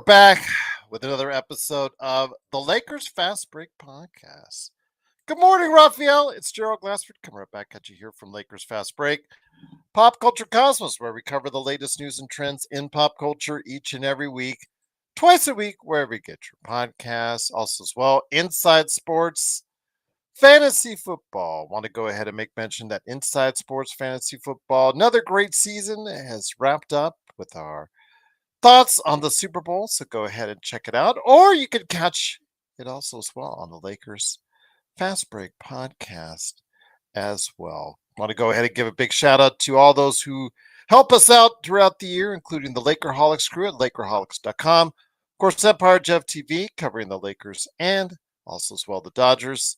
back with another episode of the Lakers Fast Break Podcast. Good morning, Raphael. It's Gerald Glassford coming right back at you here from Lakers Fast Break, Pop Culture Cosmos, where we cover the latest news and trends in pop culture each and every week, twice a week, wherever you get your podcasts. Also, as well, Inside Sports, Fantasy Football. Want to go ahead and make mention that Inside Sports Fantasy Football, another great season, has wrapped up with our thoughts on the Super Bowl, so go ahead and check it out. Or you can catch it also as well on the Lakers Fast Break podcast as well. Want to go ahead and give a big shout out to all those who help us out throughout the year, including the Lakerholics crew at Lakerholics.com. Of course, Empire Jeff TV covering the Lakers and also as well the Dodgers.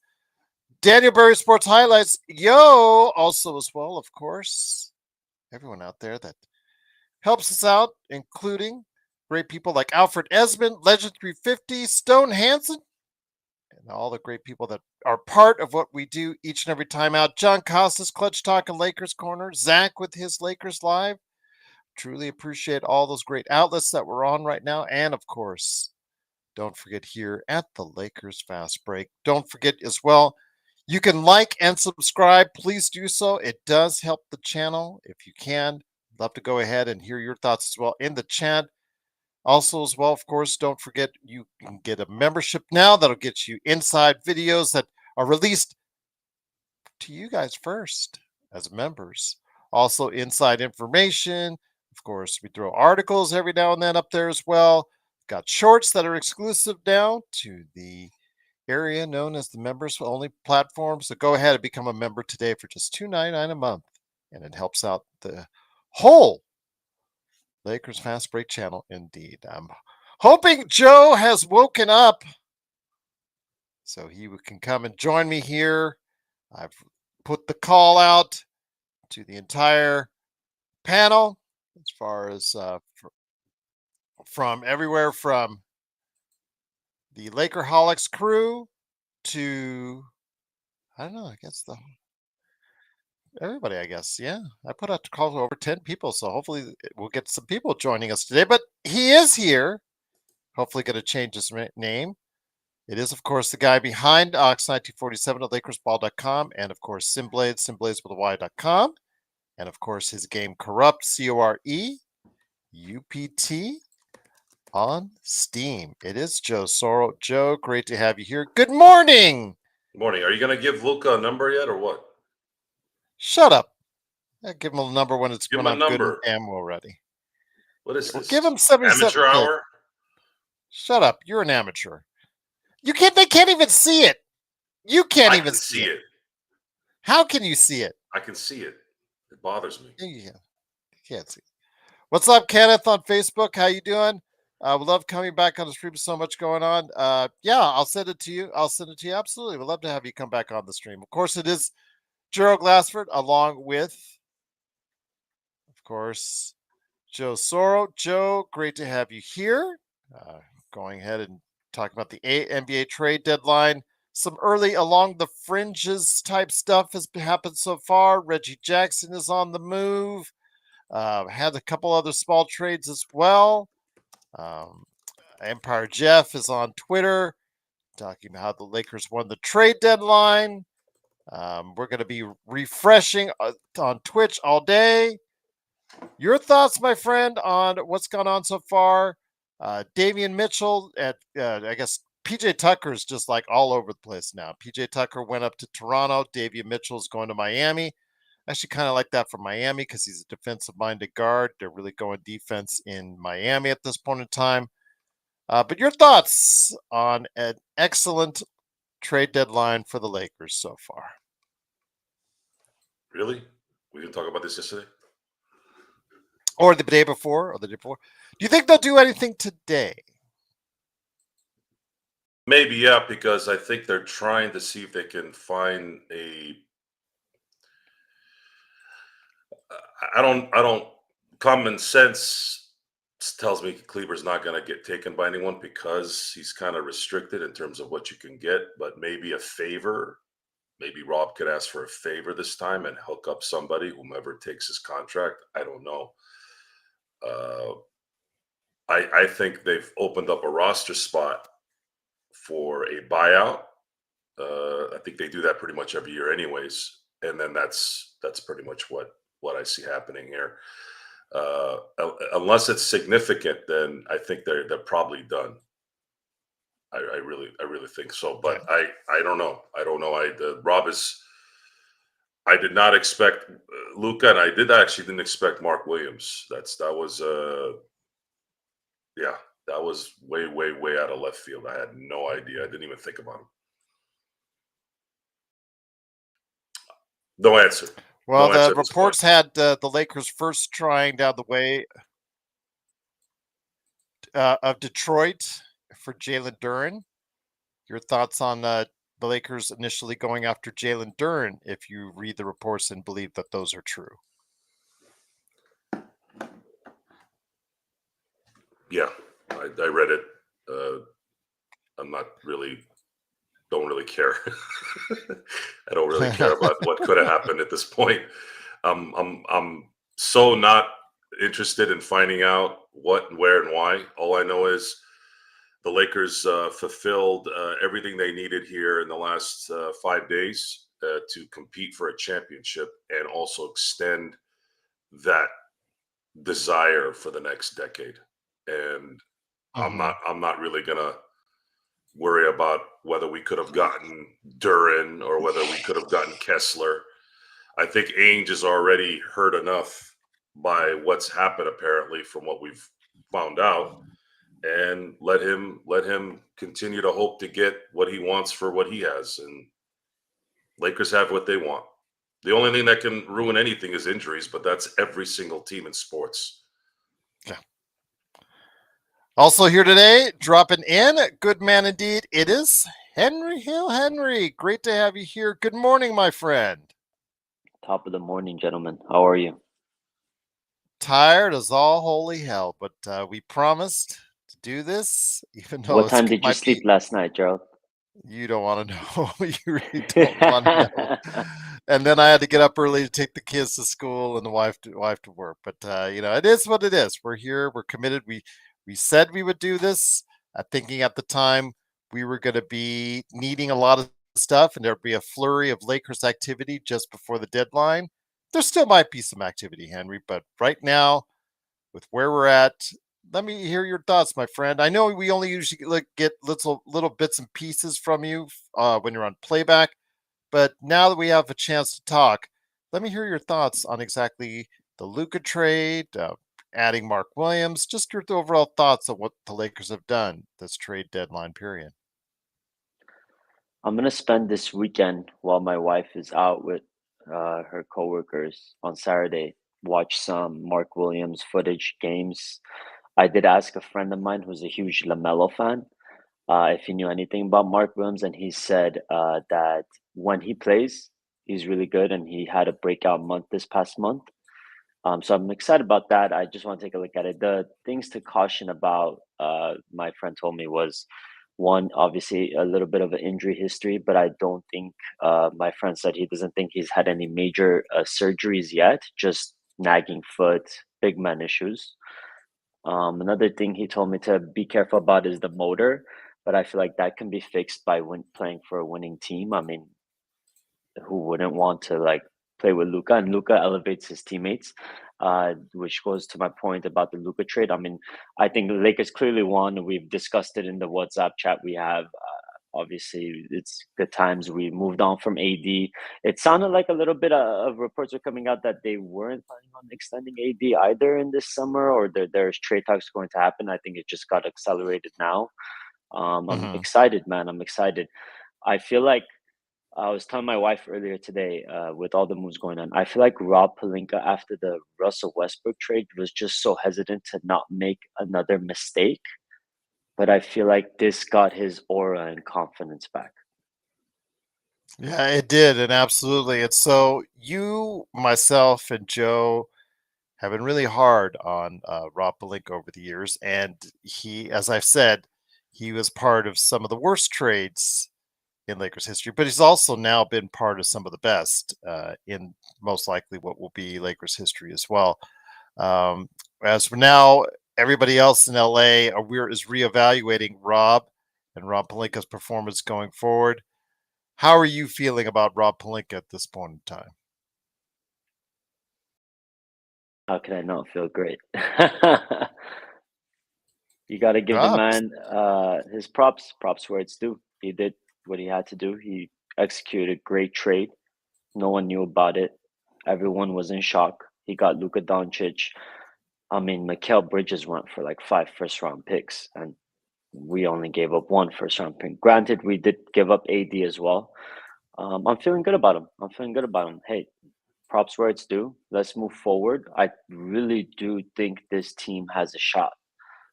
Daniel Berry Sports Highlights, also as well, of course, everyone out there that helps us out, including great people like Alfred Esmond, Legend 350, Stone Hansen, and all the great people that are part of what we do each and every time out. John Costas, Clutch Talk and Lakers Corner, Zach with his Lakers Live. Truly appreciate all those great outlets that we're on right now. And of course, don't forget here at the Lakers Fast Break. Don't forget as well, you can like and subscribe. Please do so. It does help the channel if you can. Love to go ahead and hear your thoughts as well in the chat. Also, as well, of course, don't forget you can get a membership now that'll get you inside videos that are released to you guys first as members. Also, inside information. Of course, we throw articles every now and then up there as well. Got shorts that are exclusive now to the area known as the members only platform. So go ahead and become a member today for just $2.99 a month. And it helps out the whole Lakers Fast Break channel indeed. I'm hoping Joe has woken up so he can come and join me here. I've put the call out to the entire panel as far as from everywhere from the Lakerholics crew to, I don't know, I guess everybody, I guess. Yeah. I put out to call to over 10 people. So hopefully we'll get some people joining us today. But he is here. Hopefully going to change his name. It is, of course, the guy behind Ox1947 at LakersBall.com. And, of course, Simblades with a Y.com. And, of course, his game Corrupt, COREUPT on Steam. It is Joe Soro. Joe, great to have you here. Good morning. Good morning. Are you going to give Luka a number yet or what? Shut up. I'll give him a number when I'm number. Good and damn well ready. What is this? Give him 77. Amateur hour? Shut up. You're an amateur. They can't even see it. You can't even see it. How can you see it? I can see it. It bothers me. Yeah. You can't see it. What's up, Kenneth on Facebook? How you doing? We love coming back on the stream. So much going on. Yeah, I'll send it to you. Absolutely. We'd love to have you come back on the stream. Of course, it is Gerald Glassford along with, of course, Joe Soro. Joe, great to have you here. Going ahead and talking about the NBA trade deadline. Some early along the fringes type stuff has happened so far. Reggie Jackson is on the move. Had a couple other small trades as well. Empire Jeff is on Twitter talking about how the Lakers won the trade deadline. We're going to be refreshing on Twitch all day. Your thoughts, my friend, on what's gone on so far? Davian Mitchell at, I guess, PJ Tucker is just like all over the place now. PJ Tucker went up to Toronto. Davian Mitchell is going to Miami. I actually kind of like that for Miami because he's a defensive-minded guard. They're really going defense in Miami at this point in time. But your thoughts on an excellent trade deadline for the Lakers so far? Really? We didn't talk about this yesterday? Or the day before? Do you think they'll do anything today? Maybe, yeah, because I think they're trying to see if they can find a. I don't. Common sense tells me Kleber's not going to get taken by anyone because he's kind of restricted in terms of what you can get. But maybe a favor. Maybe Rob could ask for a favor this time and hook up somebody, whomever takes his contract. I don't know. I think they've opened up a roster spot for a buyout. I think they do that pretty much every year, anyways. And then that's pretty much what I see happening here. Unless it's significant, then I think they're probably done. I really think so. Okay. But I don't know. I don't know. Rob is. I did not expect Luka, and I didn't expect Mark Williams. That was yeah, that was way out of left field. I had no idea. I didn't even think about him. No answer. Well, No answer the at this point. reports had the Lakers first trying down the way of Detroit for Jalen Duren. Your thoughts on the Lakers initially going after Jalen Duren, if you read the reports and believe that those are true? Yeah, I read it. I'm not really don't really care. I don't really care about what could have happened at this point. I'm so not interested in finding out what and where and why. All I know is the Lakers fulfilled everything they needed here in the last 5 days to compete for a championship and also extend that desire for the next decade. And Hmm. I'm not really gonna worry about whether we could have gotten Duran or whether we could have gotten Kessler. I think Ainge is already hurt enough by what's happened apparently from what we've found out, and let him continue to hope to get what he wants for what he has. And Lakers have what they want. The only thing that can ruin anything is injuries, but that's every single team in sports. Yeah. Also here today, dropping in, good man indeed. It is Henry Hill. Henry, great to have you here. Good morning, my friend. Top of the morning, gentlemen. How are you? Tired as all holy hell, but we promised to do this, even though What it time did you might sleep be. last night, Gerald? You don't want to know. You really don't want to know. And then I had to get up early to take the kids to school and the wife to work. But it is what it is. We're here. We're committed. We said we would do this. Thinking at the time we were going to be needing a lot of stuff, and there'd be a flurry of Lakers activity just before the deadline. There still might be some activity, Henry, but right now, with where we're at, let me hear your thoughts, my friend. I know we only usually get little bits and pieces from you when you're on playback, but now that we have a chance to talk, let me hear your thoughts on exactly the Luka trade, adding Mark Williams, just your overall thoughts on what the Lakers have done this trade deadline period. I'm gonna spend this weekend while my wife is out with her coworkers on Saturday. Watch some Mark Williams footage games. I did ask a friend of mine who's a huge LaMelo fan if he knew anything about Mark Williams, and he said that when he plays, he's really good, and he had a breakout month this past month. So I'm excited about that. I just want to take a look at it. The things to caution about, my friend told me was one, obviously a little bit of an injury history, but I don't think my friend said he doesn't think he's had any major surgeries yet, just nagging foot, big man issues. Another thing he told me to be careful about is the motor, but I feel like that can be fixed by playing for a winning team. I mean, who wouldn't want to like play with Luka? And Luka elevates his teammates, which goes to my point about the Luka trade. I mean, I think the Lakers clearly won. We've discussed it in the WhatsApp chat we have. Obviously, it's good times. We moved on from AD. It sounded like a little bit of reports are coming out that they weren't planning on extending AD either in this summer, or there's trade talks going to happen. I think it just got accelerated now. I'm Hmm. excited, man. I'm excited. I feel like I was telling my wife earlier today, with all the moves going on, I feel like Rob Pelinka after the Russell Westbrook trade was just so hesitant to not make another mistake. But I feel like this got his aura and confidence back. Yeah, it did, and absolutely. And so you, myself, and Joe have been really hard on Rob Pelinka over the years, and he, as I've said, he was part of some of the worst trades in Lakers history, but he's also now been part of some of the best in most likely what will be Lakers history as well. As for now, everybody else in LA is reevaluating Rob Pelinka's performance going forward. How are you feeling about Rob Pelinka at this point in time? How can I not feel great? You got to give the Ah, man his props. Props where it's due. He did what he had to do. He executed great trade. No one knew about it. Everyone was in shock. He got Luka Doncic. I mean, Mikal Bridges went for like 5 first-round picks, and we only gave up 1 first-round pick. Granted, we did give up AD as well. I'm feeling good about him. I'm feeling good about him. Hey, props where it's due. Let's move forward. I really do think this team has a shot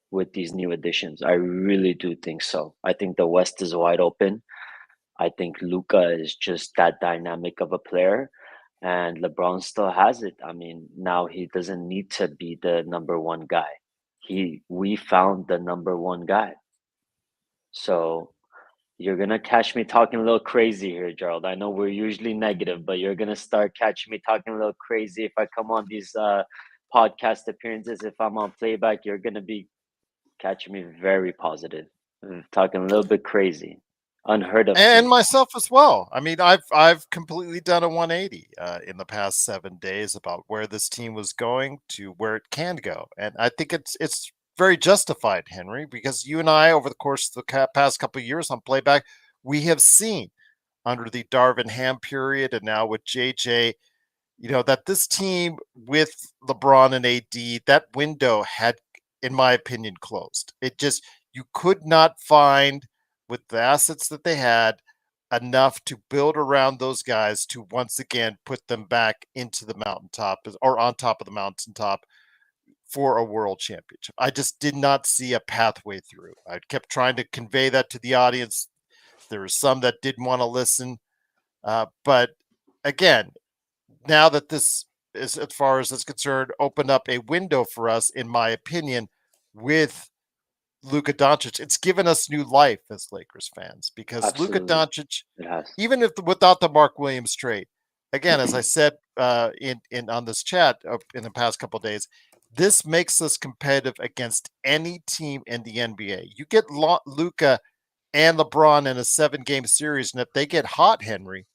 with these new additions. I really do think so. I think the West is wide open. I think Luka is just that dynamic of a player, and LeBron still has it. I mean, now he doesn't need to be the number one guy. We found the number one guy. So you're gonna catch me talking a little crazy here, Gerald. I know we're usually negative, but you're gonna start catching me talking a little crazy if I come on these podcast appearances. If I'm on playback, you're gonna be catching me very positive, talking a little bit crazy, unheard of and things. myself as well. I mean, I've completely done a 180 in the past 7 days about where this team was going to where it can go, and I think it's very justified, Henry, because you and I, over the course of the past couple of years on playback, we have seen under the Darvin Ham period, and now with JJ, that this team with LeBron and AD, that window had, in my opinion, closed. It just, you could not find, with the assets that they had, enough to build around those guys to once again put them back into the mountaintop or on top of the mountaintop for a world championship. I just did not see a pathway through. I kept trying to convey that to the audience. There were some that didn't want to listen. But again, now that this is, as far as it's concerned, opened up a window for us, in my opinion, with Luka Doncic. It's given us new life as Lakers fans because Luka Absolutely, Doncic, it has. even if without the Mark Williams trade, again, as I said in on this chat in the past couple of days, this makes us competitive against any team in the NBA. You get Luka and LeBron in a 7-game series, and if they get hot, Henry,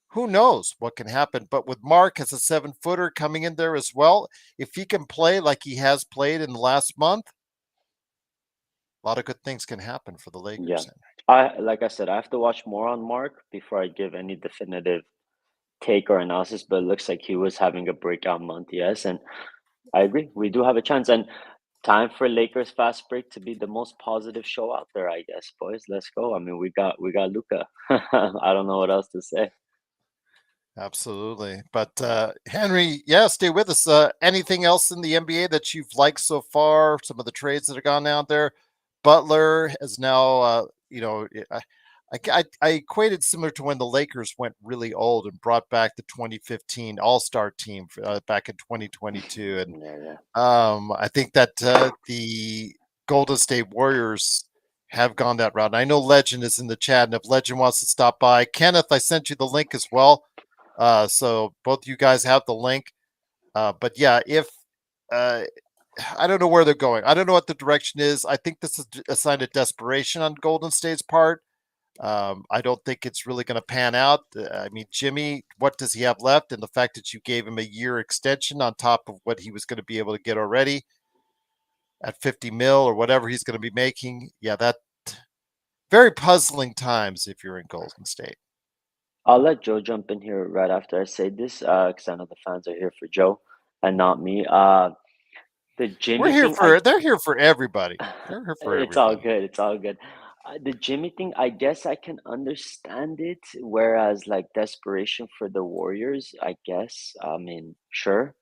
who knows what can happen? But with Mark as a 7-footer coming in there as well, if he can play like he has played in the last month, a lot of good things can happen for the Yeah. Lakers. Like I said, I have to watch more on Mark before I give any definitive take or analysis, but it looks like he was having a breakout month, yes. And I agree. We do have a chance. And time for Lakers fast break to be the most positive show out there, I guess, boys. Let's go. I mean, we got Luka. I don't know what else to say. Absolutely. But Henry, yeah, stay with us. Anything else in the NBA that you've liked so far? Some of the trades that have gone out there. Butler is now, I equated similar to when the Lakers went really old and brought back the 2015 All Star team back in 2022, and Yeah, yeah. I think that the Golden State Warriors have gone that route. And I know Legend is in the chat, and if Legend wants to stop by, Kenneth, I sent you the link as well. So both you guys have the link. But yeah, if uh, I don't know where they're going, I don't know what the direction is. I think this is a sign of desperation on Golden State's part. I don't think it's really going to pan out. I mean, Jimmy, what does he have left? And the fact that you gave him a year extension on top of what he was going to be able to get already at 50 mil or whatever he's going to be making. Yeah, that very puzzling times if you're in Golden State. I'll let Joe jump in here right after I say this, because I know the fans are here for Joe and not me. The We're Jimmy here thing, I for they're here for everybody. They're here for it's all everybody. good. It's all good. The Jimmy thing, I guess I can understand it. Whereas, like, desperation for the Warriors, I guess. I mean, sure,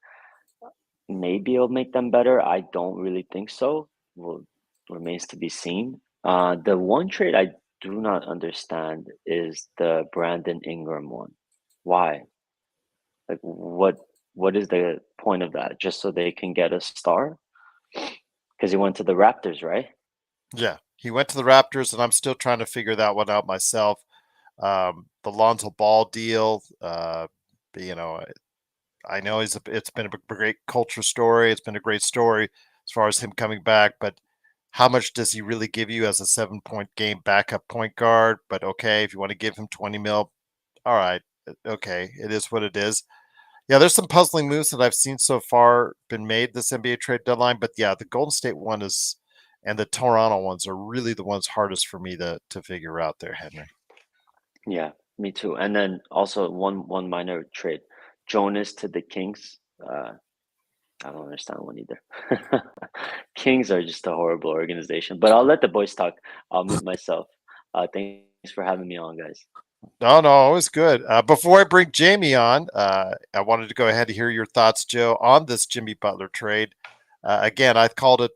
maybe it'll make them better. I don't really think so. Well, remains to be seen. The one trade I do not understand is the Brandon Ingram one. Why? Like, what is the point of that? Just so they can get a star? Because he went to the Raptors, right? Yeah, he went to the Raptors, and I'm still trying to figure that one out myself. The Lonzo Ball deal, you know, I know it's been a great culture story. It's been a great story as far as him coming back, but how much does he really give you as a 7-point game backup point guard? But okay, if you want to give him 20 mil, all right, okay, it is what it is. Yeah, there's some puzzling moves that I've seen so far been made this NBA trade deadline, but yeah, the Golden State one is, and the Toronto ones are really the ones hardest for me to figure out there, Henry. Yeah, me too. And then also one minor trade, Jonas to the Kings. I don't understand one either. Kings are just a horrible organization. But I'll let the boys talk. I'll mute myself. Thanks for having me on, guys. No, always good. Before I bring Jamie on, I wanted to go ahead and hear your thoughts, Joe, on this Jimmy Butler trade. Again, I called it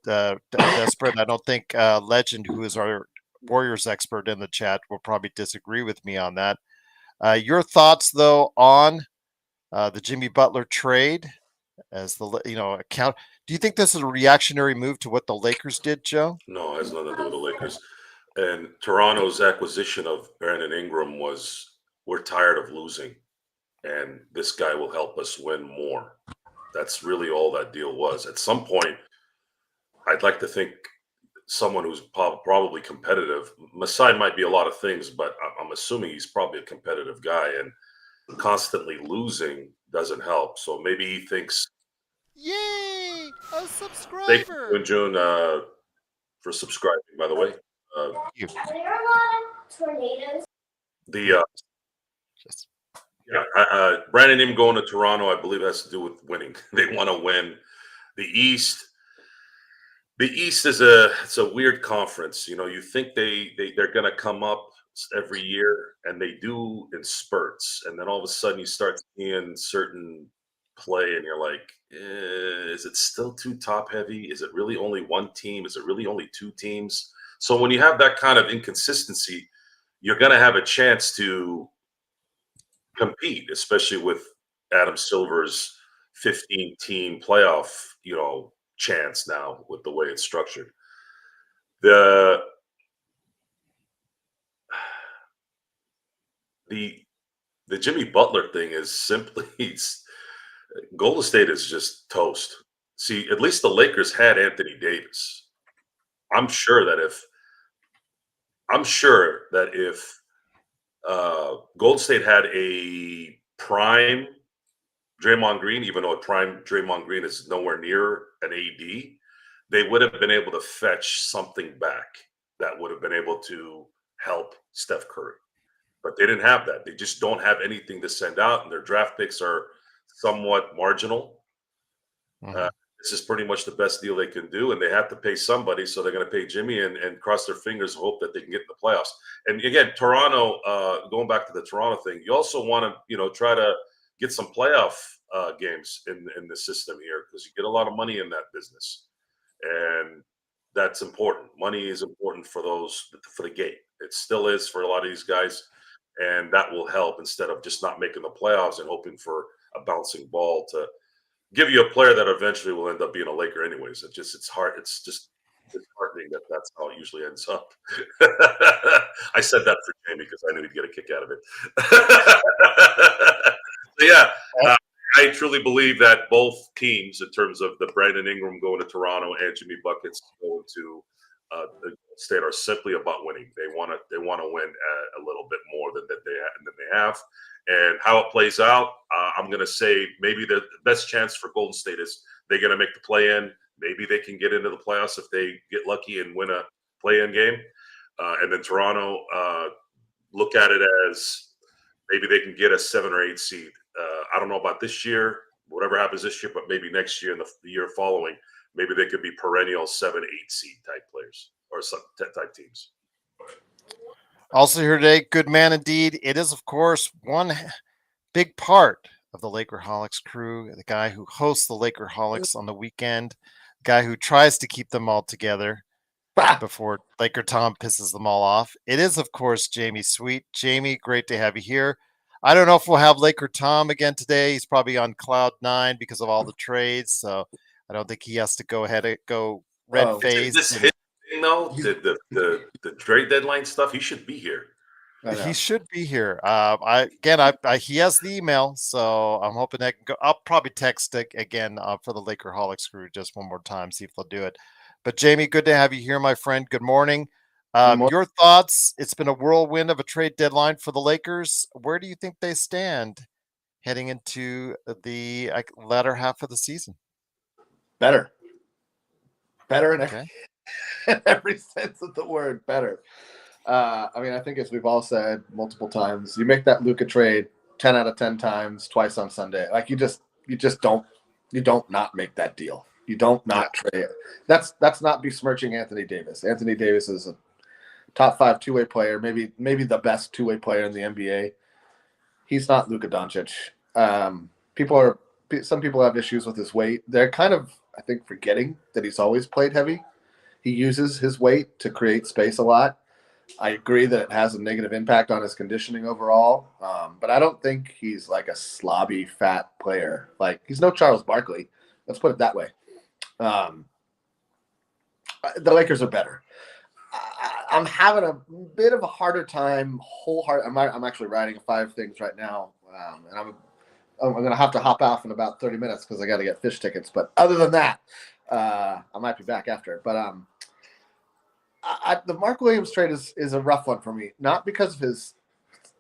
desperate. I don't think Legend, who is our Warriors expert in the chat, will probably disagree with me on that. Your thoughts, though, on the Jimmy Butler trade as the account. Do you think this is a reactionary move to what the Lakers did, Joe? No, it has nothing to do with the Lakers. And Toronto's acquisition of Brandon Ingram was, we're tired of losing, and this guy will help us win more. That's really all that deal was. At some point, I'd like to think someone who's probably competitive. Masai might be a lot of things, but I'm assuming he's probably a competitive guy, and constantly losing doesn't help. So maybe he thinks. Yay! A Thank subscriber. you, June, for subscribing. By the way, You. the Just- yeah, Brandon Ingram going to Toronto, I believe, has to do with winning. They want to win. The East. The East is it's a weird conference. You know, you think they're going to come up every year, and they do in spurts, and then all of a sudden you start seeing certain play, and you're like, is it still too top heavy? Is it really only one team? Is it really only two teams? So when you have that kind of inconsistency, you're going to have a chance to compete, especially with Adam Silver's 15-team playoff, chance now with the way it's structured. The the Jimmy Butler thing is simply Golden State is just toast. See, at least the Lakers had Anthony Davis. I'm sure that if Golden State had a prime Draymond Green, even though a prime Draymond Green is nowhere near an AD, they would have been able to fetch something back that would have been able to help Steph Curry. But they didn't have that. They just don't have anything to send out, and their draft picks are somewhat marginal. This is pretty much the best deal they can do, and they have to pay somebody, so they're going to pay Jimmy and cross their fingers, hope that they can get in the playoffs. And again, Toronto, going back to the Toronto thing, you also want to try to get some playoff games in the system here, because you get a lot of money in that business, and that's important. Money is important for the gate. It still is for a lot of these guys, and that will help instead of just not making the playoffs and hoping for a bouncing ball to give you a player that eventually will end up being a Laker anyways. It's hard. It's just disheartening that that's how it usually ends up. I said that for Jamie because I knew he'd get a kick out of it. So yeah, I truly believe that both teams, in terms of the Brandon Ingram going to Toronto and Jimmy Buckets going to the State, are simply about winning. They want to win a little bit more than they have. And how it plays out, I'm going to say maybe the best chance for Golden State is they're going to make the play-in. Maybe they can get into the playoffs if they get lucky and win a play-in game. And then Toronto, look at it as maybe they can get a 7 or 8 seed. I don't know about this year, whatever happens this year, but maybe next year and the year following, maybe they could be perennial 7, 8 seed type players or some type teams. Also here today, good man indeed. It is, of course, one big part of the Lakerholics crew, the guy who hosts the Lakerholics on the weekend, the guy who tries to keep them all together before Laker Tom pisses them all off. It is, of course, Jamie Sweet. Jamie, great to have you here. I don't know if we'll have Laker Tom again today. He's probably on cloud 9 because of all the trades, so I don't think he has to go ahead and go red-faced. This hit thing, though, the trade deadline stuff, he should be here. I know. He should be here. He has the email, so I'm hoping I can go. I'll probably text it again for the Lakerholics crew just one more time, see if they'll do it. But Jamie, good to have you here, my friend. Good morning. Your thoughts? It's been a whirlwind of a trade deadline for the Lakers. Where do you think they stand heading into the latter half of the season? Better in Okay. in every sense of the word. Better. I mean, I think as we've all said multiple times, you make that Luka trade 10 out of 10 times, twice on Sunday. Like you just don't not make that deal. You don't not trade it. That's not besmirching Anthony Davis. Anthony Davis is a top 5 two-way player, maybe the best two-way player in the NBA. He's not Luka Doncic. Some people have issues with his weight. They're kind of, I think, forgetting that he's always played heavy. He uses his weight to create space a lot. I agree that it has a negative impact on his conditioning overall, but I don't think he's like a slobby, fat player. Like, he's no Charles Barkley. Let's put it that way. The Lakers are better. I'm having a bit of a harder time. I'm actually writing 5 things right now, and I'm going to have to hop off in about 30 minutes because I got to get fish tickets. But other than that, I might be back after. But the Mark Williams trade is a rough one for me, not because of his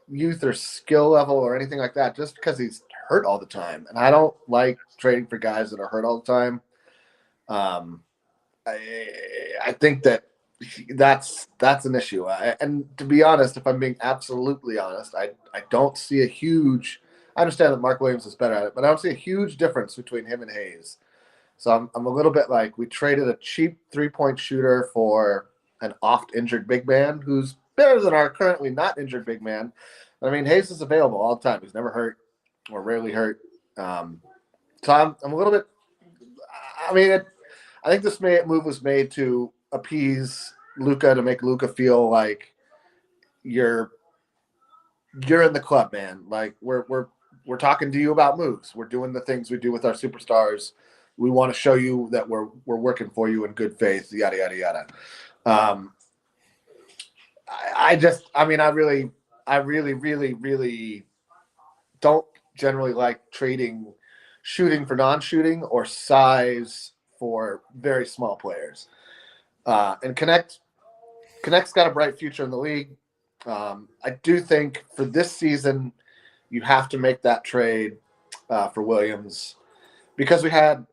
youth or skill level or anything like that, just because he's hurt all the time, and I don't like trading for guys that are hurt all the time. I think that's an issue, and to be honest, if I'm being absolutely honest, I don't see a huge. I understand that Mark Williams is better at it, but I don't see a huge difference between him and Hayes. So I'm a little bit like, we traded a cheap 3-point shooter for an oft-injured big man who's better than our currently not injured big man. I mean, Hayes is available all the time. He's never hurt or rarely hurt. So I'm a little bit – I mean, I think this move was made to appease Luka, to make Luka feel like you're in the club, man. Like, we're talking to you about moves. We're doing the things we do with our superstars. We want to show you that we're working for you in good faith, yada, yada, yada. I really, really, really don't generally like trading shooting for non-shooting or size for very small players. And Connect's got a bright future in the league. I do think for this season, you have to make that trade for Williams, because we had,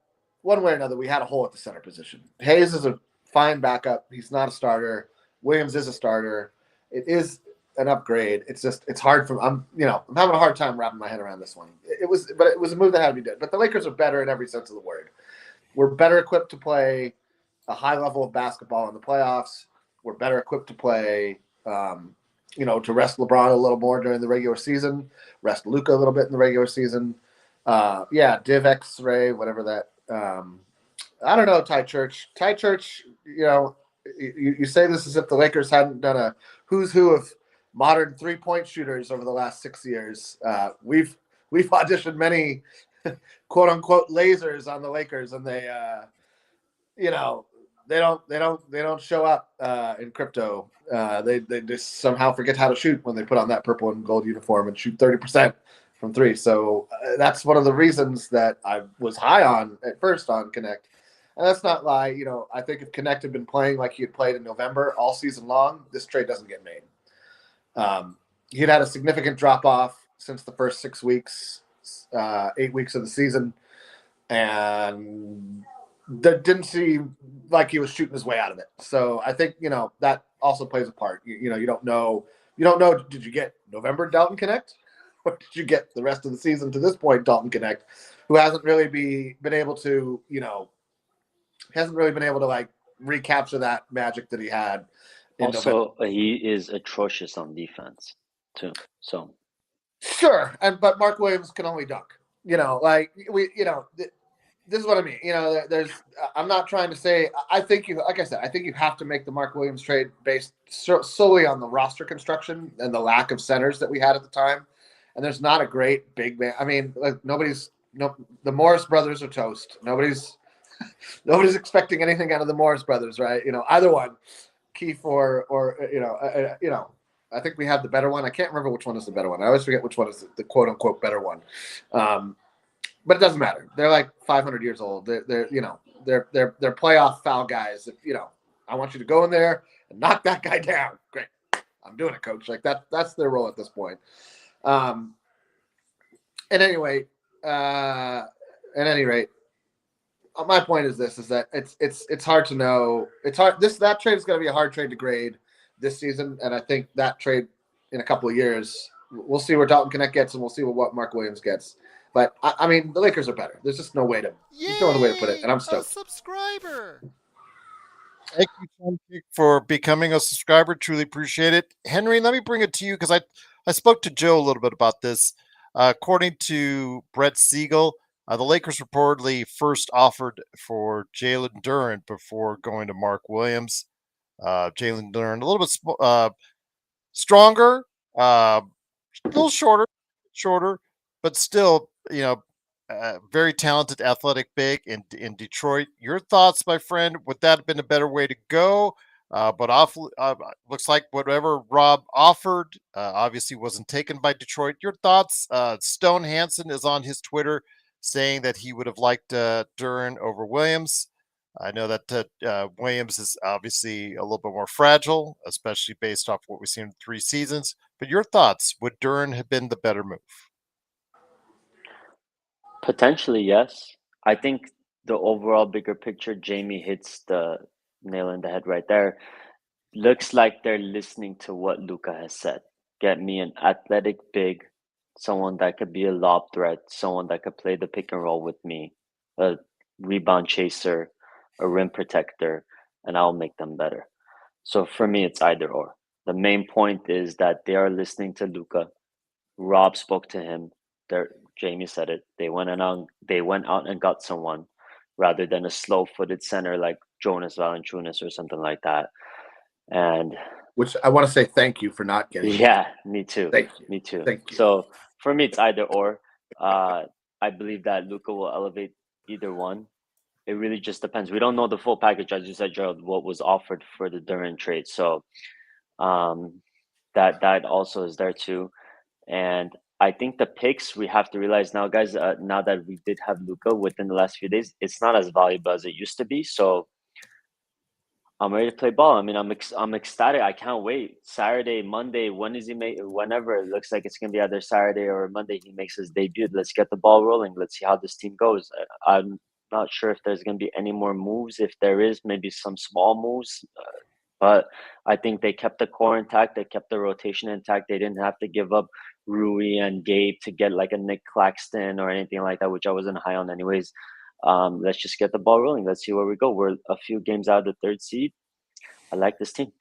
one way or another, we had a hole at the center position. Hayes is a fine backup. He's not a starter. Williams is a starter. It is an upgrade. It's hard I'm having a hard time wrapping my head around this one. It was a move that had to be done. But the Lakers are better in every sense of the word. We're better equipped to play a high level of basketball in the playoffs. We're better equipped to play, to rest LeBron a little more during the regular season, rest Luka a little bit in the regular season. Div X-ray, whatever that. I don't know, Ty Church. Ty Church, you say this as if the Lakers hadn't done a who's who of modern 3-point shooters over the last 6 years. We've auditioned many quote unquote lasers on the Lakers, and they don't show up in crypto. They just somehow forget how to shoot when they put on that purple and gold uniform and shoot 30% from 3. So that's one of the reasons that I was high on at first on Connect. And that's not lie. I think if Connect had been playing like he had played in November all season long, this trade doesn't get made. He'd had a significant drop off since the first 6 weeks, 8 weeks of the season. And that didn't seem like he was shooting his way out of it. So I think, that also plays a part. You don't know, did you get November Dalton Connect? Or did you get the rest of the season to this point Dalton Connect, who hasn't really been able to, like recapture that magic that he had in November. He is atrocious on defense too. So sure, but Mark Williams can only dunk. This is what I mean. There's. I'm not trying to say. I think like I said, I think you have to make the Mark Williams trade based solely on the roster construction and the lack of centers that we had at the time. And there's not a great big man. I mean, the Morris brothers are toast. Nobody's expecting anything out of the Morris brothers, right? Either one, Keith or I think we have the better one. I can't remember which one is the better one. I always forget which one is the quote unquote better one. But it doesn't matter. They're like 500 years old. They're they're playoff foul guys. If, I want you to go in there and knock that guy down. Great. I'm doing it, coach. Like that's their role at this point. And anyway, at any rate, my point is this: is that it's hard to know. It's hard. That trade is going to be a hard trade to grade this season, and I think that trade in a couple of years, we'll see where Dalton Connect gets, and we'll see what Mark Williams gets. But I mean, the Lakers are better. There's just no way to. There's no other way to put it, and I'm stoked. A subscriber. Thank you, Tom, for becoming a subscriber. Truly appreciate it. Henry, let me bring it to you because I spoke to Joe a little bit about this. According to Brett Siegel, the Lakers reportedly first offered for Jalen Duren before going to Mark Williams. Jalen Duren, a little bit stronger, a little shorter, but still, very talented, athletic big in Detroit. Your thoughts, my friend? Would that have been a better way to go? But looks like whatever Rob offered obviously wasn't taken by Detroit. Your thoughts? Stone Hansen is on his Twitter saying that he would have liked Duren over Williams. I know that Williams is obviously a little bit more fragile, especially based off what we've seen in 3 seasons. But your thoughts? Would Duren have been the better move? Potentially, yes. I think the overall bigger picture, Jamie hits the nail in the head right there. Looks like they're listening to what Luka has said. Get me an athletic big, someone that could be a lob threat, someone that could play the pick and roll with me, a rebound chaser, a rim protector, and I'll make them better. So for me, it's either or. The main point is that they are listening to Luka. Rob spoke to him. Jamie said it. They went out and got someone rather than a slow-footed center like Jonas Valanciunas or something like that. And which I want to say thank you for not getting. Yeah, me too. Thank you. Me too. Thank you. So for me, it's either or. I believe that Luka will elevate either one. It really just depends. We don't know the full package, as you said, Gerald, what was offered for the Duren trade. So that also is there too. And I think the picks, we have to realize now, guys, now that we did have Luka within the last few days, it's not as valuable as it used to be. So I'm ready to play ball. I mean, I'm ecstatic. I can't wait. Saturday, Monday, when does he make? Whenever it looks like it's gonna be either Saturday or Monday, he makes his debut. Let's get the ball rolling. Let's see how this team goes. I'm not sure if there's gonna be any more moves. If there is, maybe some small moves. But I think they kept the core intact. They kept the rotation intact. They didn't have to give up Rui and Gabe to get like a Nick Claxton or anything like that, which I wasn't high on anyways. Let's just get the ball rolling. Let's see where we go. We're a few games out of the 3rd seed. I like this team.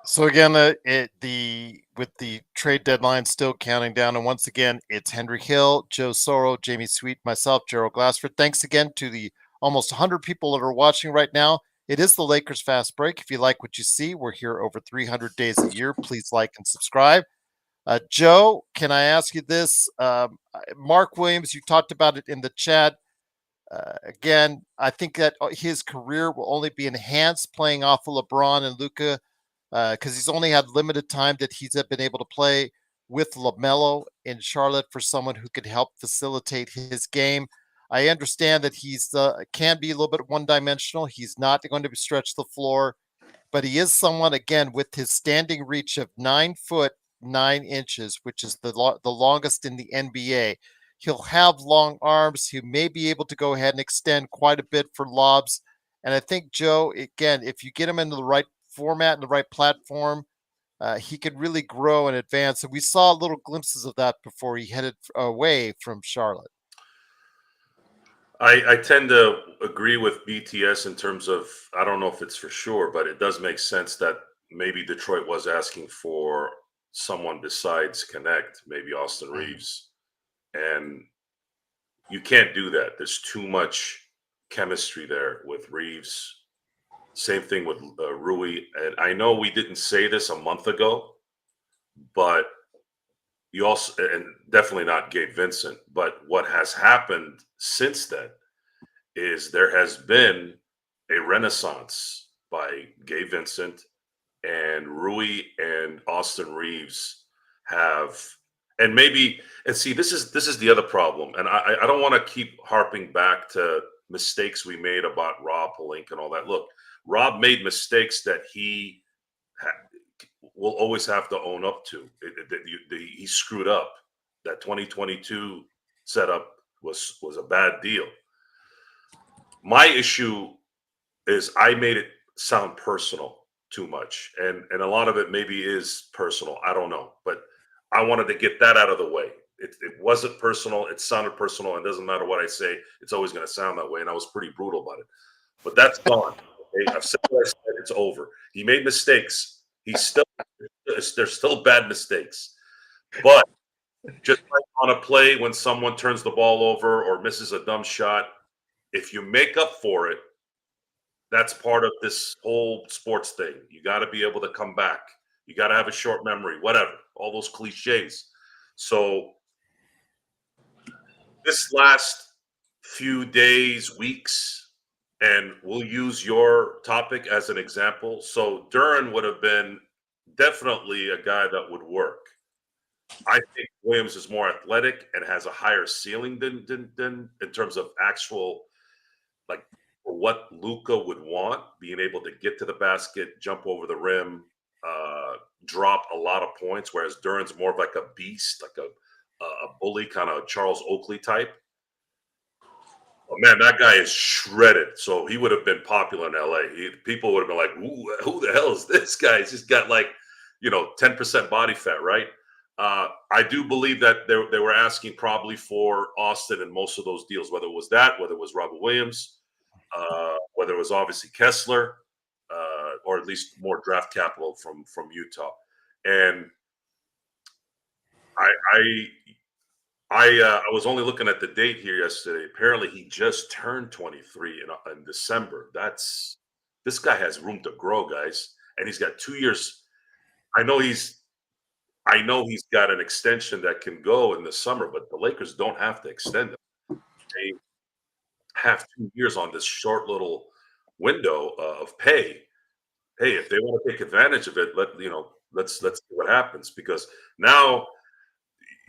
So again, with the trade deadline still counting down, and once again, it's Henry Hill, Joe Soro, Jamie Sweet, myself, Gerald Glassford. Thanks again to the almost 100 people that are watching right now. It is the Lakers Fast Break. If you like what you see, we're here over 300 days a year. Please like and subscribe. Joe, can I ask you this? Mark Williams, you talked about it in the chat. Again, I think that his career will only be enhanced playing off of LeBron and Luka because he's only had limited time that he's been able to play with LaMelo in Charlotte for someone who could help facilitate his game. I understand that he's can be a little bit one-dimensional. He's not going to stretch the floor, but he is someone, again, with his standing reach of 9 foot 9 inches, which is the longest in the NBA. He'll have long arms. He may be able to go ahead and extend quite a bit for lobs. And I think, Joe, again, if you get him into the right format and the right platform, he could really grow and advance. And we saw little glimpses of that before he headed away from Charlotte. I tend to agree with BTS in terms of, I don't know if it's for sure, but it does make sense that maybe Detroit was asking for someone besides Connect, maybe Austin Reeves. And you can't do that. There's too much chemistry there with Reeves. Same thing with Rui. And I know we didn't say this a month ago, but you also, and definitely not Gabe Vincent, but what has happened since then is there has been a renaissance by Gabe Vincent and Rui and Austin Reeves have, and maybe, and see, this is the other problem, and I don't want to keep harping back to mistakes we made about Rob Pelinka and all that. Look, Rob made mistakes that he will always have to own up to. He screwed up. That 2022 setup was a bad deal. My issue is I made it sound personal too much, and a lot of it maybe is personal. I don't know, but I wanted to get that out of the way. It wasn't personal. It sounded personal, and it doesn't matter what I say. It's always going to sound that way, and I was pretty brutal about it. But that's gone. Okay? I've said what I said. It's over. He made mistakes. There's still bad mistakes, but just like on a play when someone turns the ball over or misses a dumb shot, if you make up for it, that's part of this whole sports thing. You got to be able to come back. You got to have a short memory, whatever, all those cliches. So this last few days, weeks, and we'll use your topic as an example. So Duran would have been definitely a guy that would work. I think Williams is more athletic and has a higher ceiling than in terms of actual, like, what Luka would want, being able to get to the basket, jump over the rim, drop a lot of points, whereas Duran's more of like a beast, like a bully, kind of Charles Oakley type. Oh, man, that guy is shredded. So he would have been popular in LA. People would have been like, who the hell is this guy? He's just got like, 10% body fat, right? I do believe that they were asking probably for Austin in most of those deals, whether it was that, whether it was Robert Williams, whether it was obviously Kessler, or at least more draft capital from Utah. And I was only looking at the date here yesterday. Apparently, he just turned 23 in December. This guy has room to grow, guys, and he's got 2 years. I know he's got an extension that can go in the summer, but the Lakers don't have to extend him. They have 2 years on this short little window of pay. Hey, if they want to take advantage of it, let's see what happens, because now,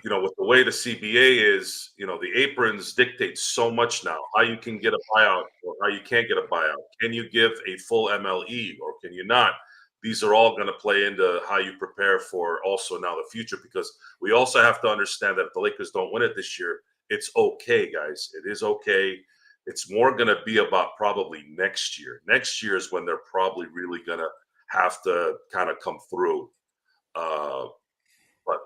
with the way the CBA is, the aprons dictate so much now, how you can get a buyout or how you can't get a buyout. Can you give a full MLE or can you not? These are all going to play into how you prepare for also now the future, because we also have to understand that if the Lakers don't win it this year, it's okay, guys. It is okay. It's more going to be about probably next year. Next year is when they're probably really going to have to kind of come through. But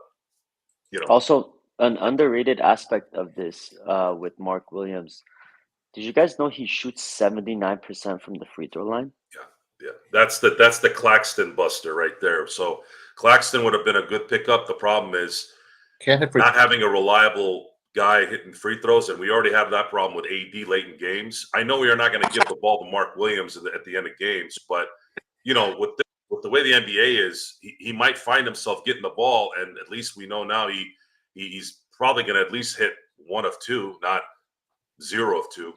Also, an underrated aspect of this with Mark Williams. Did you guys know he shoots 79% from the free throw line? Yeah. That's the Claxton buster right there. So Claxton would have been a good pickup. The problem is not having a reliable guy hitting free throws, and we already have that problem with AD late in games. I know we are not going to give the ball to Mark Williams at the end of games, but with the way the NBA is, he might find himself getting the ball, and at least we know now he's probably going to at least hit 1 of 2, not 0 of 2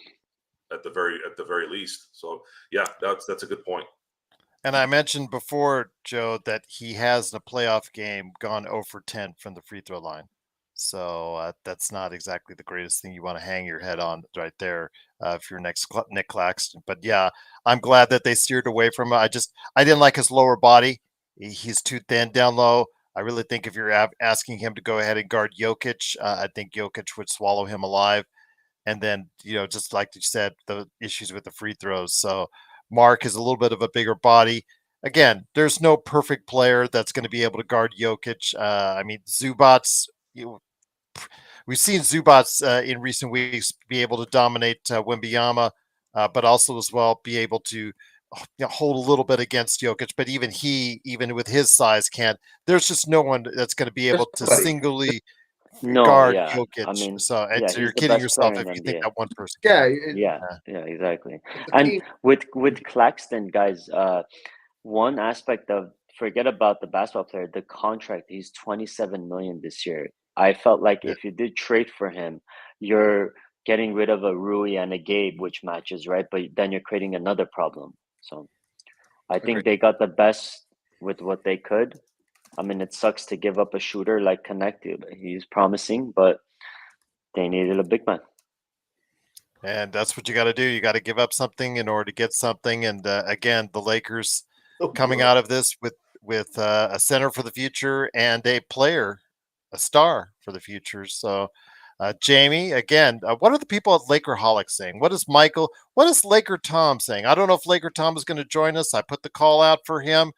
at the very least. So yeah, that's a good point. And I mentioned before, Joe, that he has in a playoff game gone 0 for 10 from the free throw line. So that's not exactly the greatest thing you want to hang your head on right there if you're next Nick Claxton. But yeah, I'm glad that they steered away from him. I didn't like his lower body. He's too thin down low. I really think if you're asking him to go ahead and guard Jokic, I think Jokic would swallow him alive. And then, just like you said, the issues with the free throws. So Mark is a little bit of a bigger body. Again, there's no perfect player that's going to be able to guard Jokic. I mean, Zubats, we've seen Zubats in recent weeks be able to dominate Wembanyama, but also as well be able to hold a little bit against Jokic. But even with his size, can't. There's just no one that's going to be able to singly guard Jokic. I mean, so he's you're the kidding best yourself player if in you think NBA. that one person. Yeah, exactly. And with Claxton, guys, one aspect of, forget about the basketball player, the contract, he's 27 million this year. I felt like if you did trade for him, you're getting rid of a Rui and a Gabe, which matches, right? But then you're creating another problem. So I think they got the best with what they could. I mean, it sucks to give up a shooter like Connect. He's promising, but they needed a big man. And that's what you got to do. You got to give up something in order to get something. And again, the Lakers coming out of this with a center for the future and a player, a star for the future. So, Jamie, again, what are the people at Lakerholic saying? What is Michael? What is Laker Tom saying? I don't know if Laker Tom is going to join us. I put the call out for him.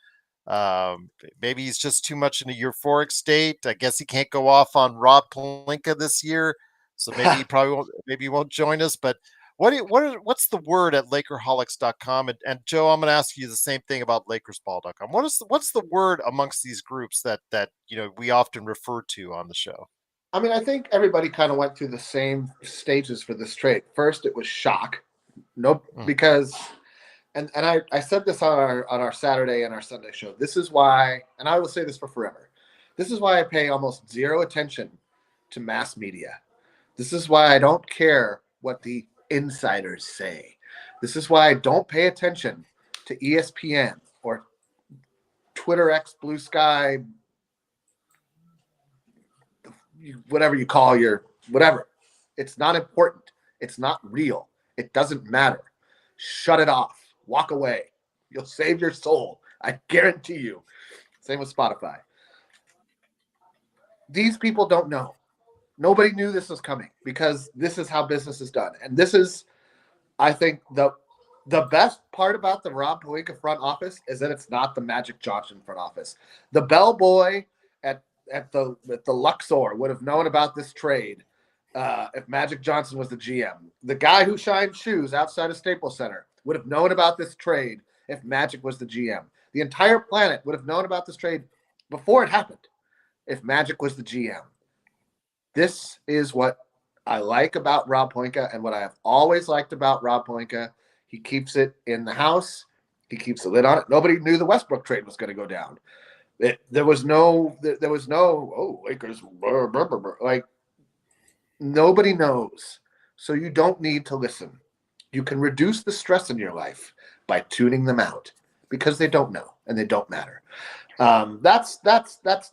Maybe he's just too much in a euphoric state. I guess he can't go off on Rob Pelinka this year. So maybe he probably won't. Maybe he won't join us. But what's the word at Lakerholics.com? And Joe, I'm going to ask you the same thing about LakersBall.com. What's the word amongst these groups that we often refer to on the show? I mean, I think everybody kind of went through the same stages for this trade. First, it was shock. Nope, because and I said this on our Saturday and our Sunday show. This is why, and I will say this for forever. This is why I pay almost zero attention to mass media. This is why I don't care what the insiders say. This is why I don't pay attention to ESPN or Twitter X Blue Sky, whatever you call your whatever. It's not important. It's not real. It doesn't matter. Shut it off. Walk away. You'll save your soul. I guarantee you. Same with Spotify. These people don't know. Nobody knew this was coming because this is how business is done. And this is, I think, the best part about the Rob Pelinka front office is that it's not the Magic Johnson front office. The bellboy at the Luxor would have known about this trade if Magic Johnson was the GM. The guy who shined shoes outside of Staples Center would have known about this trade if Magic was the GM. The entire planet would have known about this trade before it happened if Magic was the GM. This is what I like about Rob Pelinka and what I have always liked about Rob Pelinka. He keeps it in the house. He keeps the lid on it. Nobody knew the Westbrook trade was going to go down. There was no Lakers, like nobody knows. So you don't need to listen. You can reduce the stress in your life by tuning them out because they don't know and they don't matter. That's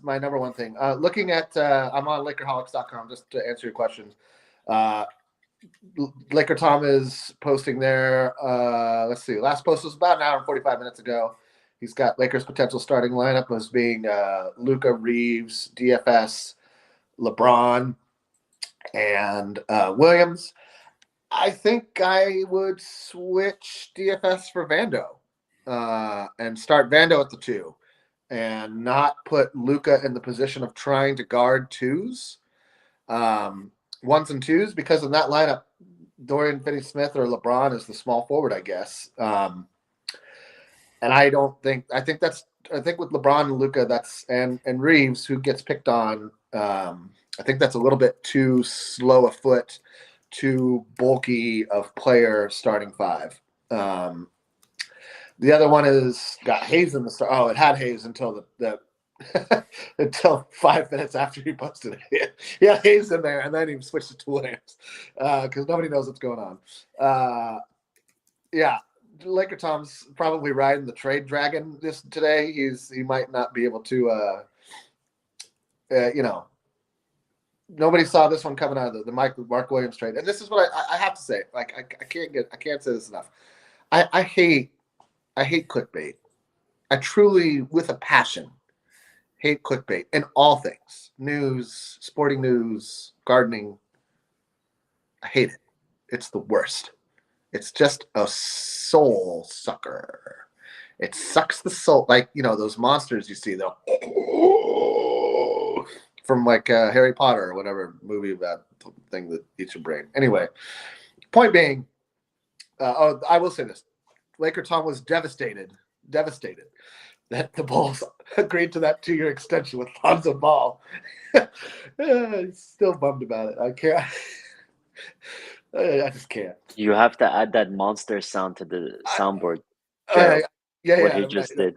my number one thing. Looking at, I'm on Lakerholics.com just to answer your questions. Laker Tom is posting there. Let's see. Last post was about an hour and 45 minutes ago. He's got Lakers' potential starting lineup as being Luka, Reeves, DFS, LeBron, and Williams. I think I would switch DFS for Vando and start Vando at the 2 and not put Luka in the position of trying to guard 2s, 1s and 2s, because in that lineup, Dorian Finney-Smith or LeBron is the small forward, I guess. And I think with LeBron and Luka, and Reeves, who gets picked on, I think that's a little bit too slow a foot, too bulky of player starting 5. The other one is got Hayes in the start. Oh, it had Hayes until the until 5 minutes after he posted it. He had Hayes in there, and then he switched it to Williams because nobody knows what's going on. Yeah. Laker Tom's probably riding the trade dragon today. He might not be able to, nobody saw this one coming out of the Mark Williams trade. And this is what I have to say. Like, I can't say this enough. I hate clickbait. I truly, with a passion, hate clickbait in all things. News, sporting news, gardening. I hate it. It's the worst. It's just a soul sucker. It sucks the soul. Like, those monsters you see, though, from like Harry Potter or whatever movie about the thing that eats your brain. Anyway, point being, I will say this. Laker Tom was devastated that the Bulls agreed to that 2-year extension with Lonzo Ball. He's still bummed about it. I can't. I just can't. You have to add that monster sound to the soundboard. What he just did.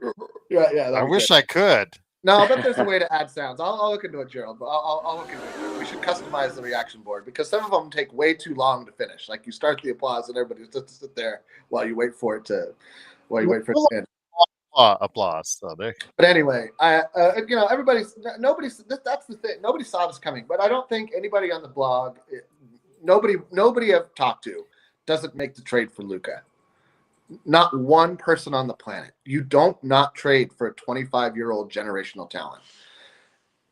Yeah. I wish I could. No, I bet there's a way to add sounds. I'll look into it, Gerald. But I'll look into it. We should customize the reaction board because some of them take way too long to finish. Like you start the applause and everybody just sit there while you wait for it to end. applause. So there. But anyway, everybody's nobody's. That's the thing. Nobody saw this coming. But I don't think anybody on the blog, nobody I've talked to, doesn't make the trade for Luka. Not one person on the planet. You don't not trade for a 25-year-old generational talent.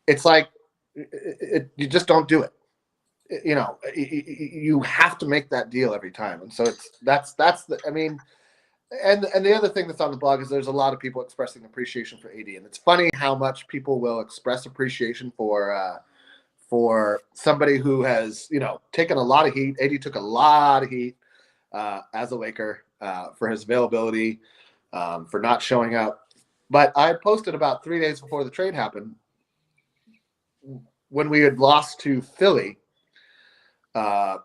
It's like you just don't do it. You have to make that deal every time, and so that's the. I mean, and the other thing that's on the blog is there's a lot of people expressing appreciation for AD, and it's funny how much people will express appreciation for somebody who has taken a lot of heat. AD took a lot of heat as a Laker for his availability, for not showing up. But I posted about 3 days before the trade happened, when we had lost to Philly, that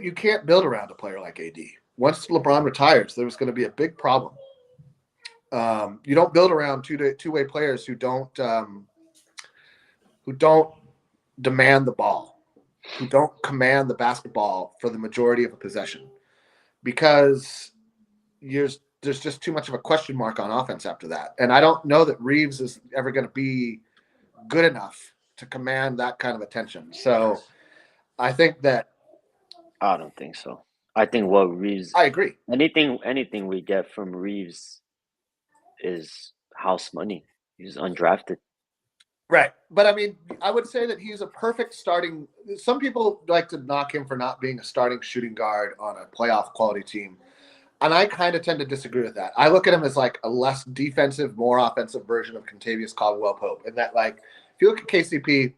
you can't build around a player like AD. Once LeBron retires, there was going to be a big problem. You don't build around two-way players who don't demand the ball, who don't command the basketball for the majority of a possession, because there's just too much of a question mark on offense after that. And I don't know that Reeves is ever going to be good enough to command that kind of attention. So I think that I don't think so. I think what Reeves. I agree. Anything we get from Reeves is house money. He's undrafted. Right. But I mean, I would say that he's a perfect starting. Some people like to knock him for not being a starting shooting guard on a playoff quality team. And I kind of tend to disagree with that. I look at him as like a less defensive, more offensive version of Contavious Caldwell-Pope. And that, like, if you look at KCP,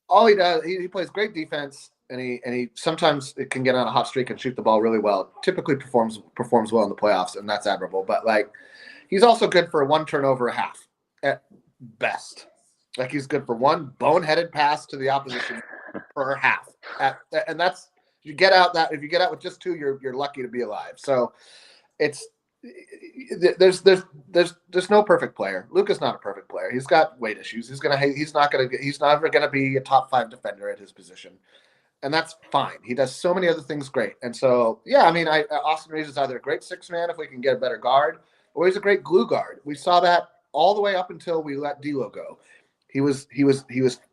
all he does, he plays great defense, and he sometimes it can get on a hot streak and shoot the ball really well. Typically performs well in the playoffs, and that's admirable. But like, he's also good for one turnover a half at best. Like, he's good for one boneheaded pass to the opposition per half. And that's if you get out with just two, you're lucky to be alive. So there's no perfect player. Luka's not a perfect player. He's got weight issues. He's never gonna be a top 5 defender at his position, and that's fine. He does so many other things great. And so I mean, Austin Reeves is either a great 6 man if we can get a better guard, or he's a great glue guard. We saw that all the way up until we let D'Lo go. He was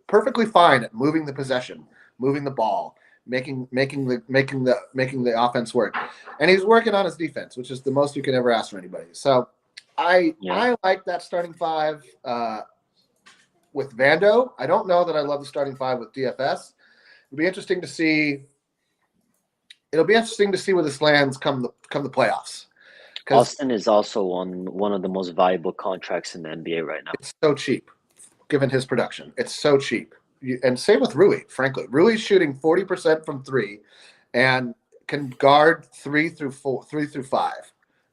perfectly fine at moving the possession, moving the ball, making the offense work, and he's working on his defense, which is the most you can ever ask for anybody. So I like that starting 5 with Vando. I don't know that I love the starting 5 with DFS. It'll be interesting to see. It'll be interesting to see where this lands come the playoffs. Austin is also on one of the most valuable contracts in the NBA right now. It's so cheap, given his production. It's so cheap. And same with Rui, frankly. Rui's shooting 40% from 3 and can guard 3 through 5.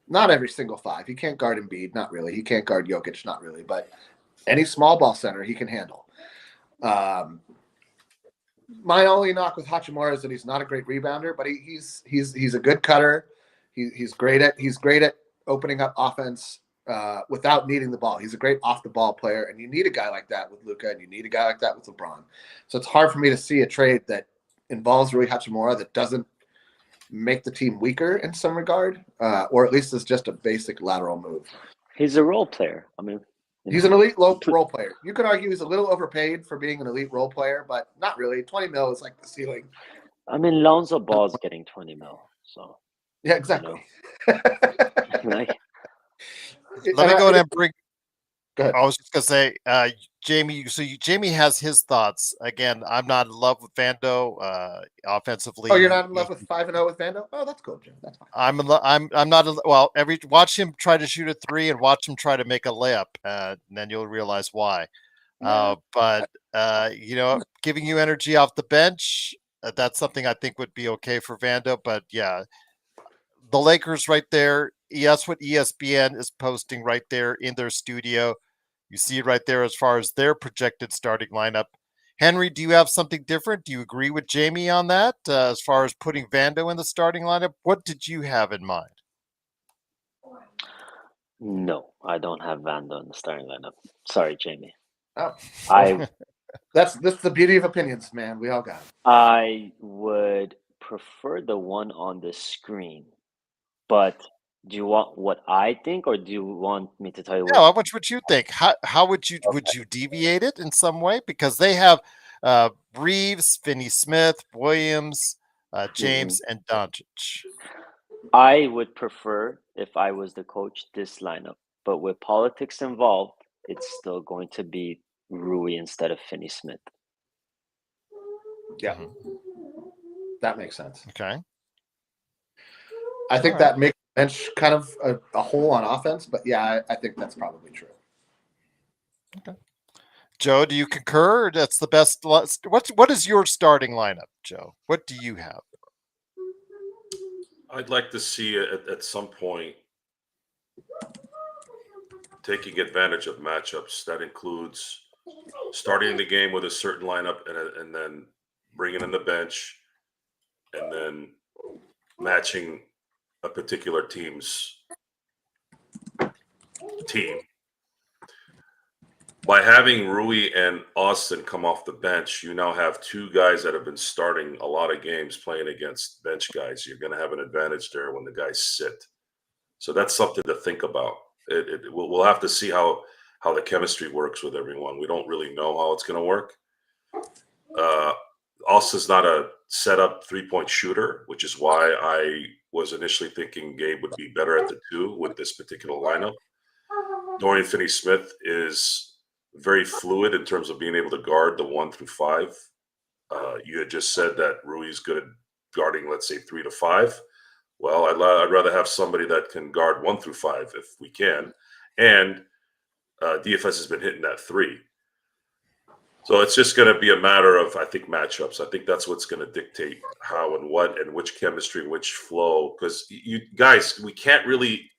Not every single 5. He can't guard Embiid, not really. He can't guard Jokic, not really. But any small ball center he can handle. My only knock with Hachimura is that he's not a great rebounder, but he's a good cutter. He's great at opening up offense without needing the ball. He's a great off the ball player, and you need a guy like that with Luka, and you need a guy like that with LeBron. So it's hard for me to see a trade that involves Rui Hachimura that doesn't make the team weaker in some regard, or at least is just a basic lateral move. He's a role player. I mean, he's an elite role player. You could argue he's a little overpaid for being an elite role player, but not really. 20 mil is like the ceiling. I mean, Lonzo Ball's getting 20 mil, so yeah, exactly. Like, let me go ahead and bring. Go ahead. I was just gonna say, Jamie. So Jamie has his thoughts. Again, I'm not in love with Vando offensively. Oh, you're not in love with 5-0 with Vando? Oh, that's cool, Jim. That's fine. I'm not. Well, watch him try to shoot a 3 and watch him try to make a layup, and then you'll realize why. Yeah. But giving you energy off the bench, that's something I think would be okay for Vando. But yeah, the Lakers right there. That's what ESPN is posting right there in their studio. You see it right there as far as their projected starting lineup. Henry, do you have something different? Do you agree with Jamie on that as far as putting Vando in the starting lineup? What did you have in mind? no, I don't have Vando in the starting lineup. Sorry, Jamie. Oh, That's the beauty of opinions, man. We all got it. I would prefer the one on the screen, but Do you want what I think, or do you want me to tell you Yeah, what? how much would you think? How would you deviate it in some way? Because they have Reeves, Finney Smith, Williams, Mhm. James, and Doncic. I would prefer, if I was the coach, this lineup. But with politics involved, it's still going to be Rui instead of Finney Smith. Yeah, Mhm. that makes sense. Okay. I think All right. that makes bench kind of a hole on offense, but yeah, I think that's probably true. Joe, do you concur? Or that's the best. What is your starting lineup, Joe? What do you have? I'd like to see it at some point taking advantage of matchups. That includes starting the game with a certain lineup and then bringing in the bench and then matching a particular team's team. By having Rui and Austin come off the bench, you now have two guys that have been starting a lot of games playing against bench guys. You're going to have an advantage there when the guys sit. So that's something to think about. We'll have to see how the chemistry works with everyone. We don't really know how it's going to work. Austin's not a setup 3-point shooter, which is why I was initially thinking Gabe would be better at the 2 with this particular lineup. Dorian Finney-Smith is very fluid in terms of being able to guard the 1 through 5. You had just said that Rui's good at guarding, let's say, 3 to 5. Well, I'd rather have somebody that can guard 1 through 5 if we can. And DFS has been hitting that 3. So it's just going to be a matter of, I think, matchups. I think that's what's going to dictate how and what and which chemistry, which flow. Because you guys, we can't really,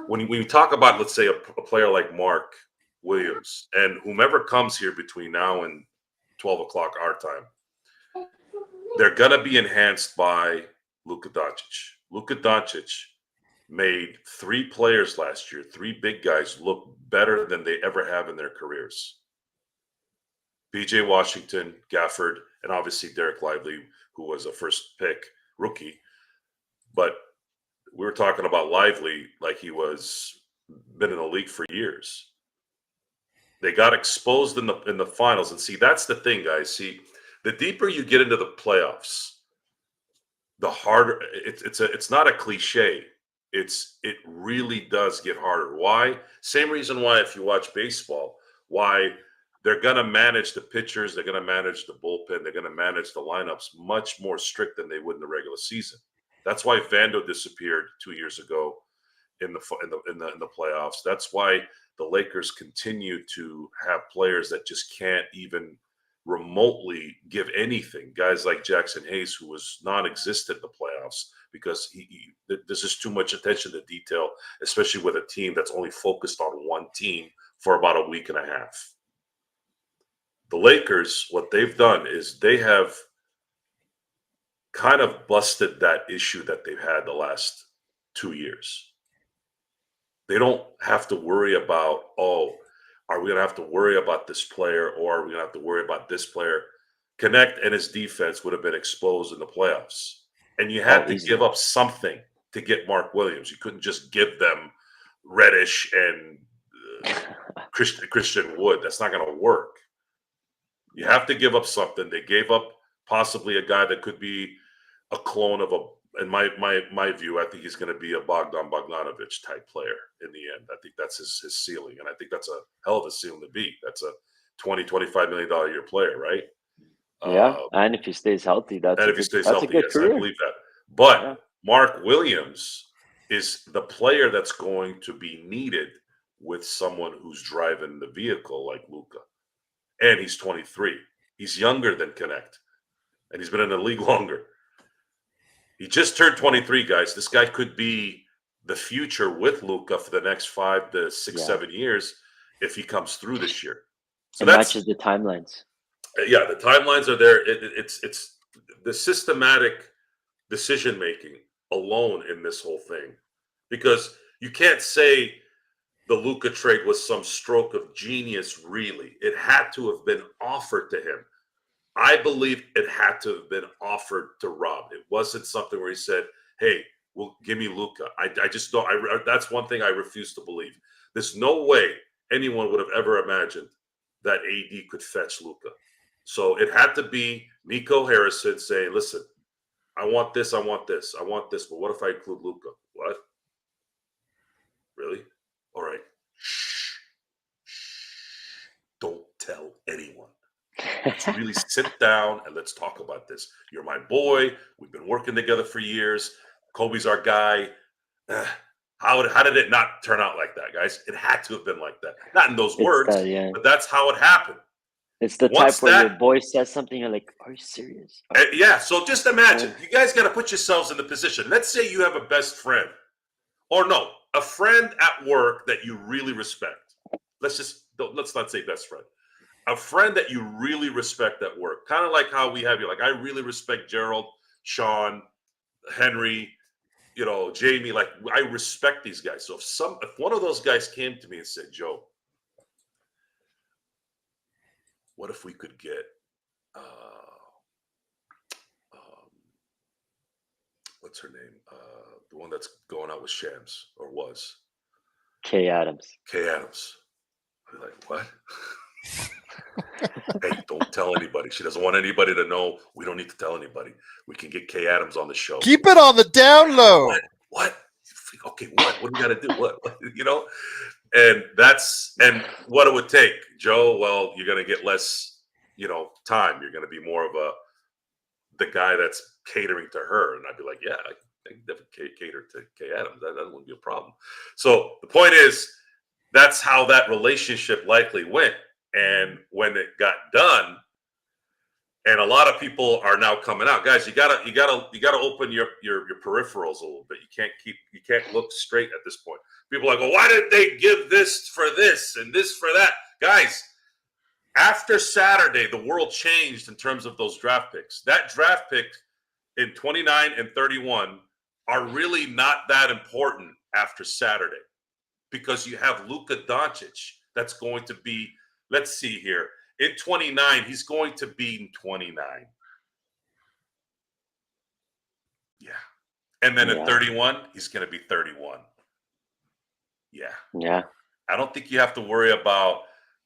when we talk about, let's say, a player like Mark Williams and whomever comes here between now and 12 o'clock our time, they're going to be enhanced by Luka Doncic. Luka Doncic made 3 players last year, 3 big guys, look better than they ever have in their careers. BJ Washington, Gafford, and obviously Derek Lively, who was a first pick rookie. But we were talking about Lively like he was been in the league for years. They got exposed in the finals, and see, that's the thing, guys. See, the deeper you get into the playoffs, the harder it's not a cliche. It really does get harder. Why? Same reason why if you watch baseball, why they're going to manage the pitchers, they're going to manage the bullpen, they're going to manage the lineups much more strict than they would in the regular season. That's why Vando disappeared 2 years ago in the playoffs. That's why the Lakers continue to have players that just can't even remotely give anything. Guys like Jackson Hayes, who was non-existent in the playoffs because there's just too much attention to detail, especially with a team that's only focused on one team for about a week and a half. The Lakers, what they've done is they have kind of busted that issue that they've had the last 2 years. They don't have to worry about, oh, are we going to have to worry about this player or are we going to have to worry about this player? Connect and his defense would have been exposed in the playoffs. And you had to give up something to get Mark Williams. You couldn't just give them Reddish and Christian Wood. That's not going to work. You have to give up something. They gave up possibly a guy that could be a clone of in my view, I think he's going to be a Bogdan Bogdanovic type player in the end. I think that's his ceiling. And I think that's a hell of a ceiling to beat. That's a $20-25 million a year player, right? Yeah, and if he stays healthy, that's a good yes, I career. believe that. But Yeah. Mark Williams is the player that's going to be needed with someone who's driving the vehicle like Luka. And he's 23. He's younger than Connect. And he's been in the league longer. He just turned 23, guys. This guy could be the future with Luka for the next 5 to 6, 7 years if he comes through this year. So it matches the timelines. Yeah, the timelines are there. It's the systematic decision making alone in this whole thing, because you can't say the Luka trade was some stroke of genius. Really, it had to have been offered to him. I believe it had to have been offered to Rob. It wasn't something where he said, "Hey, will give me Luka. I just don't. That's one thing I refuse to believe. There's no way anyone would have ever imagined that AD could fetch Luka. So it had to be Nico Harrison saying, "Listen, I want this, I want this, I want this, but what if I include Luka?" What? Really? All right. Shh. Don't tell anyone. Let's really sit down and let's talk about this. You're my boy. We've been working together for years. Kobe's our guy. How did it not turn out like that, guys? It had to have been like that. Not in those words, but that's how it happened. It's the type where your boy says something, you're like, are you serious? Yeah, so just imagine. You guys got to put yourselves in the position. Let's say you have a best friend. Or no, a friend at work that you really respect. Let's not say best friend. A friend that you really respect at work. Kind of like how we have you. Like, I really respect Gerald, Sean, Henry, Jamie. Like, I respect these guys. So if one of those guys came to me and said, "Joe, what if we could get what's her name? The one that's going out with Shams, or was Kay Adams. I'd be like, what? Hey, don't tell anybody. She doesn't want anybody to know. We don't need to tell anybody. We can get Kay Adams on the show. Keep it on the down low. What? Okay, what? What do we got to do? What? And what it would take, Joe. Well, you're going to get less, time. You're going to be more of the guy that's catering to her. And I'd be like, yeah, I can definitely cater to Kay Adams. That wouldn't be a problem. So the point is, that's how that relationship likely went. And when it got done, and a lot of people are now coming out, guys, you gotta open your peripherals a little bit. You can't look straight at this point. People are like, well, why did they give this for this and this for that? Guys, after Saturday, the world changed in terms of those draft picks. That draft pick in 29 and 31 are really not that important after Saturday, because you have Luka Doncic that's going to be, let's see here, in 29, he's going to be in 29. Yeah. And then in 31, he's going to be 31. Yeah. Yeah. I don't think you have to worry about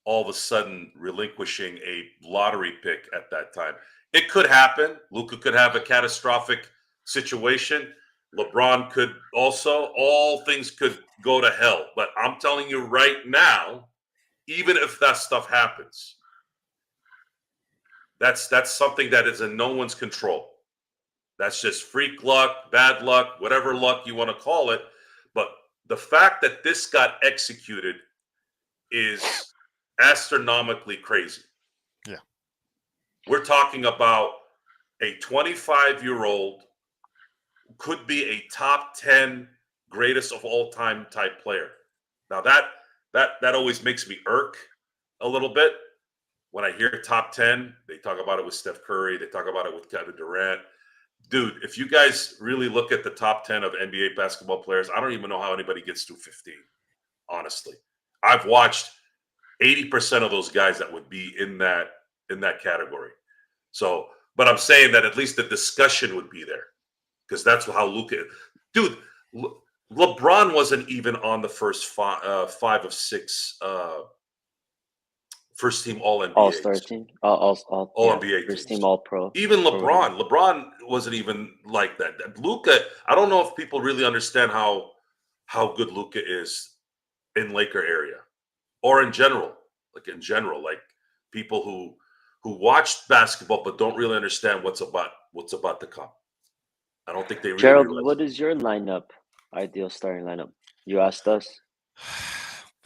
all of a sudden relinquishing a lottery pick at that time. It could happen. Luka could have a catastrophic situation. LeBron could also. All things could go to hell. But I'm telling you right now, even if that stuff happens, that's something that is in no one's control. That's just freak luck, bad luck, whatever luck you want to call it. But the fact that this got executed is astronomically crazy. Yeah. We're talking about a 25-year-old could be a top 10 greatest of all time type player. Now that always makes me irk a little bit. When I hear top 10, they talk about it with Steph Curry. They talk about it with Kevin Durant. Dude, if you guys really look at the top 10 of NBA basketball players, I don't even know how anybody gets to 15, honestly. I've watched 80% of those guys that would be in that category. So, but I'm saying that at least the discussion would be there, because that's how Luka. Dude, LeBron wasn't even on the first 5 of 6 first team All NBA. All-Star team. All NBA first teams. team All-Pro. Even LeBron wasn't even like that. Luka, I don't know if people really understand how good Luka is in Laker area, or in general. Like people who watch basketball but don't really understand what's about to come. I don't think they really Gerald, realize. what is your ideal starting lineup? You asked us.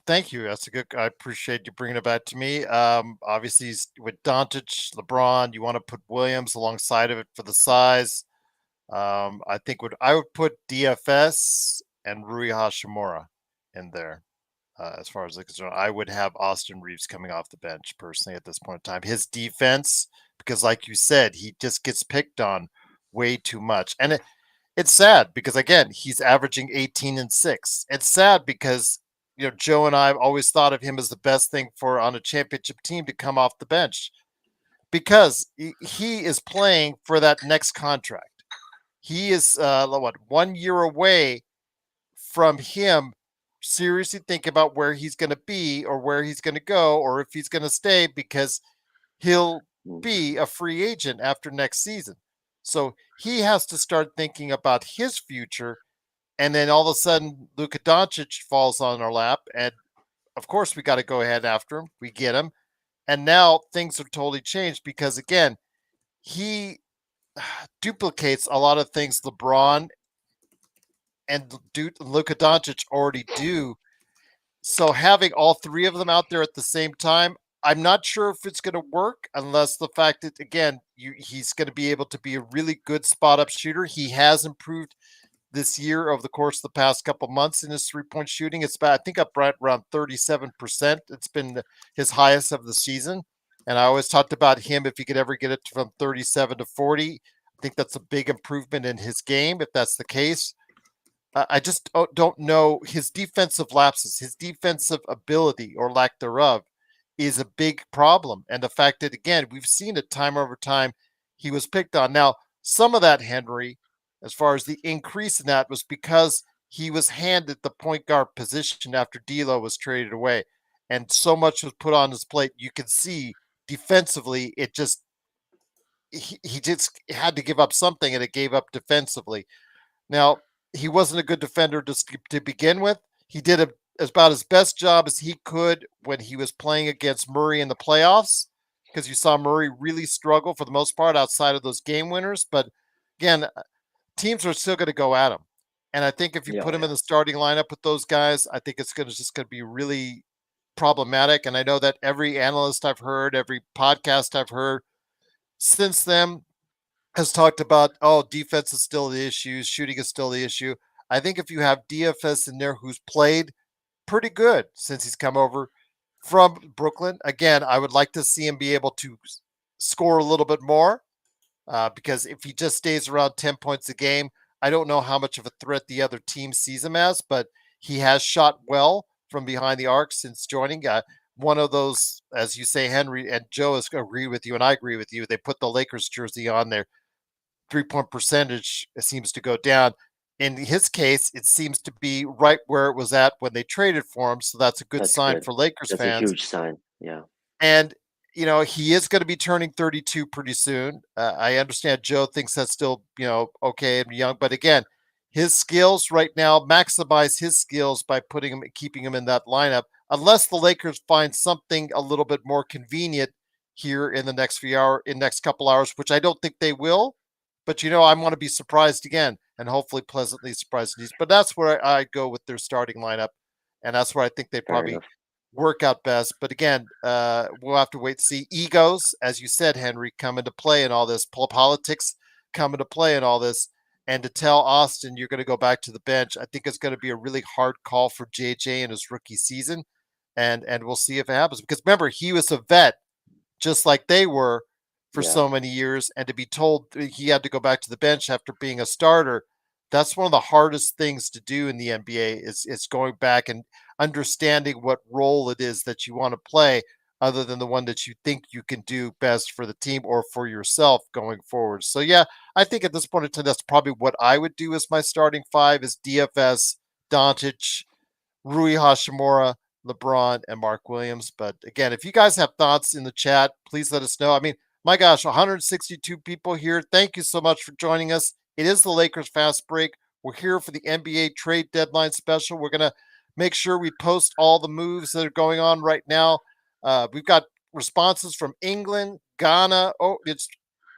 Thank you. That's a good. I appreciate you bringing it back to me. Obviously, with Doncic, LeBron, you want to put Williams alongside of it for the size. I think I would put DFS and Rui Hashimura in there. As far as I'm concerned, I would have Austin Reeves coming off the bench personally at this point in time. His defense, because like you said, he just gets picked on way too much, and it's sad because again, he's averaging 18 and 6. It's sad because Joe and I have always thought of him as the best thing on a championship team to come off the bench, because he is playing for that next contract. he is 1 year away from him seriously thinking about where he's going to be or where he's going to go or if he's going to stay because he'll Mm. be a free agent after next season. So he has to start thinking about his future. And then all of a sudden, Luka Doncic falls on our lap. And of course, we got to go ahead after him. We get him. And now things are totally changed because, again, he duplicates a lot of things LeBron and Luka Doncic already do. So having all three of them out there at the same time, I'm not sure if it's going to work unless the fact that, again, he's going to be able to be a really good spot up shooter. He has improved this year over the course of the past couple months in his 3-point shooting. It's about, I think, up right around 37%. It's been his highest of the season. And I always talked about him if he could ever get it from 37 to 40. I think that's a big improvement in his game if that's the case. I just don't know his defensive lapses, his defensive ability or lack thereof is a big problem. And the fact that, again, we've seen it time over time, he was picked on. Now, some of that, Henry, as far as the increase in that, was because he was handed the point guard position after D'Lo was traded away. And so much was put on his plate. You can see defensively, it just, he just had to give up something and it gave up defensively. Now, he wasn't a good defender to begin with. He did about his best job as he could when he was playing against Murray in the playoffs, because you saw Murray really struggle for the most part outside of those game winners. But again, teams are still going to go at him. And I think if you put him in the starting lineup with those guys, I think it's just going to be really problematic. And I know that every analyst I've heard, every podcast I've heard since then has talked about, oh, defense is still the issue, shooting is still the issue. I think if you have DFS in there who's played pretty good since he's come over from Brooklyn, again, I would like to see him be able to score a little bit more because if he just stays around 10 points a game, I don't know how much of a threat the other team sees him as, but he has shot well from behind the arc since joining. One of those, as you say, Henry and Joe is agree with you, and I agree with you. They put the Lakers jersey on there. 3-point percentage seems to go down. In his case, it seems to be right where it was at when they traded for him. So that's a good sign for Lakers That's fans. a huge sign. Yeah. And, he is going to be turning 32 pretty soon. I understand Joe thinks that's still, okay and young. But again, his skills right now, maximize his skills by keeping him in that lineup, unless the Lakers find something a little bit more convenient here in the next couple hours, which I don't think they will. But I want to be surprised again and hopefully pleasantly surprised. But that's where I go with their starting lineup, and that's where I think they probably work out best. But again, we'll have to wait to see. Egos, as you said, Henry, come into play in all this. Politics come into play in all this. And to tell Austin you're going to go back to the bench, I think it's going to be a really hard call for JJ in his rookie season, and we'll see if it happens. Because remember, he was a vet, just like they were for so many years, and to be told he had to go back to the bench after being a starter, that's one of the hardest things to do in the NBA is going back and understanding what role it is that you want to play other than the one that you think you can do best for the team or for yourself going forward. So yeah, I think at this point in time, that's probably what I would do as my starting five is DFS, Doncic, Rui Hashimura, LeBron, and Mark Williams. But again, if you guys have thoughts in the chat, please let us know. I mean, my gosh, 162 people here. Thank you so much for joining us. It is the Lakers Fast Break. We're here for the NBA trade deadline special. We're going to make sure we post all the moves that are going on right now. We've got responses from England, Ghana. Oh, it's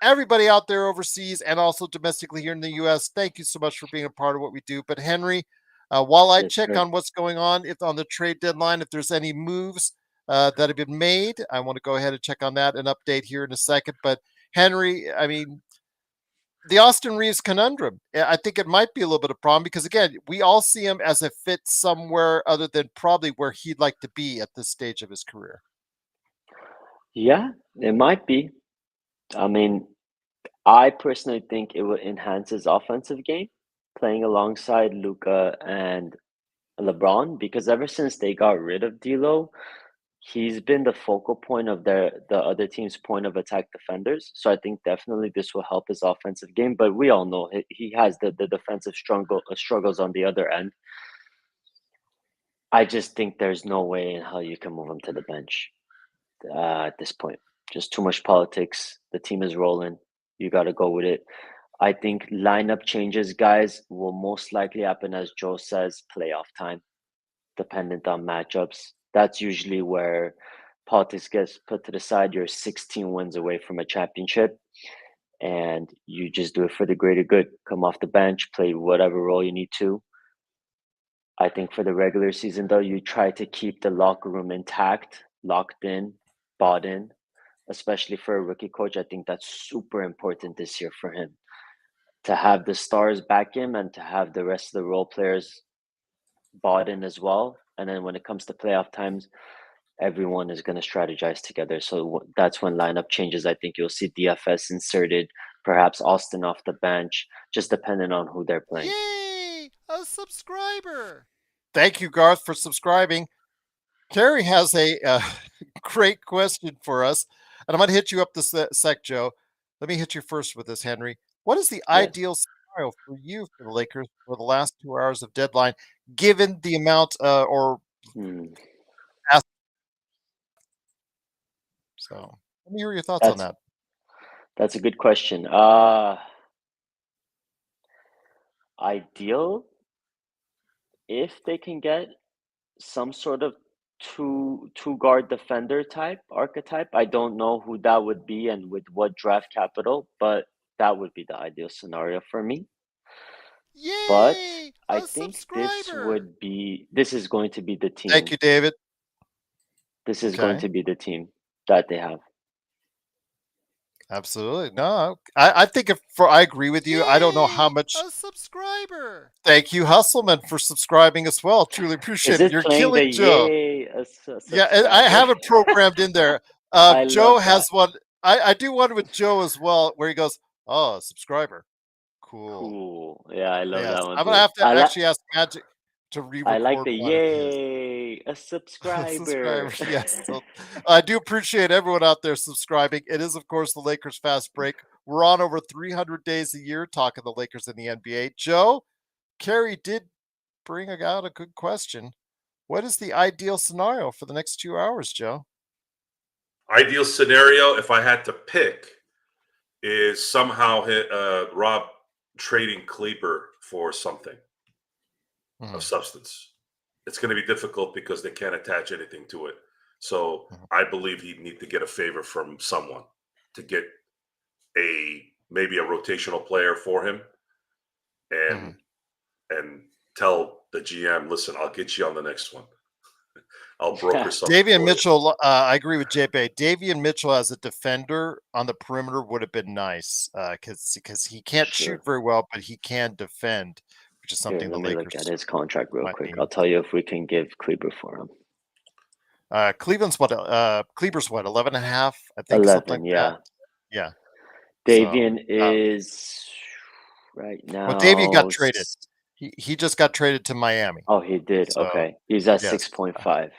everybody out there overseas and also domestically here in the U.S. Thank you so much for being a part of what we do. But Henry, while I check on what's going on, if on the trade deadline, if there's any moves that have been made, I want to go ahead and check on that and update here in a second. But Henry, I mean, the Austin Reeves conundrum, I think it might be a little bit of a problem because, again, we all see him as a fit somewhere other than probably where he'd like to be at this stage of his career. Yeah, it might be. I mean, I personally think it will enhance his offensive game playing alongside Luka and LeBron, because ever since they got rid of D'Lo, he's been the focal point of the other team's point of attack defenders. So I think definitely this will help his offensive game. But we all know he has the defensive struggles on the other end. I just think there's no way in hell you can move him to the bench at this point. Just too much politics. The team is rolling. You got to go with it. I think lineup changes, guys, will most likely happen, as Joe says, playoff time, dependent on matchups. That's usually where politics gets put to the side. You're 16 wins away from a championship, and you just do it for the greater good. Come off the bench, play whatever role you need to. I think for the regular season, though, you try to keep the locker room intact, locked in, bought in, especially for a rookie coach. I think that's super important this year for him to have the stars back him and to have the rest of the role players bought in as well. And then when it comes to playoff times, everyone is going to strategize together. So that's when lineup changes. I think you'll see DFS inserted, perhaps Austin off the bench, just depending on who they're playing. Yay! A subscriber! Thank you, Garth, for subscribing. Carrie has a great question for us, and I'm going to hit you up this sec, Joe. Let me hit you first with this, Henry. What is the ideal scenario for you for the Lakers for the last 2 hours of deadline, given the amount So let me hear your thoughts on that. That's a good question. Ideal, if they can get some sort of two guard defender type archetype. I don't know who that would be and with what draft capital, but that would be the ideal scenario for me. Yay! But I think this is going to be the team. Thank you, David. This is going to be the team that they have. Absolutely. No, I think I agree with you. Yay, I don't know how much. A subscriber. Thank you, Hustleman, for subscribing as well. Truly appreciate it. You're killing Joe. Yay, yeah, I have it programmed in there. Joe has one. I do one with Joe as well, where he goes, "Oh, subscriber, cool." Yeah, I love that one. I'm gonna have to actually ask Magic to re-record. I like the yay, a subscriber. Yes. So, I do appreciate everyone out there subscribing. It is, of course, the Lakers Fast Break. We're on over 300 days a year talking the Lakers in the NBA. Joe, Carrie did bring out a good question. What is the ideal scenario for the next 2 hours, Joe? Ideal scenario, if I had to pick, is somehow Rob trading Kleber for something of substance. It's going to be difficult because they can't attach anything to it. So I believe he'd need to get a favor from someone to get maybe a rotational player for him and tell the GM, listen, I'll get you on the next one. I'll broker something. Davian Mitchell, I agree with JP. Davian Mitchell as a defender on the perimeter would have been nice because he can't shoot very well, but he can defend, which is something the Lakers. Look at his contract real quick. I'll tell you if we can give Kleber for him. Kleber's what? 11.5? I think 11, something like that. Yeah. Davian is right now. Well, Davian got traded. He just got traded to Miami. Oh, he did. So, okay, he's at 6.5.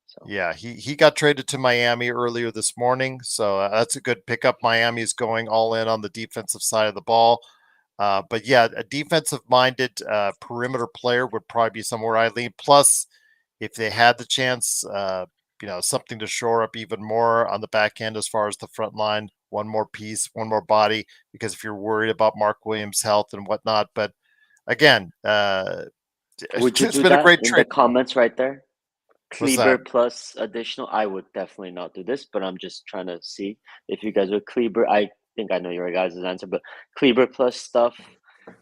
So. Yeah, he got traded to Miami earlier this morning, so that's a good pickup. Miami is going all in on the defensive side of the ball. But yeah, a defensive-minded perimeter player would probably be somewhere I lean. Plus, if they had the chance, something to shore up even more on the back end as far as the front line, one more piece, one more body, because if you're worried about Mark Williams' health and whatnot. But again, would you it's do been that a great in trade. The comments right there? Kleber plus additional. I would definitely not do this, but I'm just trying to see if you guys would. Kleber, I think I know your guys' answer, but Kleber plus stuff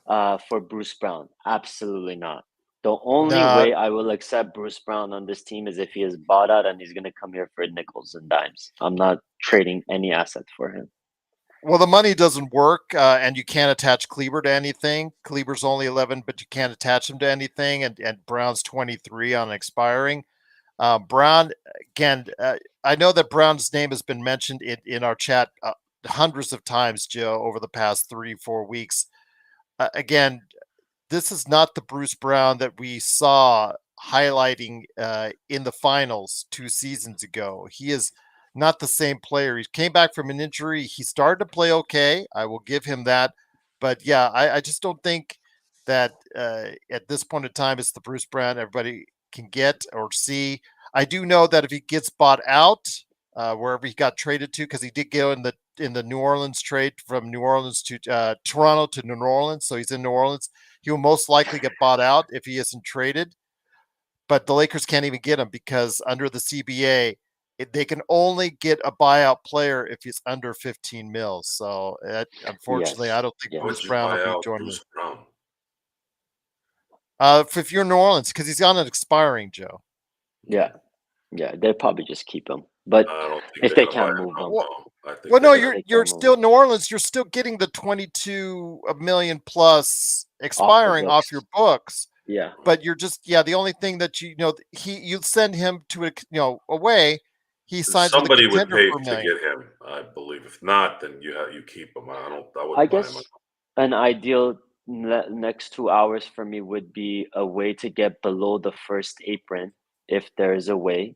for Bruce Brown. Absolutely not. The only way I will accept Bruce Brown on this team is if he is bought out and he's going to come here for nickels and dimes. I'm not trading any asset for him. Well, the money doesn't work, and you can't attach Kleber to anything. Kleber's only 11, but you can't attach him to anything, and Brown's 23 on expiring. Brown, again, I know that Brown's name has been mentioned in our chat hundreds of times, Joe, over the past 3-4 weeks. Again, this is not the Bruce Brown that we saw highlighting in the finals 2 seasons ago. He is not the same player. He came back from an injury. He started to play okay. I will give him that. But yeah, I just don't think that at this point in time it's the Bruce Brown everybody can get or see. I do know that if he gets bought out, wherever he got traded to, because he did go in the New Orleans trade from New Orleans to Toronto to New Orleans, so he's in New Orleans. He will most likely get bought out if he isn't traded. But the Lakers can't even get him because under the CBA, they can only get a buyout player if he's under 15 mils. So unfortunately, Yes. I don't think Yeah. Why would Bruce you Brown buy will be out joining Bruce him. Brown? If you're New Orleans, because he's on an expiring, Joe. Yeah. Yeah. They'd probably just keep him. But I don't think if they're they gonna buy can't him move out. him. No, I think Well, no, they're If gonna. they you're can't move still him New Orleans. You're still getting the 22 million plus off the expiring off your books. books. Yeah. But you're just the only thing that you send him to away. He signs with a Somebody would contender pay for $1 to million. get him, I believe. If not, then you keep him. I I wouldn't buy him guess out. an ideal next 2 hours for me would be a way to get below the first apron if there is a way.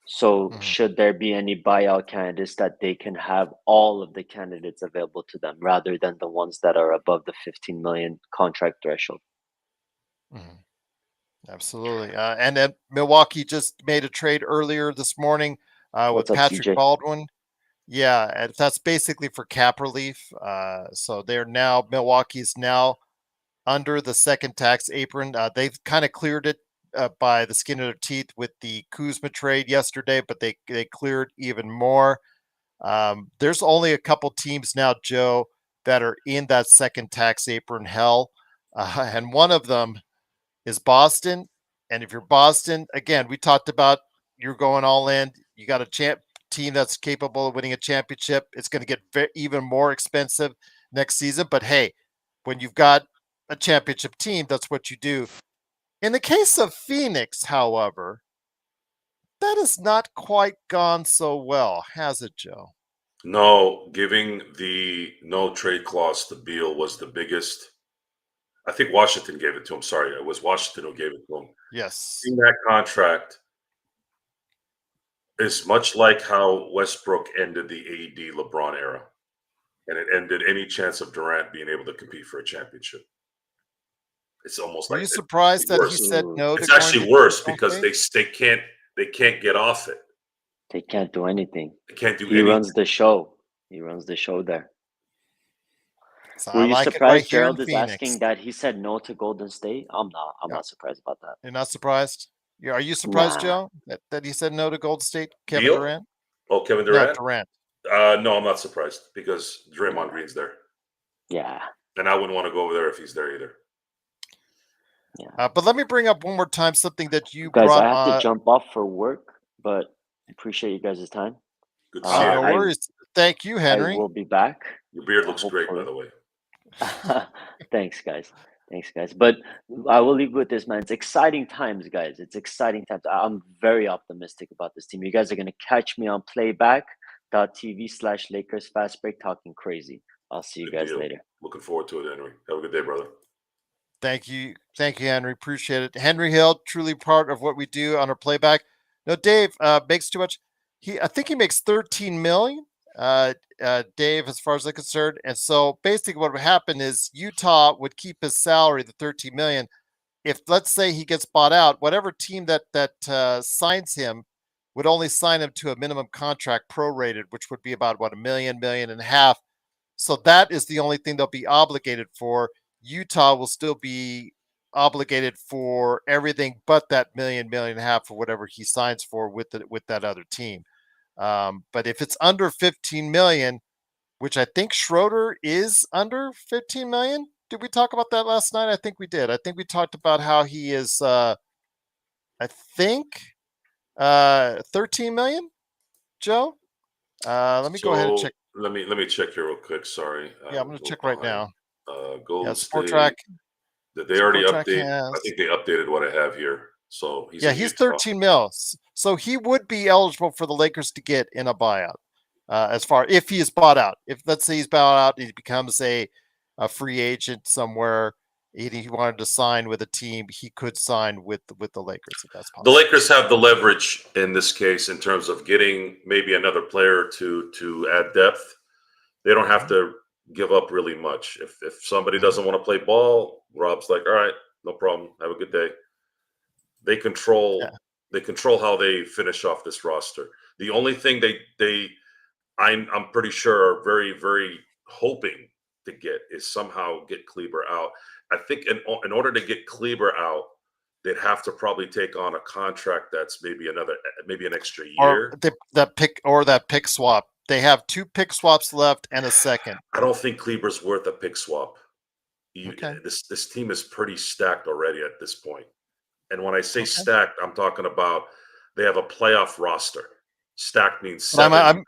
So, Mhm. should there be any buyout candidates that they can have all of the candidates available to them rather than the ones that are above the 15 million contract threshold? Mhm. Absolutely. And then Milwaukee just made a trade earlier this morning with What's up, Patrick CJ? Baldwin. Yeah, and that's basically for cap relief. So Milwaukee's now under the second tax apron. They've kind of cleared it by the skin of their teeth with the Kuzma trade yesterday, but they cleared even more. There's only a couple teams now, Joe, that are in that second tax apron hell, and one of them is Boston. And if you're Boston, again, we talked about you're going all in. You got a team that's capable of winning a championship. It's going to get even more expensive next season. But hey, when you've got a championship team, that's what you do. In the case of Phoenix, however, that has not quite gone so well, has it, Joe? No, giving the no trade clause to Beal was the biggest. I think Washington gave it to him. Sorry, it was Washington who gave it to him. Yes. In that contract is much like how Westbrook ended the AD LeBron era, and it ended any chance of Durant being able to compete for a championship. It's almost Were like you it's surprised that he worse. said Ooh, no to It's going actually to worse Golden because State? they can't get off it. they can't do anything. They can't do He anything. runs the show. He runs the show there. So Were I you like it right surprised here in Gerald is Phoenix. asking that he said no to Golden State? I'm not. I'm Yeah. not surprised about that. You're not surprised? Are you surprised, Nah. Joe, that he said no to Golden State, Kevin Beal? Durant? Oh, Kevin No, Durant? Durant. No, I'm not surprised because Draymond Yeah. Green's there, Yeah. and I wouldn't want to go over there if he's there either. Yeah. But let me bring up one more time something that you Guys, brought I have to jump off for work, but appreciate you guys' time. Good to see you. no Henry. worries. Thank you, I Henry. will be back. Your beard looks great, by hopefully. the way. Thanks, guys. Thanks, guys. But I will leave with this, man. It's exciting times, guys. It's exciting times. I'm very optimistic about this team. You guys are going to catch me on playback.tv/Lakers Fast Break talking crazy. I'll see you Good guys deal. later. Looking forward to it, Henry. Have a good day, brother. Thank you, Henry. Appreciate it. Henry Hill, truly part of what we do on our playback. No, Dave makes too much. I think he makes 13 million. Dave, as far as I'm concerned, and so basically, what would happen is Utah would keep his salary, the 13 million. If let's say he gets bought out, whatever team that signs him would only sign him to a minimum contract prorated, which would be about what, $1 million, $1.5 million. So that is the only thing they'll be obligated for. Utah will still be obligated for everything but that $1 million, $1.5 million or whatever he signs for with that other team. But if it's under 15 million, which I think Schroeder is under 15 million. Did we talk about that last night? I think we did. I think we talked about how he is I think 13 million, Joe. Let me go ahead and check. Let me check here real quick. Sorry. Yeah, I'm going to check right now. Golden Sport State. Track. Did they already Sport Track update? I has. think they updated what I have here. So he's in He's Utah. 13 mils. So he would be eligible for the Lakers to get in a buyout. As far if he is bought out, if let's say he's bought out, he becomes a free agent somewhere, he wanted to sign with a team, he could sign with the Lakers if that's The possible. Lakers have the leverage in this case in terms of getting maybe another player to add depth. They don't have to give up really much. If somebody doesn't want to play ball, Rob's like, all right, no problem. Have a good day. They control how they finish off this roster. The only thing I'm pretty sure are very, very hoping to get is somehow get Kleber out. I think in order to get Kleber out, they'd have to probably take on a contract that's maybe an extra year. Or that pick swap. They have 2 pick swaps left and a second. I don't think Kleber's worth a pick swap. Okay. This team is pretty stacked already at this point. And when I say stacked, I'm talking about they have a playoff roster. Stacked means 7.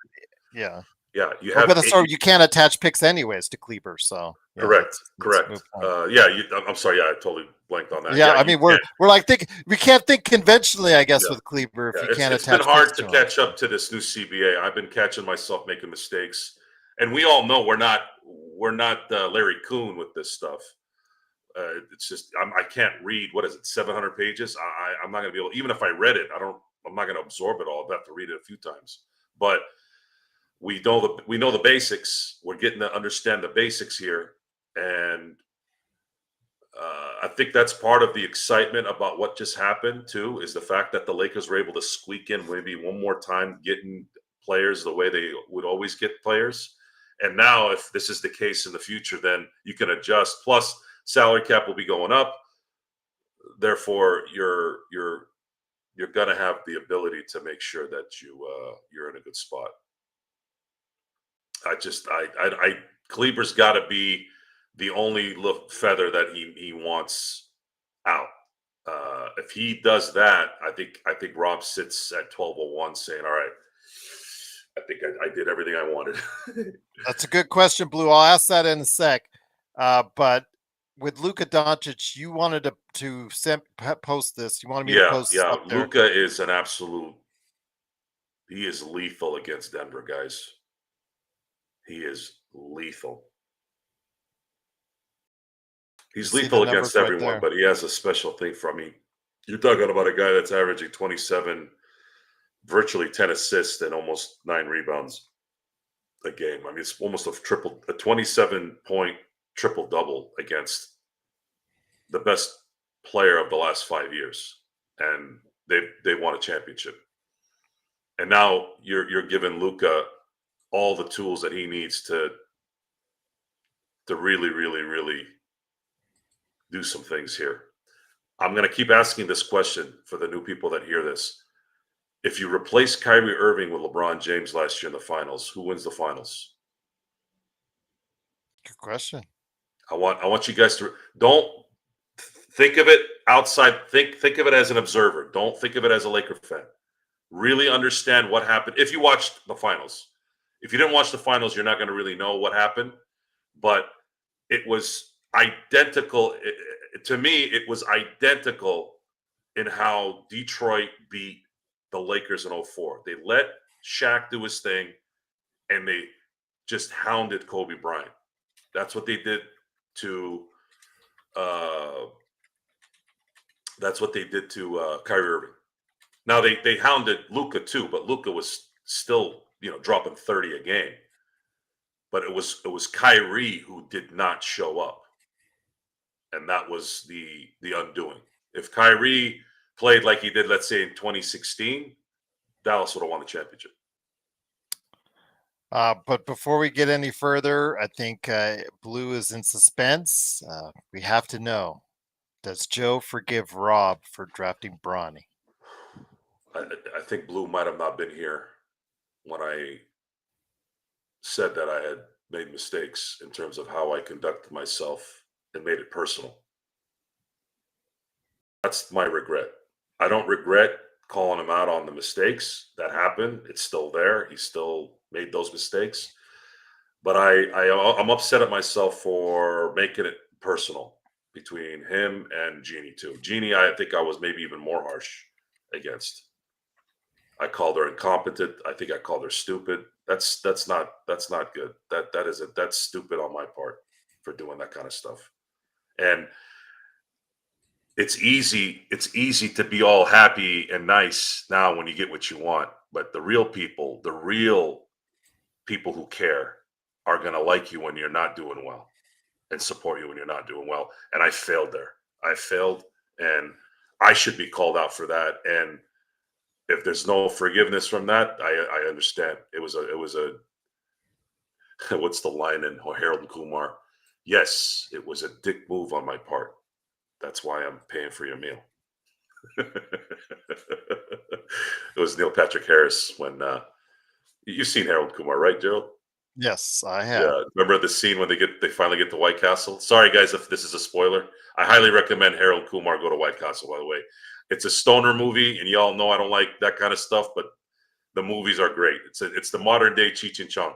Yeah. Yeah, you have. So you can't attach picks anyways to Kleber. So yeah, correct. Yeah, I'm sorry. Yeah, I totally blanked on that. Yeah, I mean we're like we can't think conventionally, I guess, with Kleber if you can't attach. It's been hard to catch up to this new CBA. I've been catching myself making mistakes, and we all know we're not Larry Kuhn with this stuff. It's just I can't read. What is it? 700 pages. I'm not going to be able. Even if I read it, I'm not going to absorb it all. I have to read it a few times. But we know the basics. We're getting to understand the basics here, and I think that's part of the excitement about what just happened too. Is the fact that the Lakers were able to squeak in maybe one more time, getting players the way they would always get players. And now, if this is the case in the future, then you can adjust. Plus, salary cap will be going up. Therefore, you're going to have the ability to make sure that you're in a good spot. Kleber's got to be the only feather that he wants out. If he does that, I think Rob sits at 12:01 saying, "All right, I think I did everything I wanted." That's a good question, Blue. I'll ask that in a sec. But with Luka Doncic, you wanted to post this. You wanted me to post. Yeah. Luka is an absolute. He is lethal against Denver, guys. He is lethal. He's lethal against everyone, but he has a special thing from me. You're talking about a guy that's averaging 27, virtually 10 assists and almost 9 rebounds a game. I mean, it's almost a 27-point triple-double against the best player of the last 5 years, and they won a championship. And now you're giving Luka all the tools that he needs to really, really, really do some things here. I'm going to keep asking this question for the new people that hear this. If you replace Kyrie Irving with LeBron James last year in the finals, who wins the finals? Good question. I want you guys to don't think of it outside. Think of it as an observer. Don't think of it as a Laker fan. Really understand what happened. If you watched the finals, if you didn't watch the finals, you're not going to really know what happened. But it was identical. To me, it was identical in how Detroit beat the Lakers in 2004. They let Shaq do his thing, and they just hounded Kobe Bryant. That's what they did to. That's what they did to Kyrie Irving. Now they hounded Luka too, but Luka was still dropping 30 a game. But it was Kyrie who did not show up, and that was the undoing. If Kyrie played like he did, let's say in 2016, Dallas would have won the championship. But before we get any further, I think Blue is in suspense. We have to know: does Joe forgive Rob for drafting Bronny? I think Blue might have not been here when I said that I had made mistakes in terms of how I conducted myself and made it personal. That's my regret. I don't regret calling him out on the mistakes that happened. It's still there. He still made those mistakes. But I'm upset at myself for making it personal between him and Jeannie too. Jeannie, I think I was maybe even more harsh against. I called her incompetent. I think I called her stupid. That's not good. That's stupid on my part for doing that kind of stuff. And it's easy to be all happy and nice now when you get what you want, but the real people who care are going to like you when you're not doing well and support you when you're not doing well. And I failed there. I failed, and I should be called out for that. And if there's no forgiveness from that, I understand. It was a what's the line in Harold and Kumar? Yes, it was a dick move on my part. That's why I'm paying for your meal. It was Neil Patrick Harris when you've seen Harold Kumar, right, Gerald? Yes, I have. Yeah. Remember the scene when they finally get to White Castle? Sorry guys if this is a spoiler. I highly recommend Harold Kumar go to White Castle, by the way. It's a stoner movie, and y'all know I don't like that kind of stuff, but the movies are great. It's the modern day Cheech and Chong.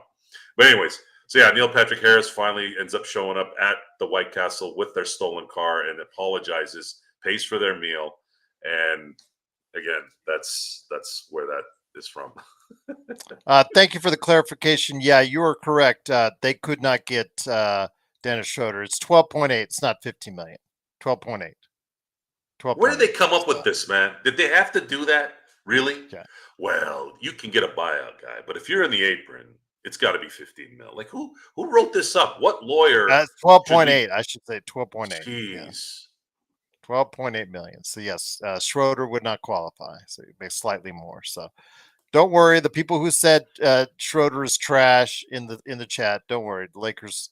But anyways, so yeah, Neil Patrick Harris finally ends up showing up at the White Castle with their stolen car and apologizes, pays for their meal, and again, that's where that is from. Thank you for the clarification. Yeah, you are correct. They could not get Dennis Schroeder. It's 12.8. It's not 15 million. 12.8. Where did they come up with this, man? Did they have to do that? Really? Yeah. Well, you can get a buyout guy, but if you're in the apron, it's got to be 15 mil. Like who wrote this up? What lawyer? 12.8. I should say 12.8. Jeez. Yeah. 12.8 million. So yes, Schroeder would not qualify. So it makes slightly more. So don't worry. The people who said Schroeder is trash in the chat, don't worry. The Lakers,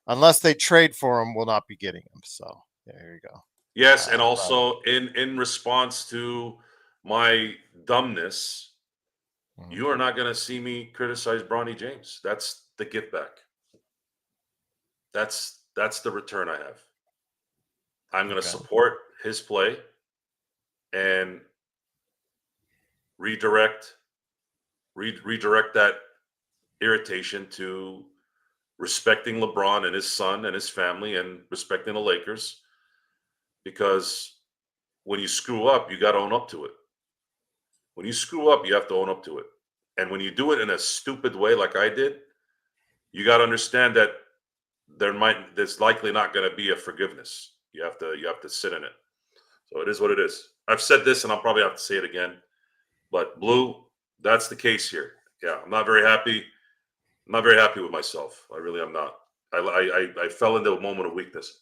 unless they trade for him, will not be getting him. So yeah, here you go. Yes, and also in response to my dumbness, you are not going to see me criticize Bronny James. That's the give back. That's the return I have. I'm going to support his play and redirect that irritation to respecting LeBron and his son and his family and respecting the Lakers. Because when you screw up, you got to own up to it. When you screw up, you have to own up to it. And when you do it in a stupid way like I did, you got to understand that there's likely not going to be a forgiveness. You have to sit in it. So it is what it is. I've said this, and I'll probably have to say it again. But Blue, that's the case here. Yeah, I'm not very happy. I'm not very happy with myself. I really am not. I fell into a moment of weakness.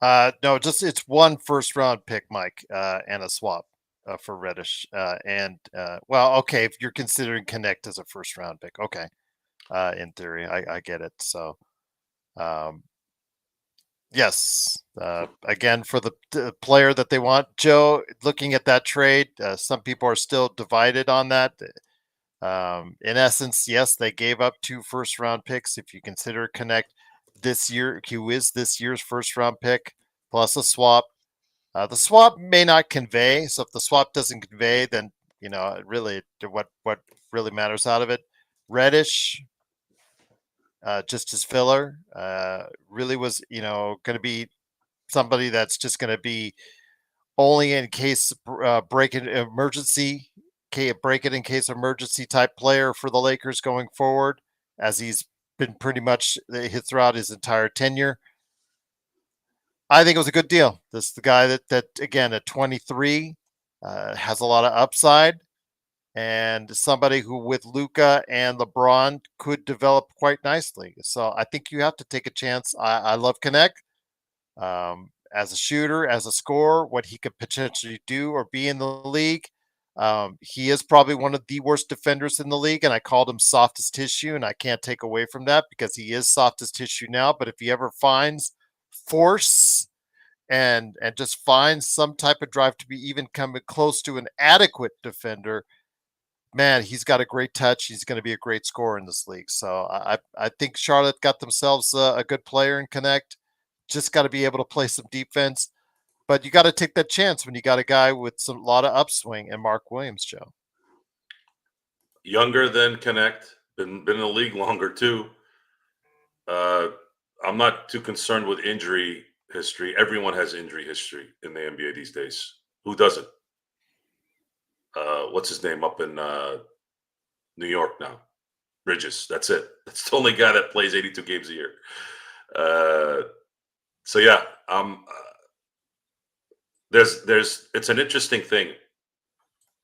No, just it's one first round pick, Mike, and a swap for Reddish. Well, okay, if you're considering Connect as a first round pick, okay. In theory, I get it. So, yes, again, for the player that they want, Joe, looking at that trade, some people are still divided on that. In essence, yes, they gave up 2 first round picks. If you consider Connect this year, who is this year's first round pick plus a swap. The swap may not convey. So if the swap doesn't convey, then really what really matters out of it. Reddish, just as filler, really was going to be somebody that's just going to be only in case break it emergency type player for the Lakers going forward, as he's been pretty much throughout his entire tenure. I think it was a good deal. This is the guy that again at 23 has a lot of upside, and somebody who with Luka and LeBron could develop quite nicely. So I think you have to take a chance. I love Connect as a shooter, as a scorer, what he could potentially do or be in the league. He is probably one of the worst defenders in the league, and I called him soft as tissue, and I can't take away from that because he is soft as tissue now. But if he ever finds force and just finds some type of drive to be even coming close to an adequate defender, man, he's got a great touch. He's going to be a great scorer in this league. So I think Charlotte got themselves a good player in Connect. Just got to be able to play some defense. But you got to take that chance when you got a guy with a lot of upswing and Mark Williams, Joe. Younger than Connect, been in the league longer too. I'm not too concerned with injury history. Everyone has injury history in the NBA these days. Who doesn't? What's his name up in New York now? Bridges. That's it. That's the only guy that plays 82 games a year. So yeah, it's an interesting thing.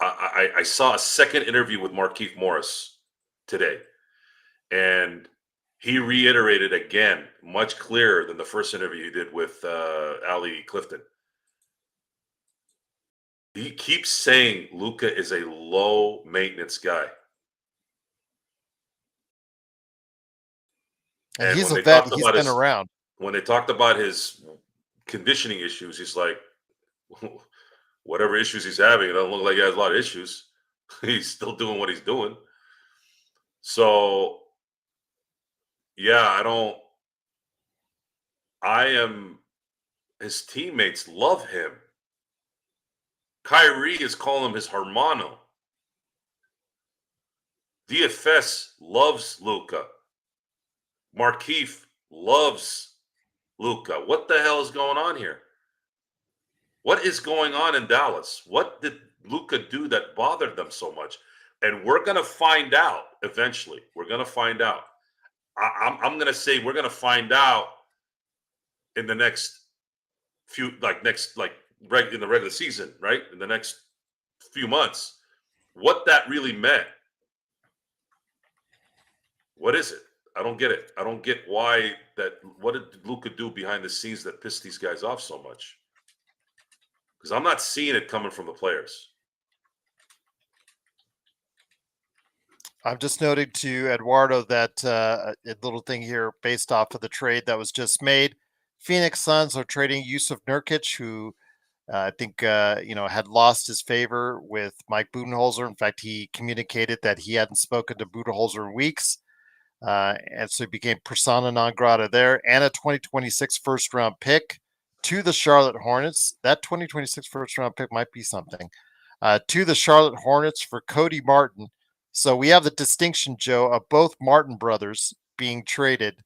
I saw a second interview with Markieff Morris today, and he reiterated again, much clearer than the first interview he did with Ali Clifton. He keeps saying Luka is a low maintenance guy. And he's when a they vet. talked He's about been his around. when they talked about his conditioning issues, he's like, whatever issues he's having, it doesn't look like he has a lot of issues. He's still doing what he's doing. So, yeah, his teammates love him. Kyrie is calling him his hermano. DFS loves Luka. Markieff loves Luka. What the hell is going on here? What is going on in Dallas? What did Luka do that bothered them so much? And we're going to find out eventually. We're going to find out. I'm going to say we're going to find out in the next few, in the regular season, right? In the next few months, what that really meant. What is it? I don't get it. I don't get why that. What did Luka do behind the scenes that pissed these guys off so much? Because I'm not seeing it coming from the players. I'm just noting to Eduardo that a little thing here based off of the trade that was just made. Phoenix Suns are trading Yusuf Nurkic, who I think had lost his favor with Mike Budenholzer. In fact, he communicated that he hadn't spoken to Budenholzer in weeks, and so he became persona non grata there. And a 2026 first round pick to the Charlotte Hornets. That 2026 first round pick might be something. To the Charlotte Hornets for Cody Martin. So we have the distinction, Joe, of both Martin brothers being traded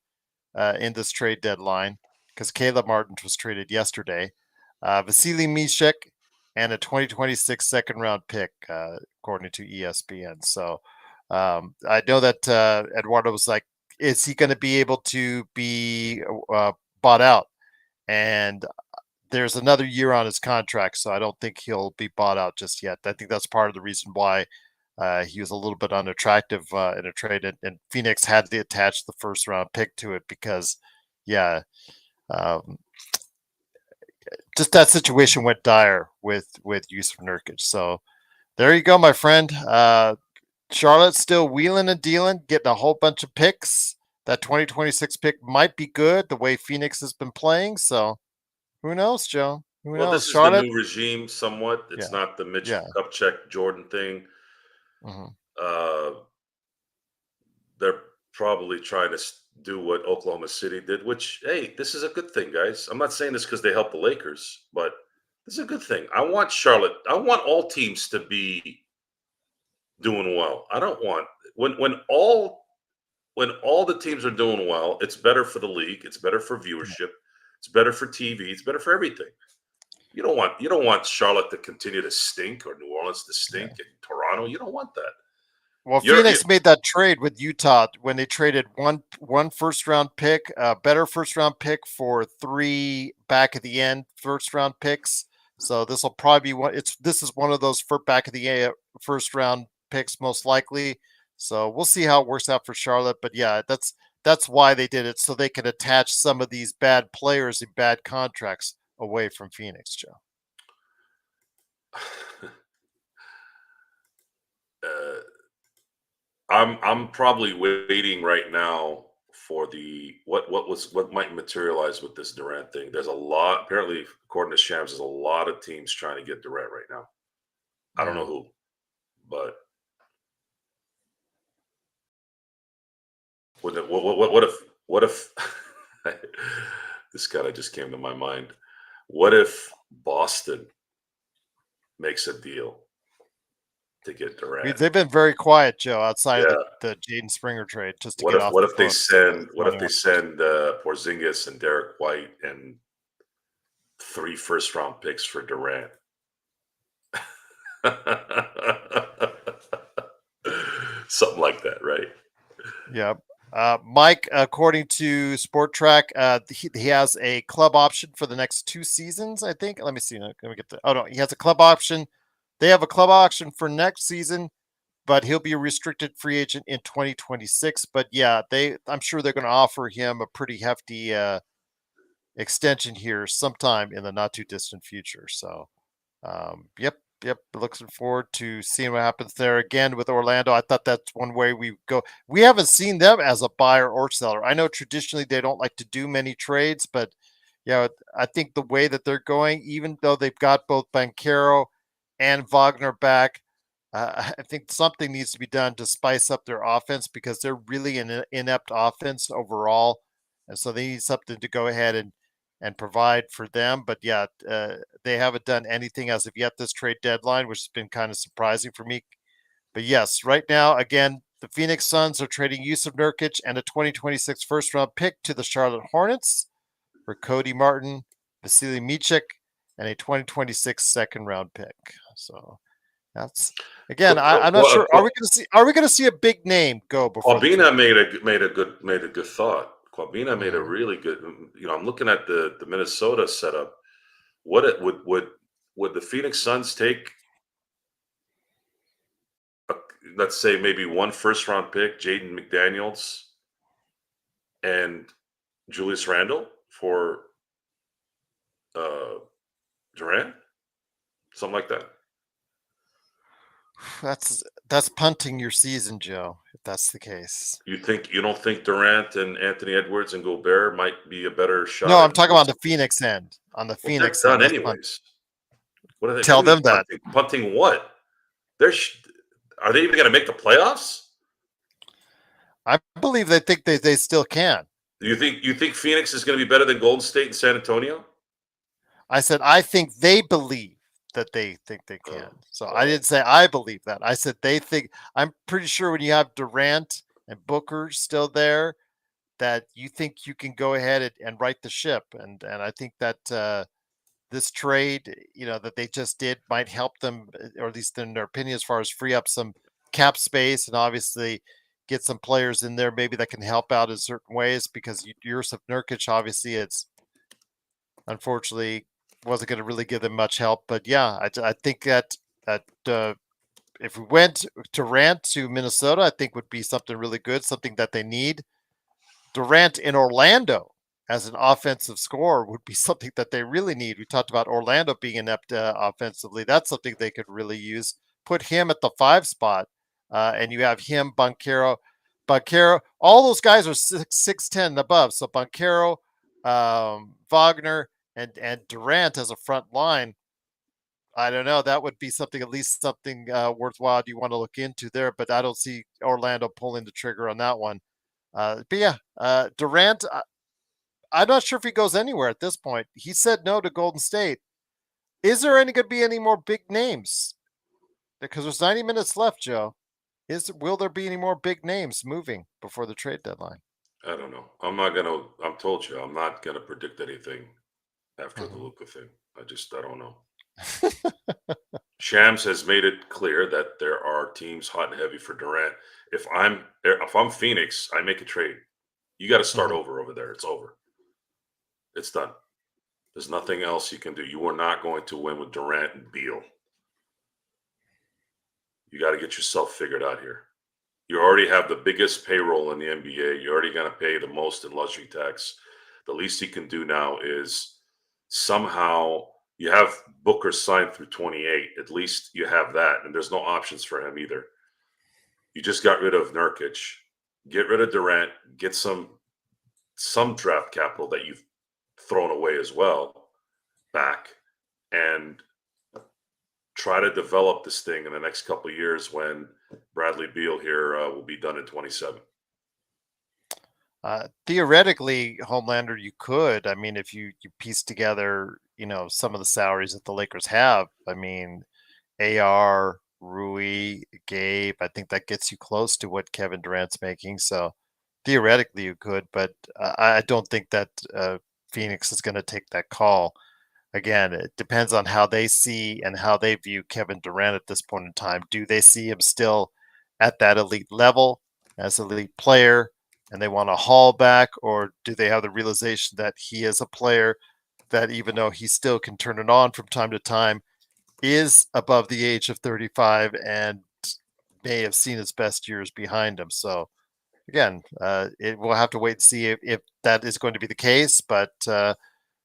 in this trade deadline, because Caleb Martin was traded yesterday. Vasily Mishek and a 2026 second round pick, according to ESPN. So I know that Eduardo was like, is he going to be able to be bought out? And there's another year on his contract, so I don't think he'll be bought out just yet. I think that's part of the reason why he was a little bit unattractive in a trade, and Phoenix had to attach the first round pick to it because, just that situation went dire with Yusuf Nurkic. So there you go, my friend. Charlotte's still wheeling and dealing, getting a whole bunch of picks. That 2026 pick might be good the way Phoenix has been playing. So who knows, Joe? Who Well, knows? this is the Charlotte? new regime somewhat. It's Yeah. not the Mitch Yeah. Kupchak Jordan thing. Mhm. They're probably trying to do what Oklahoma City did, which, hey, this is a good thing, guys. I'm not saying this because they helped the Lakers, but this is a good thing. I want all teams to be doing well. I don't want when all the teams are doing well, it's better for the league, it's better for viewership, it's better for TV, it's better for everything. You don't want Charlotte to continue to stink or New Orleans to stink and Toronto. You don't want that. Well, Phoenix made that trade with Utah when they traded one first round pick, a better first round pick for 3 back at the end first round picks. So this will probably be this is one of those for back of the first round picks most likely. So we'll see how it works out for Charlotte. But yeah, that's why they did it, so they could attach some of these bad players and bad contracts away from Phoenix, Joe. I'm probably waiting right now for what might materialize with this Durant thing. There's a lot, apparently, according to Shams, there's a lot of teams trying to get Durant right now. I don't know who, but what if this kind of just came to my mind? What if Boston makes a deal to get Durant? They've been very quiet, Joe, outside of the Jaden Springer trade, just to get off. What if they send Porzingis and Derek White and 3 first round picks for Durant? Something like that, right? Yeah. Mike, according to Sport Track, he has a club option for the next 2 seasons, I think. Let me see. Let me get the. Oh no, he has a club option. They have a club option for next season, but he'll be a restricted free agent in 2026. But yeah, I'm sure they're going to offer him a pretty hefty extension here sometime in the not too distant future. So, yep. Looking forward to seeing what happens there again with Orlando. I thought that's one way we go. We haven't seen them as a buyer or seller. I know traditionally they don't like to do many trades, but yeah, I think the way that they're going, even though they've got both Banchero and Wagner back, I think something needs to be done to spice up their offense because they're really an inept offense overall, and so they need something to go ahead and provide for them. But yeah, they haven't done anything as of yet this trade deadline, which has been kind of surprising for me. But yes, right now, again, the Phoenix Suns are trading Yusuf Nurkic and a 2026 first round pick to the Charlotte Hornets for Cody Martin, Vasily Michik, and a 2026 second round pick. So that's again, I'm not sure. Are we going to see a big name go before? Quabina made a good thought. Quabina made a really good. I'm looking at the Minnesota setup. What it would the Phoenix Suns take? Let's say maybe 1 first round pick, Jaden McDaniels, and Julius Randle for Durant, something like that. That's punting your season, Joe. If that's the case, you don't think Durant and Anthony Edwards and Gobert might be a better shot? No, I'm talking about the Phoenix end. On the Phoenix they're end, done anyways. What are they? Tell them that. Punting what? Are they even going to make the playoffs? I believe they think they still can. You think Phoenix is going to be better than Golden State and San Antonio? I said I think they believe that they think they can. I didn't say I believe that. I said they think. I'm pretty sure when you have Durant and Booker still there, that you think you can go ahead and right the ship. And I think that this trade, that they just did might help them, or at least in their opinion, as far as free up some cap space and obviously get some players in there maybe that can help out in certain ways, because Yusuf Nurkic, obviously, it's unfortunately wasn't going to really give them much help. But yeah, I think that if we went Durant to Minnesota, I think would be something really good, something that they need. Durant in Orlando as an offensive scorer would be something that they really need. We talked about Orlando being inept offensively. That's something they could really use. Put him at the 5 spot, and you have him, Banchero. All those guys are 6'10" and above. So Banchero, Wagner, and Durant as a front line. I don't know. That would be something, at least something worthwhile you want to look into there. But I don't see Orlando pulling the trigger on that one. But yeah, Durant, I'm not sure if he goes anywhere at this point. He said no to Golden State. Is there going to be any more big names? Because there's 90 minutes left, Joe. Will there be any more big names moving before the trade deadline? I don't know. I'm told you, I'm not gonna predict anything after the Luka thing. I don't know. Shams has made it clear that there are teams hot and heavy for Durant. If I'm Phoenix, I make a trade. You got to start over there. It's over. It's done. There's nothing else you can do. You are not going to win with Durant and Beal. You got to get yourself figured out here. You already have the biggest payroll in the NBA. You're already going to pay the most in luxury tax. The least you can do now is somehow you have Booker signed through 28. At least you have that. And there's no options for him either. You just got rid of Nurkic. Get rid of Durant. Get some draft capital that you've thrown away as well back, and try to develop this thing in the next couple of years when Bradley Beal here will be done in 27. Theoretically, Homelander, you could. I mean, if you piece together, some of the salaries that the Lakers have. I mean, AR, Rui, Gabe. I think that gets you close to what Kevin Durant's making. So theoretically, you could, but I don't think that Phoenix is going to take that call. Again, it depends on how they see and how they view Kevin Durant at this point in time. Do they see him still at that elite level as an elite player? and they want to haul back, or do they have the realization that he is a player that, even though he still can turn it on from time to time, is above the age of 35 and may have seen his best years behind him? So again, we'll have to wait and see if that is going to be the case. But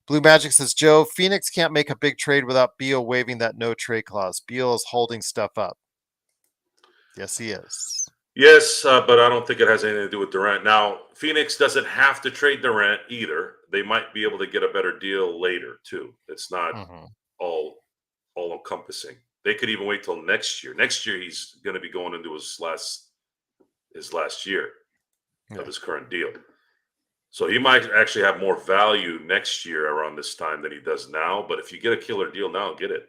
Blue Magic says, Joe, Phoenix can't make a big trade without Beal waiving that no trade clause. Beal is holding stuff up. Yes, he is. Yes, but I don't think it has anything to do with Durant. Now, Phoenix doesn't have to trade Durant either. They might be able to get a better deal later too. It's not all encompassing. They could even wait till next year. Next year, he's going to be going into his last year of his current deal. So he might actually have more value next year around this time than he does now. But if you get a killer deal now, get it.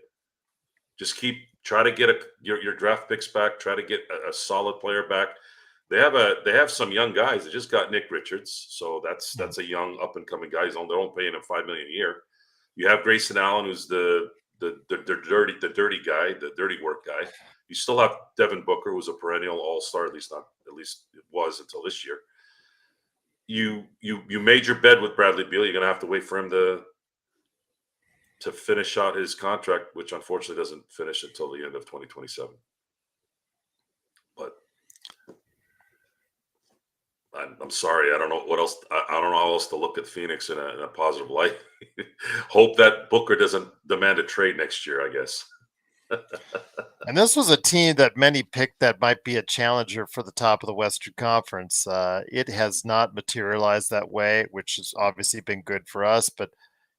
Just try to get your draft picks back. Try to get a solid player back. They have some young guys. They just got Nick Richards, so that's a young up and coming guy. They're only paying him $5 million a year. You have Grayson Allen, who's the dirty guy, the dirty work guy. You still have Devin Booker, who's a perennial all-star, at least it was until this year. You made your bed with Bradley Beal. You're gonna have to wait for him to finish out his contract, which unfortunately doesn't finish until the end of 2027. But I'm sorry, I don't know what else. I don't know how else to look at Phoenix in a positive light. Hope that Booker doesn't demand a trade next year, I guess. And this was a team that many picked that might be a challenger for the top of the Western Conference. It has not materialized that way, which has obviously been good for us. But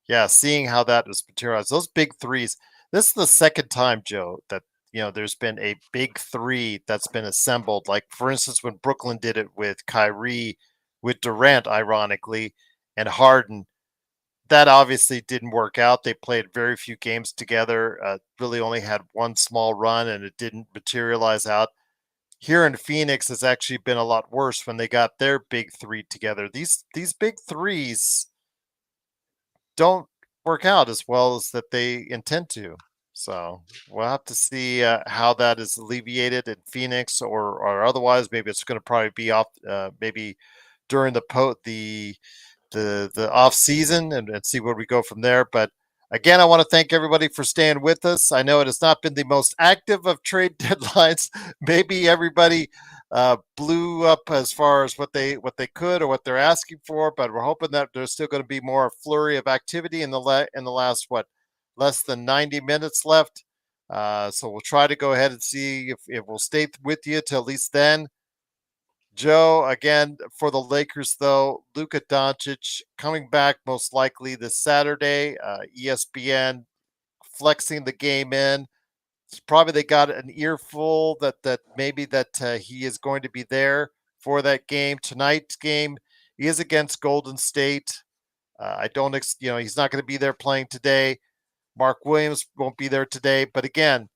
yeah, seeing how that was materialized, those big threes. This is the second time, Joe, that there's been a big three that's been assembled. Like, for instance, when Brooklyn did it with Kyrie, with Durant, ironically, and Harden. That obviously didn't work out. They played very few games together, really only had one small run, and it didn't materialize out. Here in Phoenix, it's actually been a lot worse when they got their big three together. These big threes don't work out as well as that they intend to. So we'll have to see how that is alleviated in Phoenix, or otherwise. Maybe it's going to probably be off. Maybe during the off season, and see where we go from there. But again, I want to thank everybody for staying with us. I know it has not been the most active of trade deadlines. Maybe everybody blew up as far as what they could or what they're asking for, but we're hoping that there's still going to be more flurry of activity in the last less than 90 minutes left. So we'll try to go ahead and see if we'll stay with you till at least then. Joe, again, for the Lakers, though, Luka Doncic coming back most likely this Saturday. ESPN flexing the game in. It's probably they got an earful that maybe that he is going to be there for that game. Tonight's game, he is against Golden State. I don't, he's not going to be there playing today. Mark Williams won't be there today. But again,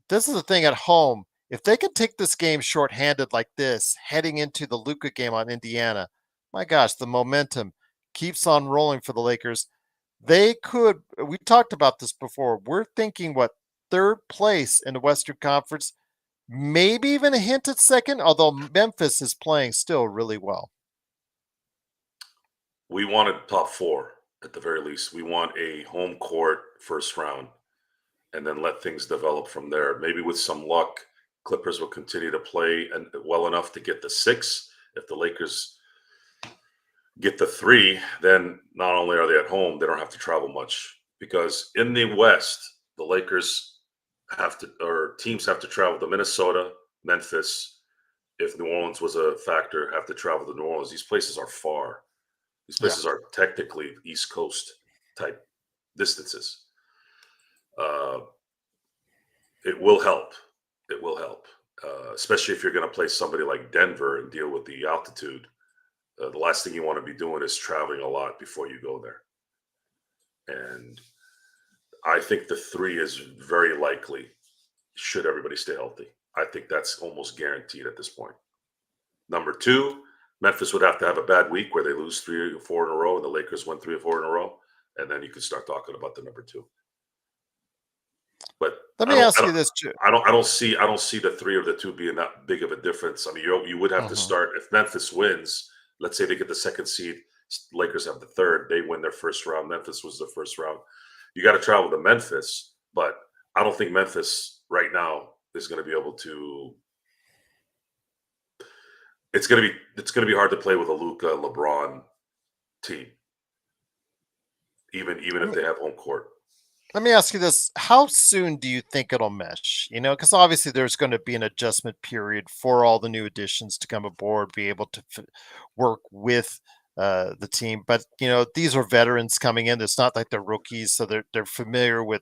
this is the thing at home. If they can take this game shorthanded like this, heading into the Luka game on Indiana, my gosh, the momentum keeps on rolling for the Lakers. They could, we talked about this before. We're thinking, third place in the Western Conference, maybe even a hint at second, although Memphis is playing still really well. We wanted top four at the very least. We want a home court first round and then let things develop from there. Maybe with some luck, Clippers will continue to play well enough to get the 6. If the Lakers get the 3, then not only are they at home, they don't have to travel much. Because in the West, the Lakers teams have to travel to Minnesota, Memphis. If New Orleans was a factor, have to travel to New Orleans. These places are far. These places are technically East Coast type distances. It will help. It will help, especially if you're going to play somebody like Denver and deal with the altitude. The last thing you want to be doing is traveling a lot before you go there. And I think the 3 is very likely, should everybody stay healthy. I think that's almost guaranteed at this point. Number 2, Memphis would have to have a bad week where they lose 3 or 4 in a row and the Lakers win 3 or 4 in a row. And then you can start talking about the number 2. But Let I me don't, ask I you don't, this, Joe. I don't see the three or the two being that big of a difference. I mean, you would have to start if Memphis wins. Let's say they get the second seed, Lakers have the third. They win their first round. Memphis was the first round. You got to travel to Memphis, but I don't think Memphis right now is going to be able to. It's going to be hard to play with a Luka, LeBron team, even if they have home court. Let me ask you this. How soon do you think it'll mesh? Because obviously there's going to be an adjustment period for all the new additions to come aboard, be able to work with the team. But, these are veterans coming in. It's not like they're rookies. So they're familiar with,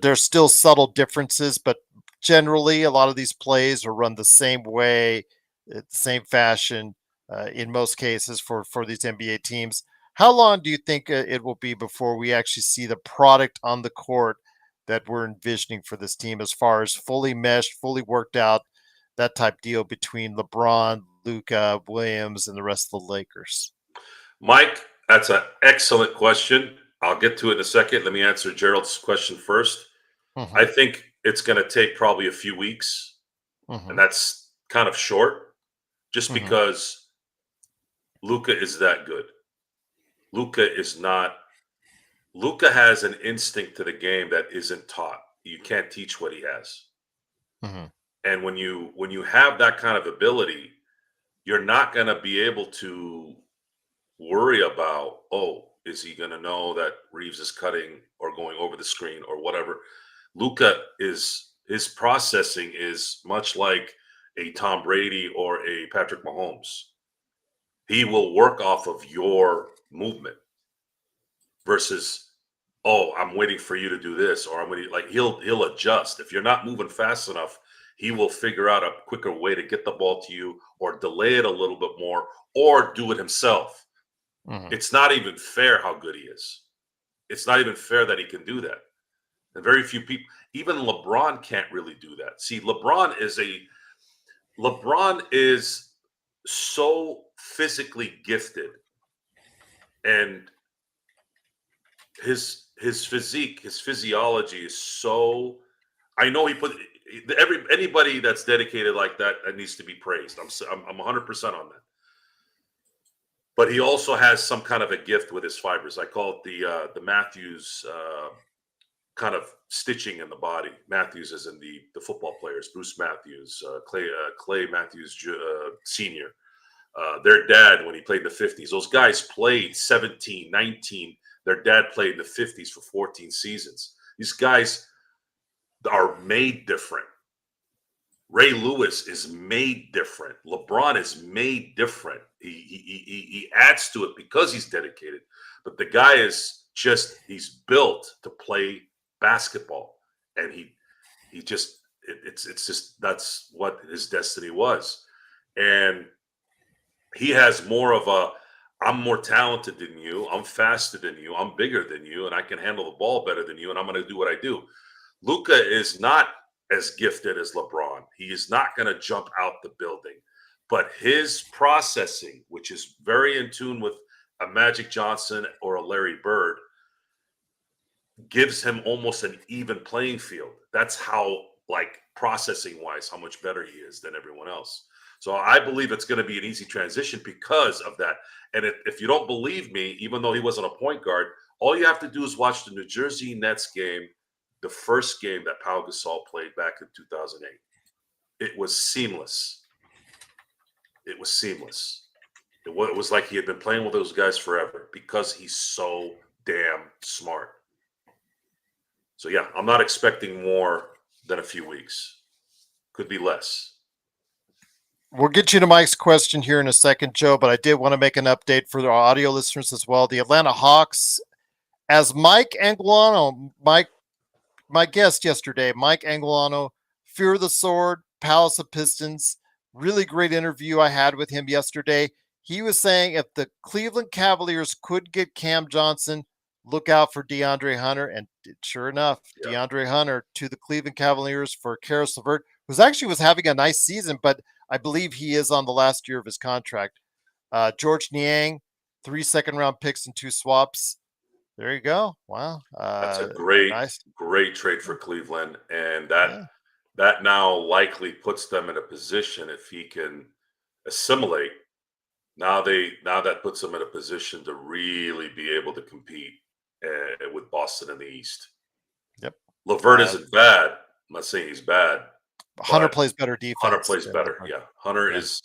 there's still subtle differences, but generally a lot of these plays are run the same way, the same fashion in most cases for these NBA teams. How long do you think it will be before we actually see the product on the court that we're envisioning for this team as far as fully meshed, fully worked out, that type deal between LeBron, Luka, Williams, and the rest of the Lakers? Mike, that's an excellent question. I'll get to it in a second. Let me answer Gerald's question first. I think it's going to take probably a few weeks, and that's kind of short just because Luka is that good. Luka has an instinct to the game that isn't taught. You can't teach what he has. And when you have that kind of ability, you're not going to be able to worry about, is he going to know that Reeves is cutting or going over the screen or whatever. Luka his processing is much like a Tom Brady or a Patrick Mahomes. He will work off of your movement versus, I'm waiting for you to do this, or I'm waiting. Like he'll adjust. If you're not moving fast enough, he will figure out a quicker way to get the ball to you, or delay it a little bit more, or do it himself. It's not even fair how good he is. It's not even fair that he can do that. And very few people, even LeBron can't really do that. See, LeBron is so physically gifted, and his physique, his physiology is so. I know anybody that's dedicated like that needs to be praised. I'm 100% on that. But he also has some kind of a gift with his fibers. I call it the Matthews kind of stitching in the body. Matthews is in the football players. Bruce Matthews, Clay Matthews Sr., their dad when he played in the 50s. Those guys played 17, 19. Their dad played in the 50s for 14 seasons. These guys are made different. Ray Lewis is made different. LeBron is made different. He adds to it because he's dedicated. But the guy is he's built to play basketball, and it's just that's what his destiny was. And he has more of I'm more talented than you, I'm faster than you, I'm bigger than you, and I can handle the ball better than you, and I'm going to do what I do. Luka is not as gifted as LeBron. He is not going to jump out the building, but his processing, which is very in tune with a Magic Johnson or a Larry Bird, gives him almost an even playing field. That's how, processing wise, how much better he is than everyone else. So I believe it's going to be an easy transition because of that. And if you don't believe me, even though he wasn't a point guard, all you have to do is watch the New Jersey Nets game, the first game that Pau Gasol played back in 2008. It was seamless. It was seamless. It was like he had been playing with those guys forever because he's so damn smart. So, yeah, I'm not expecting more than a few weeks. Could be less. We'll get you to Mike's question here in a second, Joe, but I did want to make an update for the audio listeners as well. The Atlanta Hawks, as Mike Anguilano, my guest yesterday, Mike Anguilano, Fear of the Sword, Palace of Pistons, really great interview I had with him yesterday. He was saying if the Cleveland Cavaliers could get Cam Johnson, look out for DeAndre Hunter. And sure enough, DeAndre Hunter to the Cleveland Cavaliers for Karis LeVert, who actually was having a nice season, but I believe he is on the last year of his contract. George Niang, 3 second-round picks and 2 swaps. There you go. Wow. That's a Nice. great trade for Cleveland, and Yeah. that now likely puts them in a position if he can assimilate. Now that puts them in a position to really be able to compete with Boston in the East. Yep. Levert isn't bad. I'm not saying he's bad. Hunter But plays better defense. Hunter plays than better. LeBron. Yeah, Hunter Yeah. is.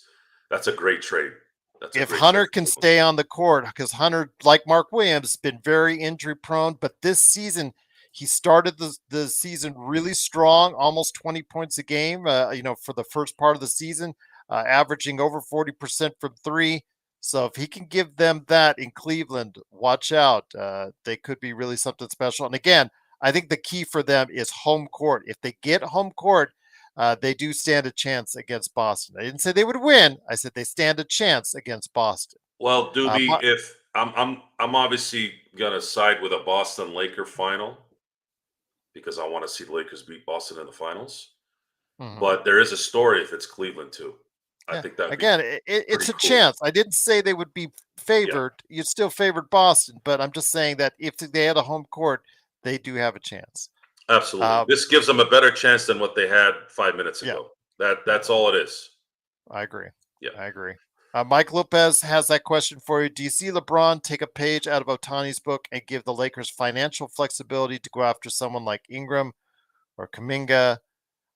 That's a great trade. That's a If great Hunter trade for can Cleveland. stay on the court, because Hunter, like Mark Williams, has been very injury prone, but this season he started the season really strong, almost 20 points a game. For the first part of the season, averaging over 40% from three. So if he can give them that in Cleveland, watch out. They could be really something special. And again, I think the key for them is home court. If they get home court, they do stand a chance against Boston. I didn't say they would win. I said they stand a chance against Boston. Well, Doobie, But if I'm obviously gonna side with a Boston Laker final because I want to see the Lakers beat Boston in the finals. mhm. But there is a story if it's Cleveland too. I Yeah. think that'd be Again, it's pretty a cool. chance. I didn't say they would be favored. You still favored Boston, but I'm just saying that if they had a home court, they do have a chance. Absolutely. This gives them a better chance than what they had 5 minutes Yeah. ago. That's all it is. I agree. Yeah. I agree. Mike Lopez has that question for you. Do you see LeBron take a page out of Otani's book and give the Lakers financial flexibility to go after someone like Ingram or Kuminga?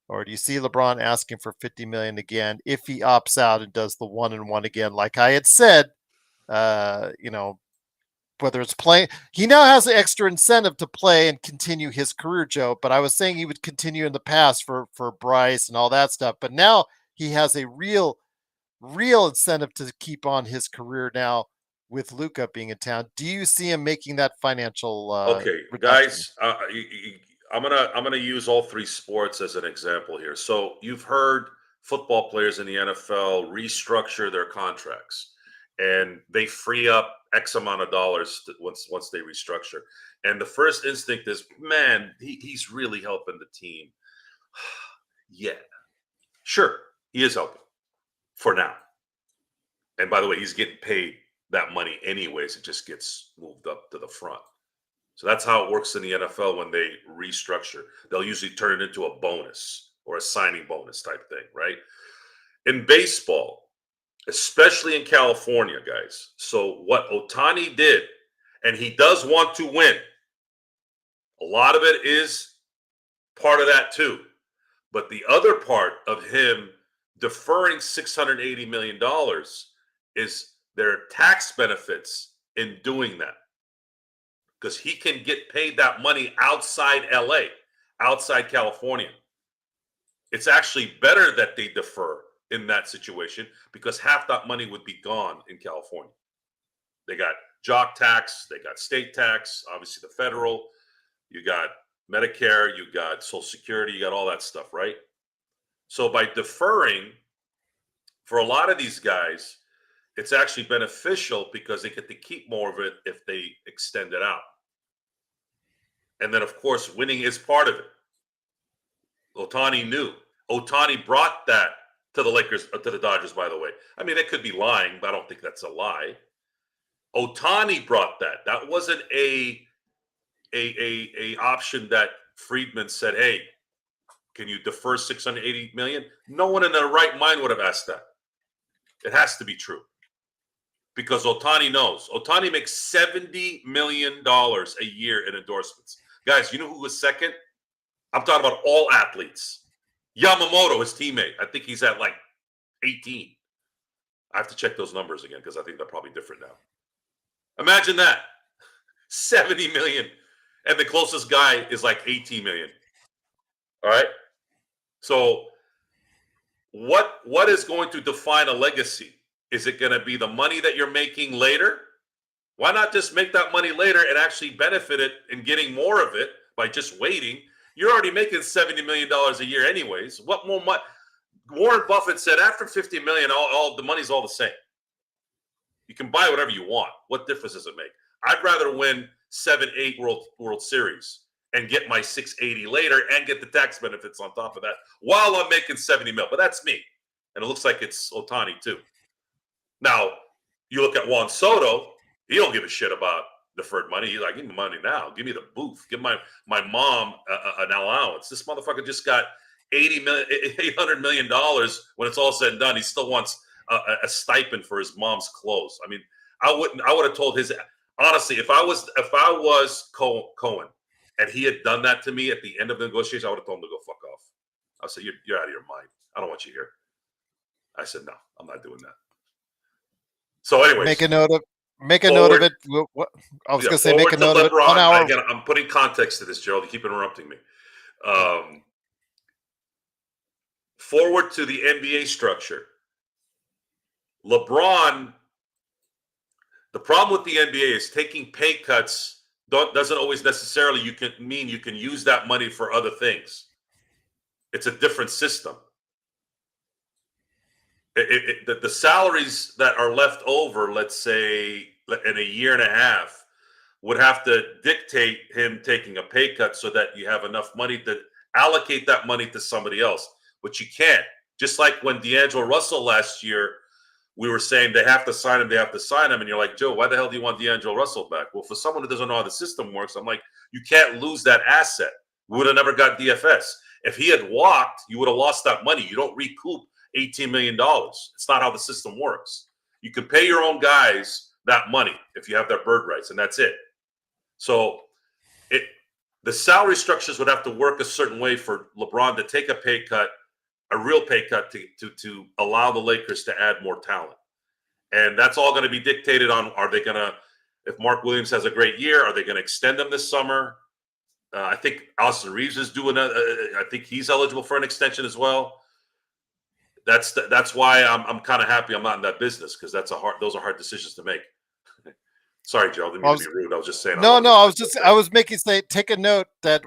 Or do you see LeBron asking for $50 million again if he opts out and does the 1-1 again? Like I had said, whether it's play, he now has an extra incentive to play and continue his career, Joe. But I was saying he would continue in the past for Bryce and all that stuff. But now he has a real incentive to keep on his career now with Luka being in town. Do you see him making that financial Okay, reduction? guys, I'm gonna use all three sports as an example here. So you've heard football players in the NFL restructure their contracts, and they free up X amount of dollars once they restructure. And the first instinct is, man, he's really helping the team. Yeah, sure, he is helping for now. And by the way, he's getting paid that money anyways. It just gets moved up to the front. So that's how it works in the NFL when they restructure. They'll usually turn it into a bonus or a signing bonus type thing, right? In baseball, especially in California, guys. So what Otani did, and he does want to win. A lot of it is part of that too. But the other part of him deferring $680 million is there are tax benefits in doing that. Because he can get paid that money outside LA, outside California. It's actually better that they defer in that situation because half that money would be gone in California. They got jock tax, they got state tax, obviously the federal, you got Medicare, you got Social Security, you got all that stuff, right? So by deferring, for a lot of these guys, it's actually beneficial because they get to keep more of it if they extend it out. And then, of course, winning is part of it. Otani knew. Otani brought that to the Lakers, to the Dodgers, by the way. I mean, they could be lying, but I don't think that's a lie. Otani brought that. That wasn't a option that Friedman said, hey, can you defer $680 million? No one in their right mind would have asked that. It has to be true. Because Otani knows. Otani makes $70 million a year in endorsements. Guys, you know who was second? I'm talking about all athletes. Yamamoto, his teammate. I think he's at like 18. I have to check those numbers again because I think they're probably different now. Imagine that. 70 million. And the closest guy is like 18 million. All right. So what is going to define a legacy? Is it going to be the money that you're making later? Why not just make that money later and actually benefit it in getting more of it by just waiting? You're already making $70 million a year anyways. What more money? Warren Buffett said after $50 million, all the money's all the same. You can buy whatever you want. What difference does it make? I'd rather win 7-8 World Series and get my 680 later and get the tax benefits on top of that while I'm making 70 mil. But that's me. And it looks like it's Otani too. Now, you look at Juan Soto, he don't give a shit about deferred money. He's like, give me money now. Give me the booth. Give my mom an allowance. This motherfucker just got $800 million when it's all said and done. He still wants a stipend for his mom's clothes. I mean, I would have told his, honestly, if I was Cohen and he had done that to me at the end of the negotiation, I would have told him to go fuck off. I said, you're out of your mind. I don't want you here. I said, no, I'm not doing that. So anyways. Make a note of it. I was going to say, make a note of it. 1 hour. Again, I'm putting context to this, Gerald. You keep interrupting me. Forward to the NBA structure. LeBron, the problem with the NBA is taking pay cuts doesn't always necessarily you can use that money for other things. It's a different system. The salaries that are left over, let's say in a year and a half, would have to dictate him taking a pay cut so that you have enough money to allocate that money to somebody else. But you can't. Just like when D'Angelo Russell last year, we were saying they have to sign him, and you're like, Joe, why the hell do you want D'Angelo Russell back? Well, for someone who doesn't know how the system works, I'm like, you can't lose that asset. We would have never got DFS. If he had walked, you would have lost that money. You don't recoup $18 million. It's not how the system works. You can pay your own guys that money if you have their bird rights, and that's it. So the salary structures would have to work a certain way for LeBron to take a pay cut, a real pay cut to allow the Lakers to add more talent. And that's all going to be dictated on, are they going to, if Mark Williams has a great year, are they going to extend him this summer? I think Austin Reeves is doing I think he's eligible for an extension as well. That's why I'm kind of happy I'm not in that business, because those are hard decisions to make. Sorry, Joe. I didn't mean to be rude. I was just saying. No. I was making say take a note that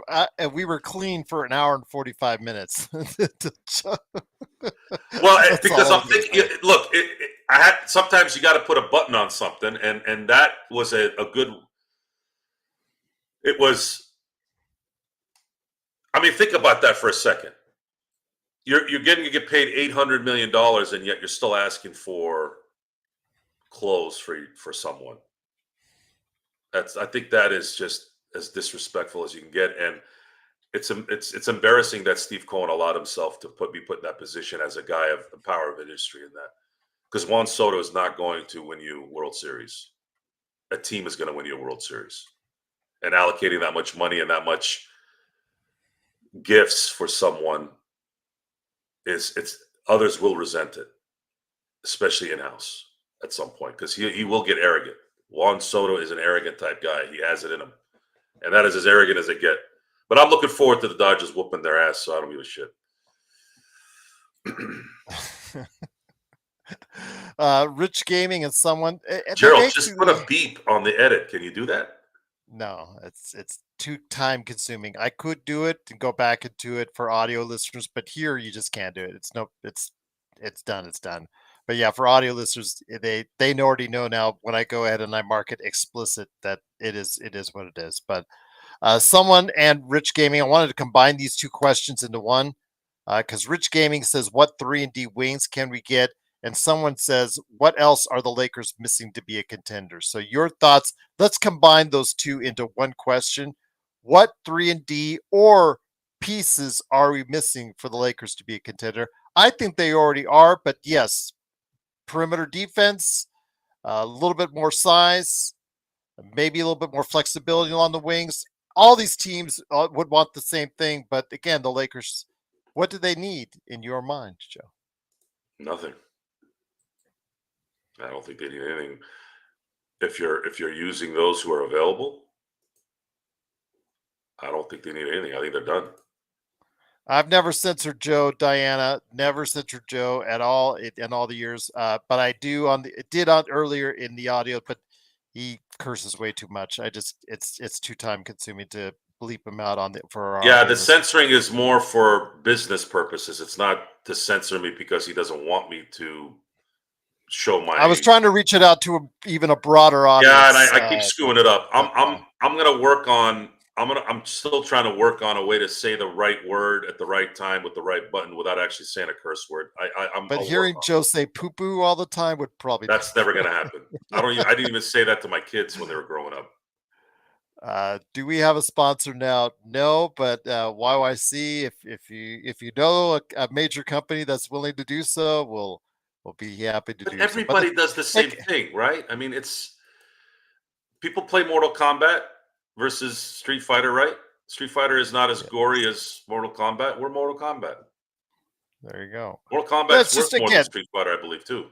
we were clean for 1 hour and 45 minutes. Well, because I'm thinking. Look, sometimes you got to put a button on something, and that was a good. It was. I mean, think about that for a second. You get paid $800 million, and yet you're still asking for clothes for someone. I think that is just as disrespectful as you can get, and it's embarrassing that Steve Cohen allowed himself to be put in that position as a guy of the power of industry in that, because Juan Soto is not going to win you World Series. A team is going to win you a World Series, and allocating that much money and that much gifts for someone others will resent it, especially in house at some point, because he will get arrogant. Juan Soto is an arrogant type guy. He has it in him. And that is as arrogant as they get. But I'm looking forward to the Dodgers whooping their ass, so I don't give a shit. Rich Gaming and someone. Gerald, just put a beep on the edit. Can you do that? No, it's too time consuming. I could do it and go back and do it for audio listeners, but here you just can't do it. It's done. It's done. But yeah, for audio listeners, they already know now when I go ahead and I mark it explicit that it is what it is. But someone and Rich Gaming, I wanted to combine these two questions into one, because Rich Gaming says, what 3-and-D wings can we get? And someone says, what else are the Lakers missing to be a contender? So your thoughts, let's combine those two into one question. What 3-and-D or pieces are we missing for the Lakers to be a contender? I think they already are, but yes, perimeter defense, a little bit more size, maybe a little bit more flexibility along the wings. All these teams would want the same thing, but again, the Lakers, what do they need in your mind, Joe? Nothing. I don't think they need anything. If you're using those who are available, I don't think they need anything. I think they're done. I've never censored Joe, Diana. Never censored Joe at all in all the years. But I do earlier in the audio, but he curses way too much. It's too time consuming to bleep him out for our. Yeah, the censoring is more for business purposes. It's not to censor me because he doesn't want me to show my. I was trying to reach it out to even a broader audience. Yeah, and I keep screwing it up. I'm gonna work on. I'm still trying to work on a way to say the right word at the right time with the right button without actually saying a curse word. But hearing Joe say poo poo all the time would probably. That's never gonna happen. I didn't even say that to my kids when they were growing up. Do we have a sponsor now? No, but YYC, if you know a major company that's willing to do so, we'll be happy to But do so. But everybody does the same thing, right? I mean, it's people play Mortal Kombat versus Street Fighter, right? Street Fighter is not as gory as Mortal Kombat. We're Mortal Kombat. there you go. Mortal Kombat's That's worth just more than again. Street Fighter, I believe, too.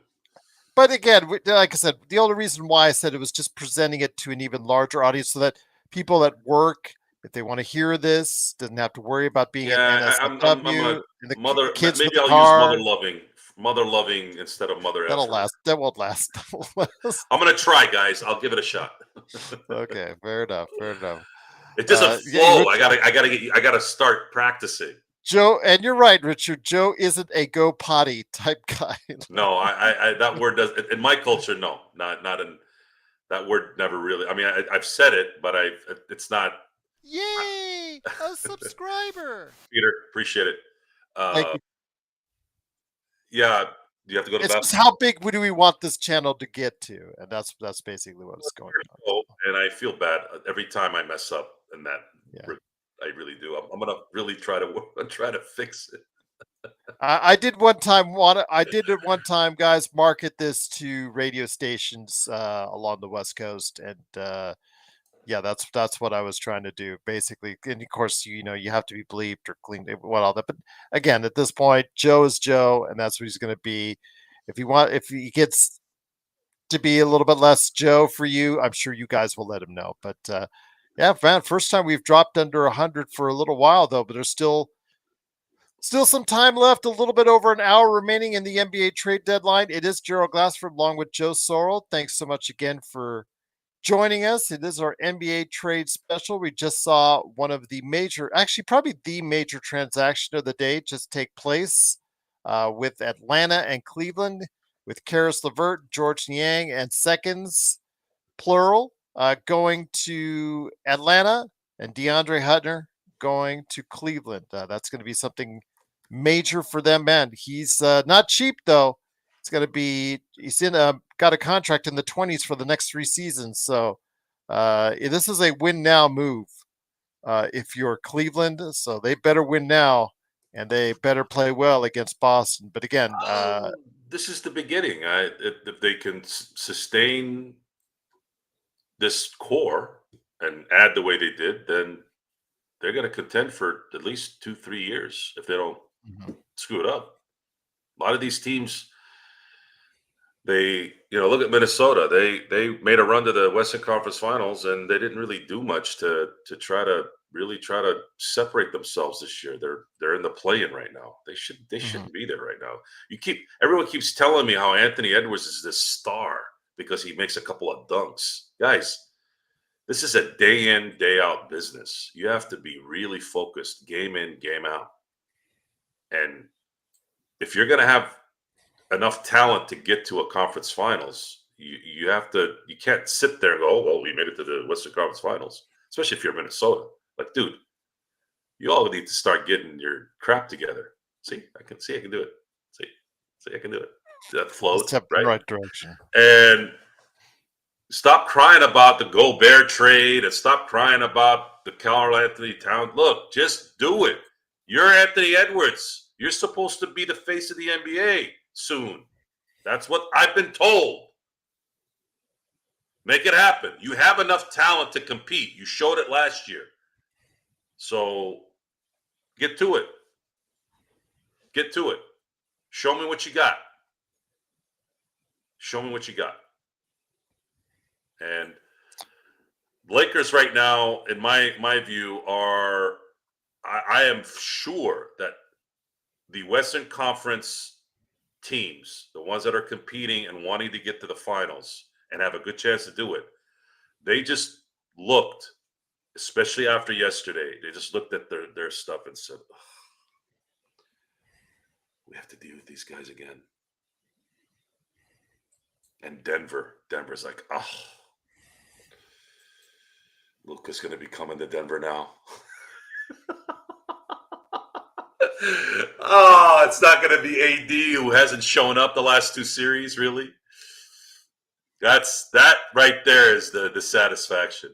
But again, like I said, the only reason why I said it was just presenting it to an even larger audience, so that people at work, if they want to hear this, doesn't have to worry about being Yeah, an I'm NSFW a and the mother. kids with Maybe the I'll use car. mother loving instead of mother That'll effer. last. That won't last. I'm gonna try, guys. I'll give it a shot. Okay, fair enough. Fair enough. It doesn't Yeah, flow. I gotta start practicing. Joe, and you're right, Richard. Joe isn't a go potty type guy. No, I that word does in my culture. No, not in that word. Never really. I mean, I've said it, but it's not. Yay! A subscriber. Peter, appreciate it. Thank you. Yeah, you have to go to It's the just how big do we want this channel to get to, and that's basically what's going on. and I feel bad every time I mess up, and that Yeah. I really do. I'm gonna really try to fix it. I did one time I did at one time, guys, market this to radio stations along the West Coast, and yeah, that's what I was trying to do, basically. And of course, you know, you have to be bleeped or cleaned, what all that. But again, at this point, Joe is Joe, and that's what he's going to be. If he gets to be a little bit less Joe for you, I'm sure you guys will let him know. But yeah, man, first time we've dropped under 100 for a little while though, but there's still some time left, a little bit over an hour remaining in the NBA trade deadline. It is Gerald Glassford along with Joe Sorrell. Thanks so much again for joining us. It is our NBA trade special. We just saw one of the major, actually probably the major transaction of the day just take place with Atlanta and Cleveland, with Karis LeVert, George Niang, and seconds, plural, going to Atlanta, and DeAndre Hunter going to Cleveland. That's going to be something major for them, man. He's not cheap though. It's going to be, he's got a contract in the 20s for the next 3 seasons. So this is a win now move if you're Cleveland. So they better win now, and they better play well against Boston. But again, this is the beginning. If they can sustain this core and add the way they did, then they're going to contend for at least 2-3 years if they don't screw it up. A lot of these teams, they, look at Minnesota. They made a run to the Western Conference Finals, and they didn't really do much to try to separate themselves this year. They're in the play-in right now. They shouldn't be there right now. Everyone keeps telling me how Anthony Edwards is this star because he makes a couple of dunks. Guys, this is a day in, day out business. You have to be really focused, game in, game out. And if you're going to have enough talent to get to a conference finals, you can't sit there and go, oh, well, we made it to the Western Conference Finals, especially if you're Minnesota. Like, dude, you all need to start getting your crap together. See, I can do it. See, I can do it. That flows, step in the right direction. And stop crying about the Gobert trade and stop crying about the Karl Anthony Towns. Look, just do it. You're Anthony Edwards. You're supposed to be the face of the NBA soon. That's what I've been told. Make it happen. You have enough talent to compete. You showed it last year. So get to it. Get to it. Show me what you got. Show me what you got. And Lakers right now, in my view, are I am sure that the Western Conference teams, the ones that are competing and wanting to get to the finals and have a good chance to do it, they just looked, especially after yesterday, they just looked at their stuff and said, oh, we have to deal with these guys again. And Denver's like, oh, Luka's going to be coming to Denver now. Oh, it's not going to be AD who hasn't shown up the last 2 series, really. That right there is the satisfaction.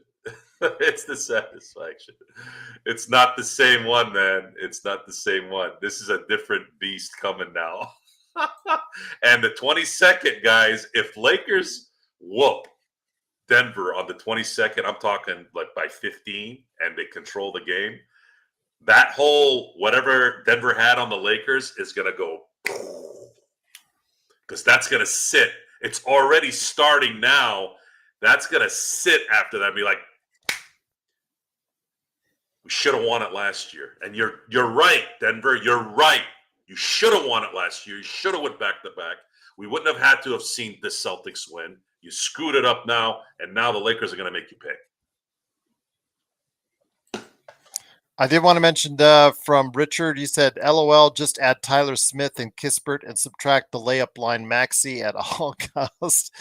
It's the satisfaction. It's not the same one, man. It's not the same one. This is a different beast coming now. And the 22nd, guys, if Lakers whoop Denver on the 22nd, I'm talking like by 15, and they control the game, that whole whatever Denver had on the Lakers is going to go, because that's going to sit. It's already starting now. That's going to sit after that and be like, we should have won it last year. And you're right, Denver. You're right. You should have won it last year. You should have went back to back. We wouldn't have had to have seen the Celtics win. You screwed it up now, and now the Lakers are going to make you pay. I did want to mention from Richard, he said, LOL, just add Tyler Smith and Kispert and subtract the layup line Maxi at all costs,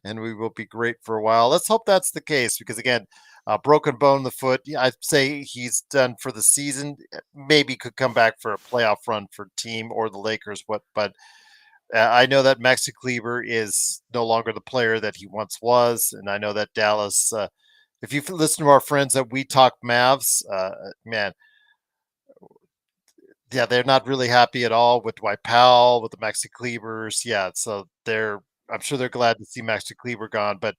and we will be great for a while. Let's hope that's the case because, again, broken bone in the foot. I'd say he's done for the season. Maybe could come back for a playoff run for team or the Lakers. But I know that Maxi Kleber is no longer the player that he once was, and I know that Dallas if you listen to our friends that We Talk Mavs, man, yeah, they're not really happy at all with Dwight Powell, with the Maxi Klebers. Yeah, so I'm sure they're glad to see Maxi Kleber gone. But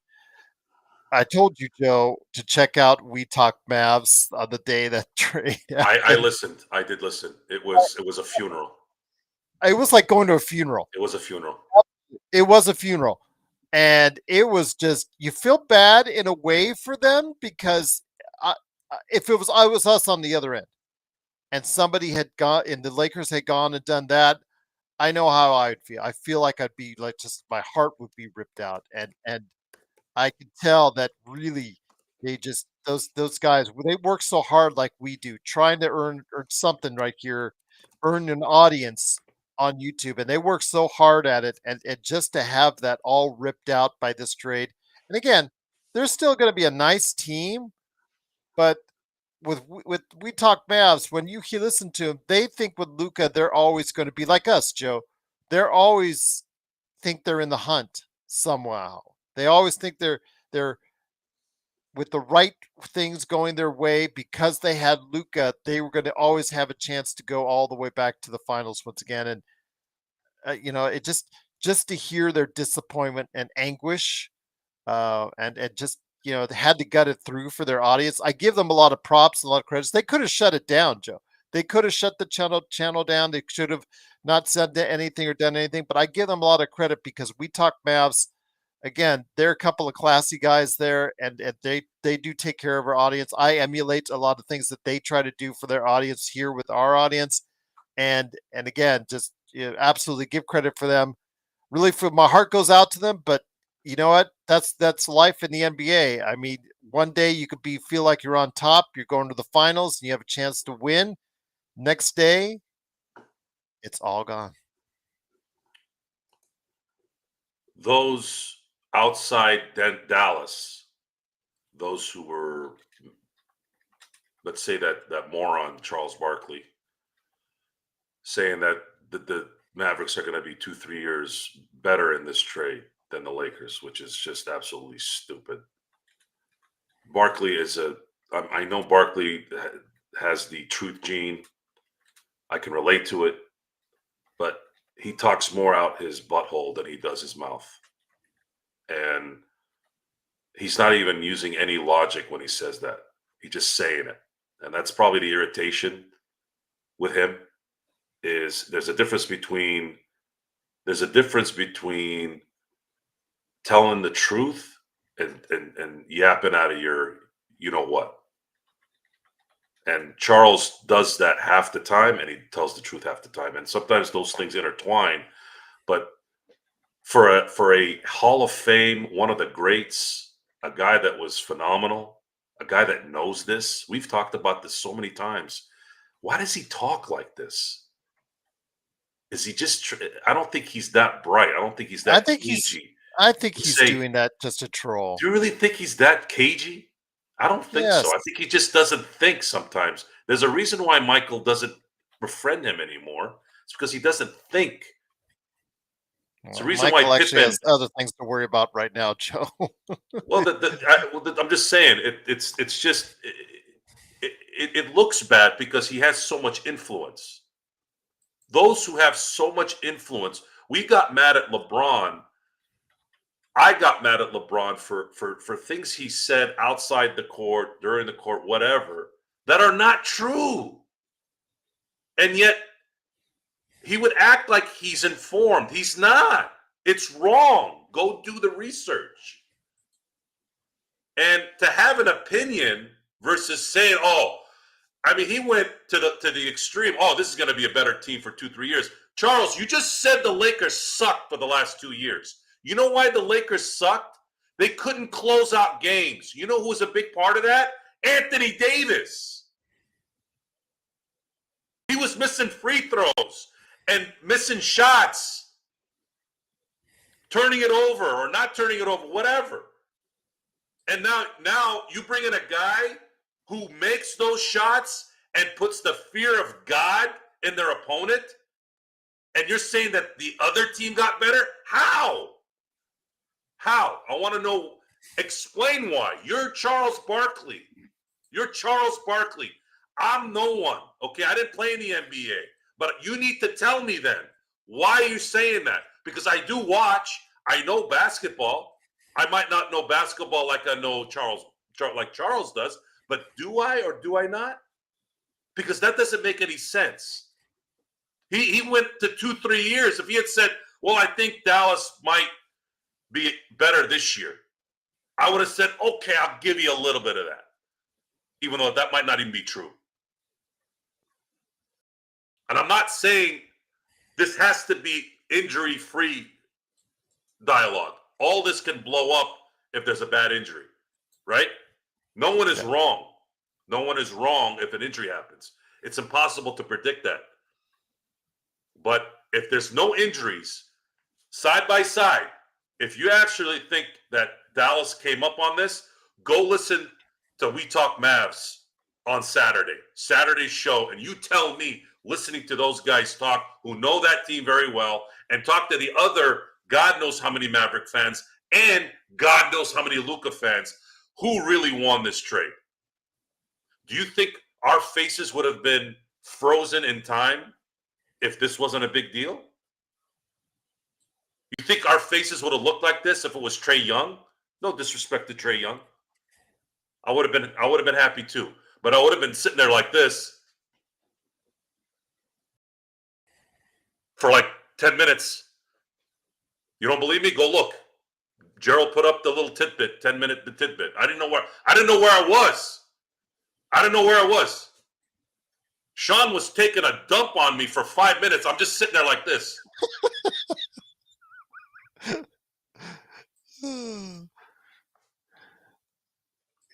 I told you, Joe, to check out We Talk Mavs on the day that trade happened. I listened. I did listen. It was a funeral. It was like going to a funeral. It was a funeral. It was a funeral. And it was just, you feel bad in a way for them because if it was us on the other end and somebody had gone and the Lakers had gone and done that, I know how I would feel. I feel like I'd be like, just my heart would be ripped out. And I could tell that really they just, those guys, they work so hard like we do, trying to earn something right here, earn an audience on YouTube, and they work so hard at it, and just to have that all ripped out by this trade. And again, there's still going to be a nice team, but with We Talk Mavs, when you listen to them, they think with Luka, they're always going to be like us, Joe. They're always think they're in the hunt somehow. They always think they're with the right things going their way because they had Luka, they were going to always have a chance to go all the way back to the finals once again. And it just to hear their disappointment and anguish, and just they had to gut it through for their audience. I give them a lot of props, a lot of credits. They could have shut it down, Joe. They could have shut the channel down. They should have not said anything or done anything. But I give them a lot of credit because We Talk Mavs. Again, they're a couple of classy guys there, and they do take care of our audience. I emulate a lot of things that they try to do for their audience here with our audience, and again, just absolutely give credit for them. Really, my heart goes out to them. But you know what? That's life in the NBA. I mean, one day you could feel like you're on top, you're going to the finals, and you have a chance to win. Next day, it's all gone. Those outside Dallas, those who were, let's say that moron Charles Barkley, saying that the Mavericks are going to be 2-3 years better in this trade than the Lakers, which is just absolutely stupid. Barkley I know Barkley has the truth gene. I can relate to it, but he talks more out his butthole than he does his mouth. And he's not even using any logic when he says that. He's just saying it. And that's probably the irritation with him. There's a difference between telling the truth and yapping out of your you know what. And Charles does that half the time, and he tells the truth half the time. And sometimes those things intertwine. But for a Hall of Fame, one of the greats, a guy that was phenomenal, a guy that knows this, we've talked about this so many times. Why does he talk like this? Is he just? I don't think he's that bright. I don't think he's that cagey. I think he's doing that just to troll. Do you really think he's that cagey? I don't think so. I think he just doesn't think sometimes. There's a reason why Michael doesn't befriend him anymore. It's because he doesn't think. It's the Well, reason Michael why actually Pippen. has other things to worry about right now, Joe. Well, I'm just saying it's just it looks bad because he has so much influence. Those who have so much influence, we got mad at LeBron. I got mad at LeBron for things he said outside the court, during the court, whatever, that are not true. And yet he would act like he's informed. He's not. It's wrong. Go do the research. And to have an opinion versus saying, "Oh, I mean," he went to the extreme. "Oh, this is going to be a better team for 2-3 years." Charles, you just said the Lakers sucked for the last 2 years. You know why the Lakers sucked? They couldn't close out games. You know who was a big part of that? Anthony Davis. He was missing free throws and missing shots, turning it over or not turning it over, whatever. And now you bring in a guy who makes those shots and puts the fear of God in their opponent, and you're saying that the other team got better? How? How? I want to know. Explain why. You're Charles Barkley. You're Charles Barkley. I'm no one. Okay, I didn't play in the NBA, but you need to tell me then. Why are you saying that? Because I do watch. I know basketball. I might not know basketball like I know like Charles does, but do I or do I not? Because that doesn't make any sense. He went to 2-3 years. If he had said, "Well, I think Dallas might be better this year," I would have said, "Okay, I'll give you a little bit of that," even though that might not even be true. And I'm not saying this has to be injury-free dialogue. All this can blow up if there's a bad injury, right? No one is wrong. No one is wrong if an injury happens. It's impossible to predict that. But if there's no injuries, side by side, if you actually think that Dallas came up on this, go listen to We Talk Mavs on Saturday's show, and you tell me, listening to those guys talk who know that team very well, and talk to the other God knows how many Maverick fans and God knows how many Luka fans who really won this trade. Do you think our faces would have been frozen in time if this wasn't a big deal? You think our faces would have looked like this if it was Trae Young? No disrespect to Trae Young. I would have been happy too. But I would have been sitting there like this for like 10 minutes. You don't believe me? Go look. Gerald put up the little tidbit, 10-minute tidbit. I didn't know where I was. I didn't know where I was. Sean was taking a dump on me for 5 minutes. I'm just sitting there like this.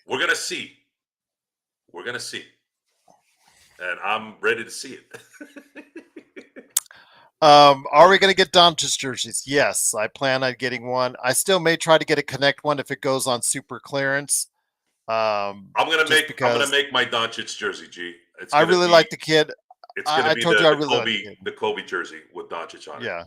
We're going to see. We're going to see. And I'm ready to see it. Are we going to get Doncic jerseys? Yes, I plan on getting one. I still may try to get a Connect one if it goes on super clearance. I'm gonna make my Doncic jersey, G. I really like the kid. It's gonna be the Kobe jersey with Doncic on it. Yeah.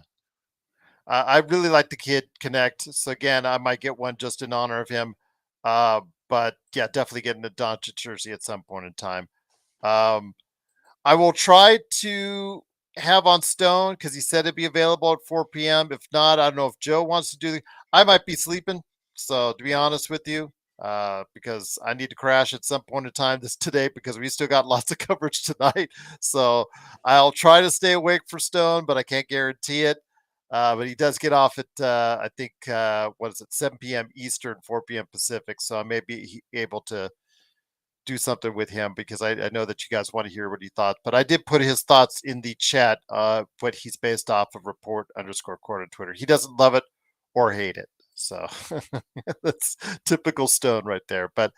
I really like the kid Connect. So again, I might get one just in honor of him. But yeah, definitely getting a Doncic jersey at some point in time. I will try to have on Stone because he said it'd be available at 4 p.m. If not, I don't know if Joe wants to do. I might be sleeping. So to be honest with you, because I need to crash at some point in time today because we still got lots of coverage tonight. So I'll try to stay awake for Stone, but I can't guarantee it. But he does get off at I think 7 p.m. Eastern, 4 p.m. Pacific. So I may be able to do something with him because I know that you guys want to hear what he thought. But I did put his thoughts in the chat, what he's based off of report_court on Twitter. He doesn't love it or hate it. So that's typical Stone right there. But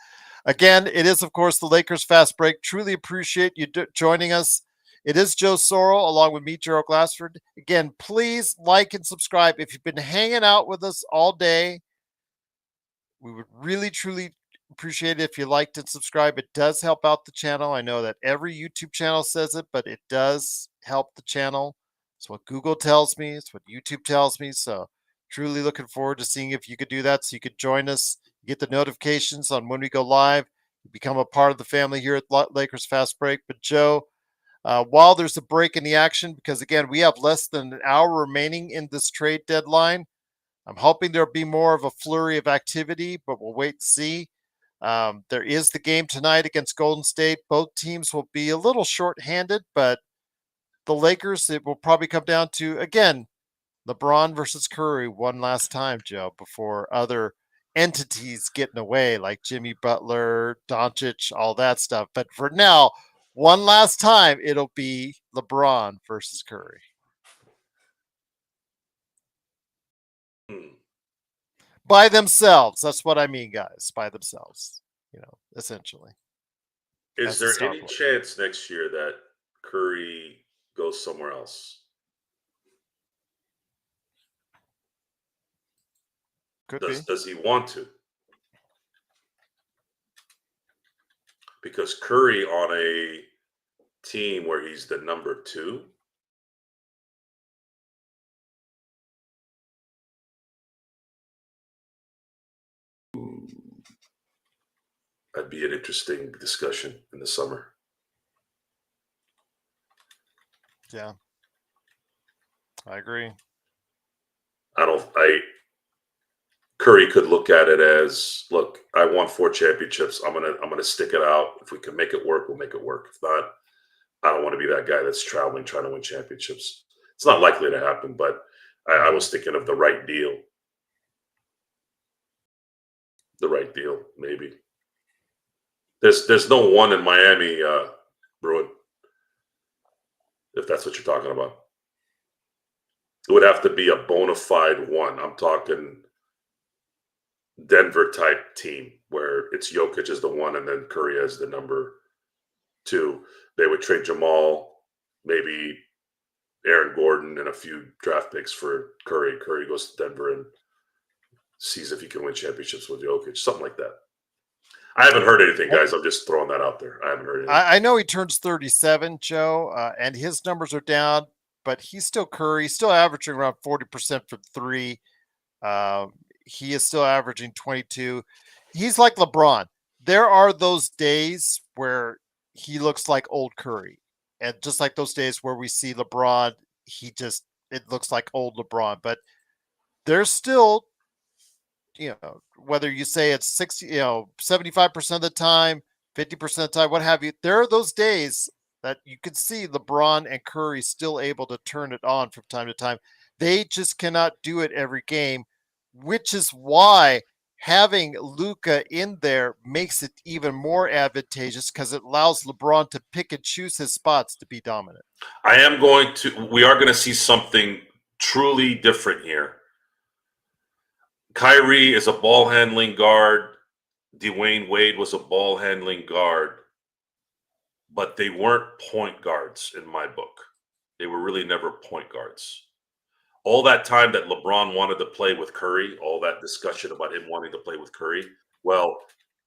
again, it is, of course, the Lakers Fast Break. Truly appreciate you joining us. It is Joe Sorrell along with me, Gerald Glassford. Again, please like and subscribe. If you've been hanging out with us all day, we would really, truly appreciate it if you liked and subscribe. It does help out the channel. I know that every YouTube channel says it, but it does help the channel. It's what Google tells me. It's what YouTube tells me. So truly looking forward to seeing if you could do that. So you could join us, get the notifications on when we go live, become a part of the family here at Lakers Fast Break. But Joe, while there's a break in the action, because again, we have less than an hour remaining in this trade deadline, I'm hoping there'll be more of a flurry of activity, but we'll wait and see. There is the game tonight against Golden State. Both teams will be a little short-handed, but the Lakers, it will probably come down to, again, LeBron versus Curry one last time, Joe, before other entities get in the way, like Jimmy Butler, Doncic, all that stuff. But for now, one last time, it'll be LeBron versus Curry. By themselves. That's what I mean, guys. By themselves, essentially. Is there any chance next year that Curry goes somewhere else? Does he want to? Because Curry on a team where he's the number 2. That'd be an interesting discussion in the summer. Yeah. I agree. Curry could look at it as, look, I won 4 championships. I'm gonna stick it out. If we can make it work, we'll make it work. If not, I don't want to be that guy that's traveling trying to win championships. It's not likely to happen, but I was thinking of the right deal. The right deal, maybe. There's no one in Miami, Bruin, if that's what you're talking about. It would have to be a bona fide one. I'm talking Denver type team where it's Jokic is the 1 and then Curry as the number 2. They would trade Jamal, maybe Aaron Gordon, and a few draft picks for Curry. Curry goes to Denver and sees if he can win championships with Jokic, something like that. I haven't heard anything, guys. I'm just throwing that out there. I haven't heard anything. I know he turns 37, Joe, and his numbers are down, but he's still Curry. He's still averaging around 40% from 3. He is still averaging 22. He's like LeBron. There are those days where he looks like old Curry. And just like those days where we see LeBron, it looks like old LeBron. But there's still, whether you say it's 60, 75% of the time, 50% of the time, what have you, there are those days that you can see LeBron and Curry still able to turn it on from time to time. They just cannot do it every game, which is why having Luka in there makes it even more advantageous because it allows LeBron to pick and choose his spots to be dominant. We are going to see something truly different here. Kyrie is a ball handling guard. Dwayne Wade was a ball handling guard, but they weren't point guards in my book. They were really never point guards. All that time that LeBron wanted to play with Curry, all that discussion about him wanting to play with Curry, well,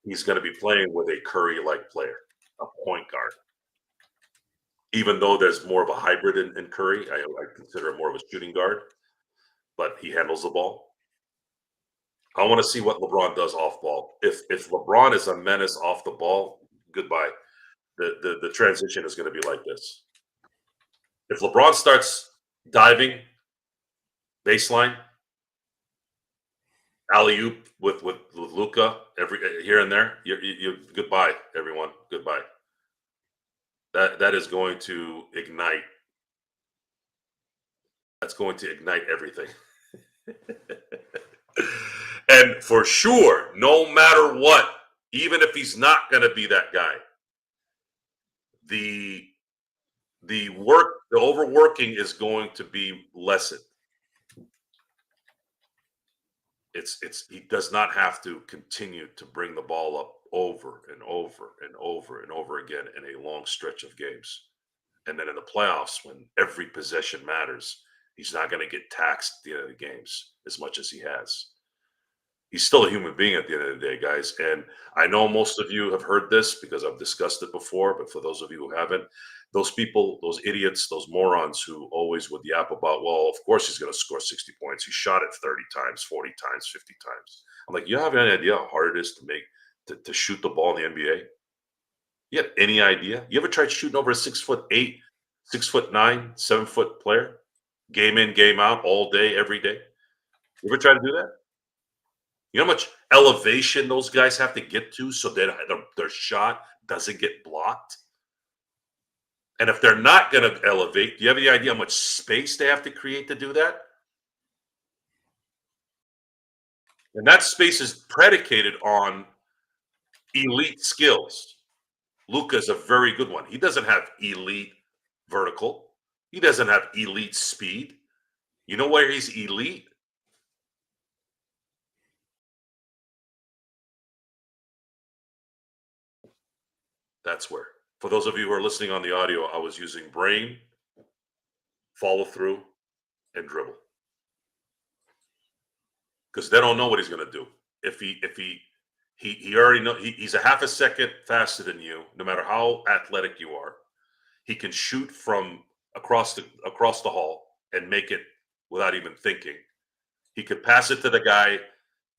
he's going to be playing with a Curry-like player, a point guard. Even though there's more of a hybrid in Curry, I consider him more of a shooting guard, but he handles the ball. I want to see what LeBron does off ball. If LeBron is a menace off the ball, goodbye. The transition is going to be like this. If LeBron starts diving, baseline, alley-oop with Luka every here and there, you goodbye, everyone. Goodbye. That is going to ignite. That's going to ignite everything. And for sure, no matter what, even if he's not going to be that guy, the overworking is going to be lessened. He does not have to continue to bring the ball up over and over and over and over again in a long stretch of games. And then in the playoffs, when every possession matters, he's not going to get taxed at the end of the games as much as he has. He's still a human being at the end of the day, guys. And I know most of you have heard this because I've discussed it before, but for those of you who haven't, those people, those idiots, those morons who always would yap about, well, of course he's going to score 60 points. He shot it 30 times, 40 times, 50 times. I'm like, you have any idea how hard it is to shoot the ball in the NBA? You have any idea? You ever tried shooting over a 6'8", 6'9", 7-foot player? Game in, game out, all day, every day? You ever try to do that? You know how much elevation those guys have to get to so that their shot doesn't get blocked? And if they're not going to elevate, do you have any idea how much space they have to create to do that? And that space is predicated on elite skills. Luka is a very good one. He doesn't have elite vertical. He doesn't have elite speed. You know where he's elite? That's where. For those of you who are listening on the audio, I was using brain, follow through, and dribble. Because they don't know what he's going to do. If he already know he's a half a second faster than you, no matter how athletic you are. He can shoot from across the hall and make it without even thinking. He could pass it to the guy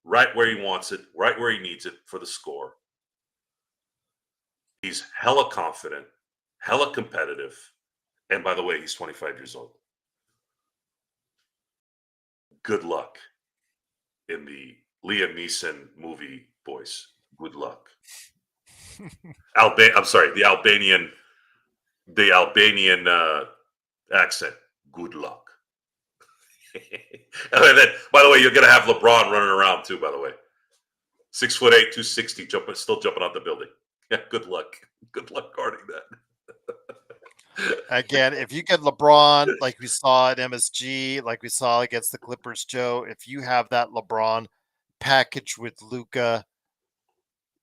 right where he wants it, right where he needs it for the score. He's hella confident, hella competitive. And by the way, he's 25 years old. Good luck in the Liam Neeson movie voice. Good luck. I'm sorry, the Albanian accent. Good luck. And then, by the way, you're going to have LeBron running around too, by the way. 6'8", 260, still jumping out the building. Yeah, good luck. Good luck guarding that. Again, if you get LeBron, like we saw at MSG, like we saw against the Clippers, Joe, if you have that LeBron package with Luka,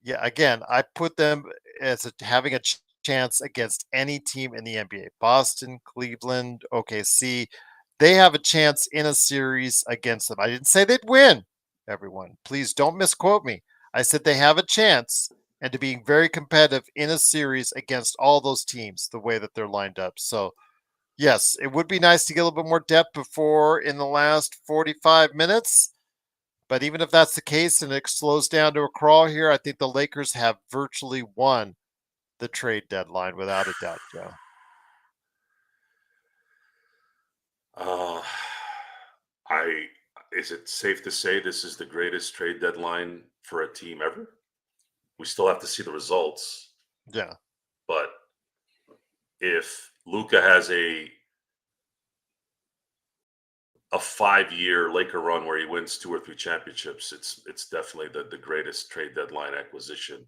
yeah, again, I put them as having a chance against any team in the NBA. Boston, Cleveland, OKC, they have a chance in a series against them. I didn't say they'd win, everyone. Please don't misquote me. I said they have a chance and to being very competitive in a series against all those teams, the way that they're lined up. So, yes, it would be nice to get a little bit more depth before in the last 45 minutes. But even if that's the case and it slows down to a crawl here, I think the Lakers have virtually won the trade deadline without a doubt, Joe. Is it safe to say this is the greatest trade deadline for a team ever? We still have to see the results. Yeah. But if Luka has a 5-year Laker run where he wins 2 or 3 championships, it's definitely the greatest trade deadline acquisition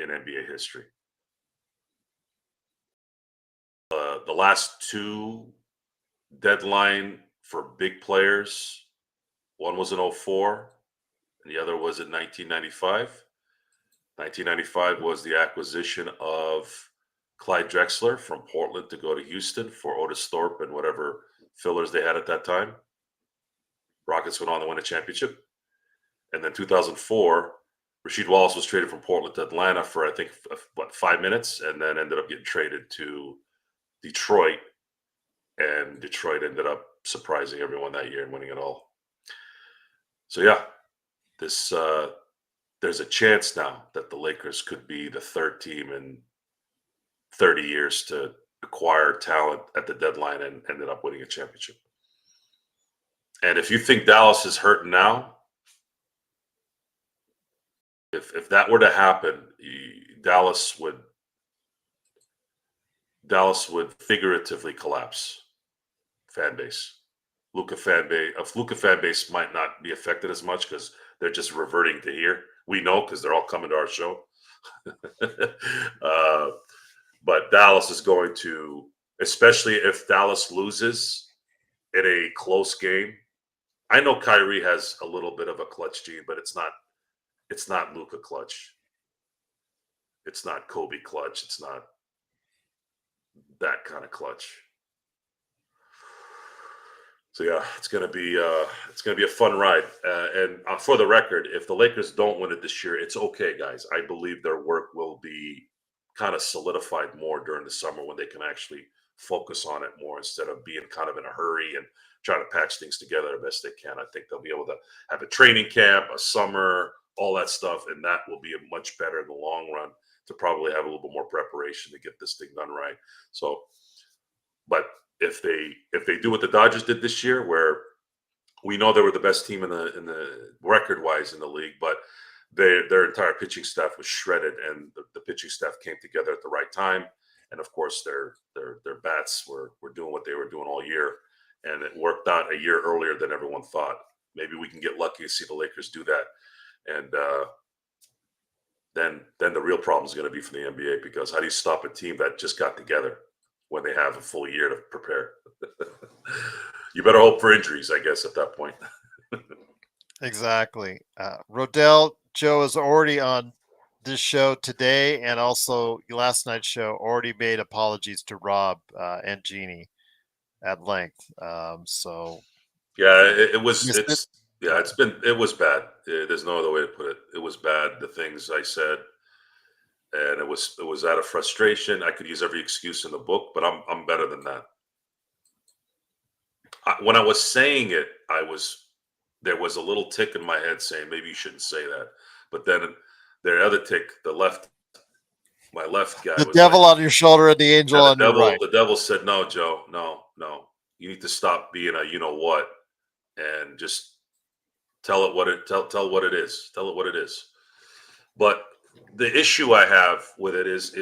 in NBA history. The last 2 deadline for big players, one was in 2004 and the other was in 1995. 1995 was the acquisition of Clyde Drexler from Portland to go to Houston for Otis Thorpe and whatever fillers they had at that time. Rockets went on to win a championship. And then 2004, Rasheed Wallace was traded from Portland to Atlanta for, I think, 5 minutes, and then ended up getting traded to Detroit. And Detroit ended up surprising everyone that year and winning it all. So, yeah, there's a chance now that the Lakers could be the 3rd team in 30 years to acquire talent at the deadline and ended up winning a championship. And if you think Dallas is hurting now, if that were to happen, Dallas would figuratively collapse. Fan base. Luka fan base might not be affected as much because they're just reverting to here. We know because they're all coming to our show. But Dallas is going to, especially if Dallas loses in a close game. I know Kyrie has a little bit of a clutch gene, but it's not Luka clutch. It's not Kobe clutch. It's not that kind of clutch. So yeah, it's gonna be a fun ride. And for the record, if the Lakers don't win it this year, it's okay, guys. I believe their work will be kind of solidified more during the summer when they can actually focus on it more instead of being kind of in a hurry and trying to patch things together the best they can. I think they'll be able to have a training camp, a summer, all that stuff, and that will be a much better in the long run to probably have a little bit more preparation to get this thing done right. So, but if they do what the Dodgers did this year, where we know they were the best team in the record wise in the league, but their entire pitching staff was shredded, and the pitching staff came together at the right time, and of course their bats were doing what they were doing all year, and it worked out a year earlier than everyone thought. Maybe we can get lucky to see the Lakers do that, and then the real problem is going to be for the NBA, because how do you stop a team that just got together when they have a full year to prepare? You better hope for injuries, I guess, at that point. Exactly. Rodell, Joe is already on this show today, and also last night's show already made apologies to Rob and Jeannie at length. So Yeah, it was. missed it. It was bad. There's no other way to put it. It was bad. The things I said, and it was out of frustration. I could use every excuse in the book, but I'm better than that. When I was saying it, there was a little tick in my head saying maybe you shouldn't say that, but then the other tick, my left guy, The was devil like, on your shoulder and the angel yeah, on your right. the devil said, "No, Joe, no, you need to stop being a you know what, and just tell what it is. Tell it what it is." But the issue I have with it is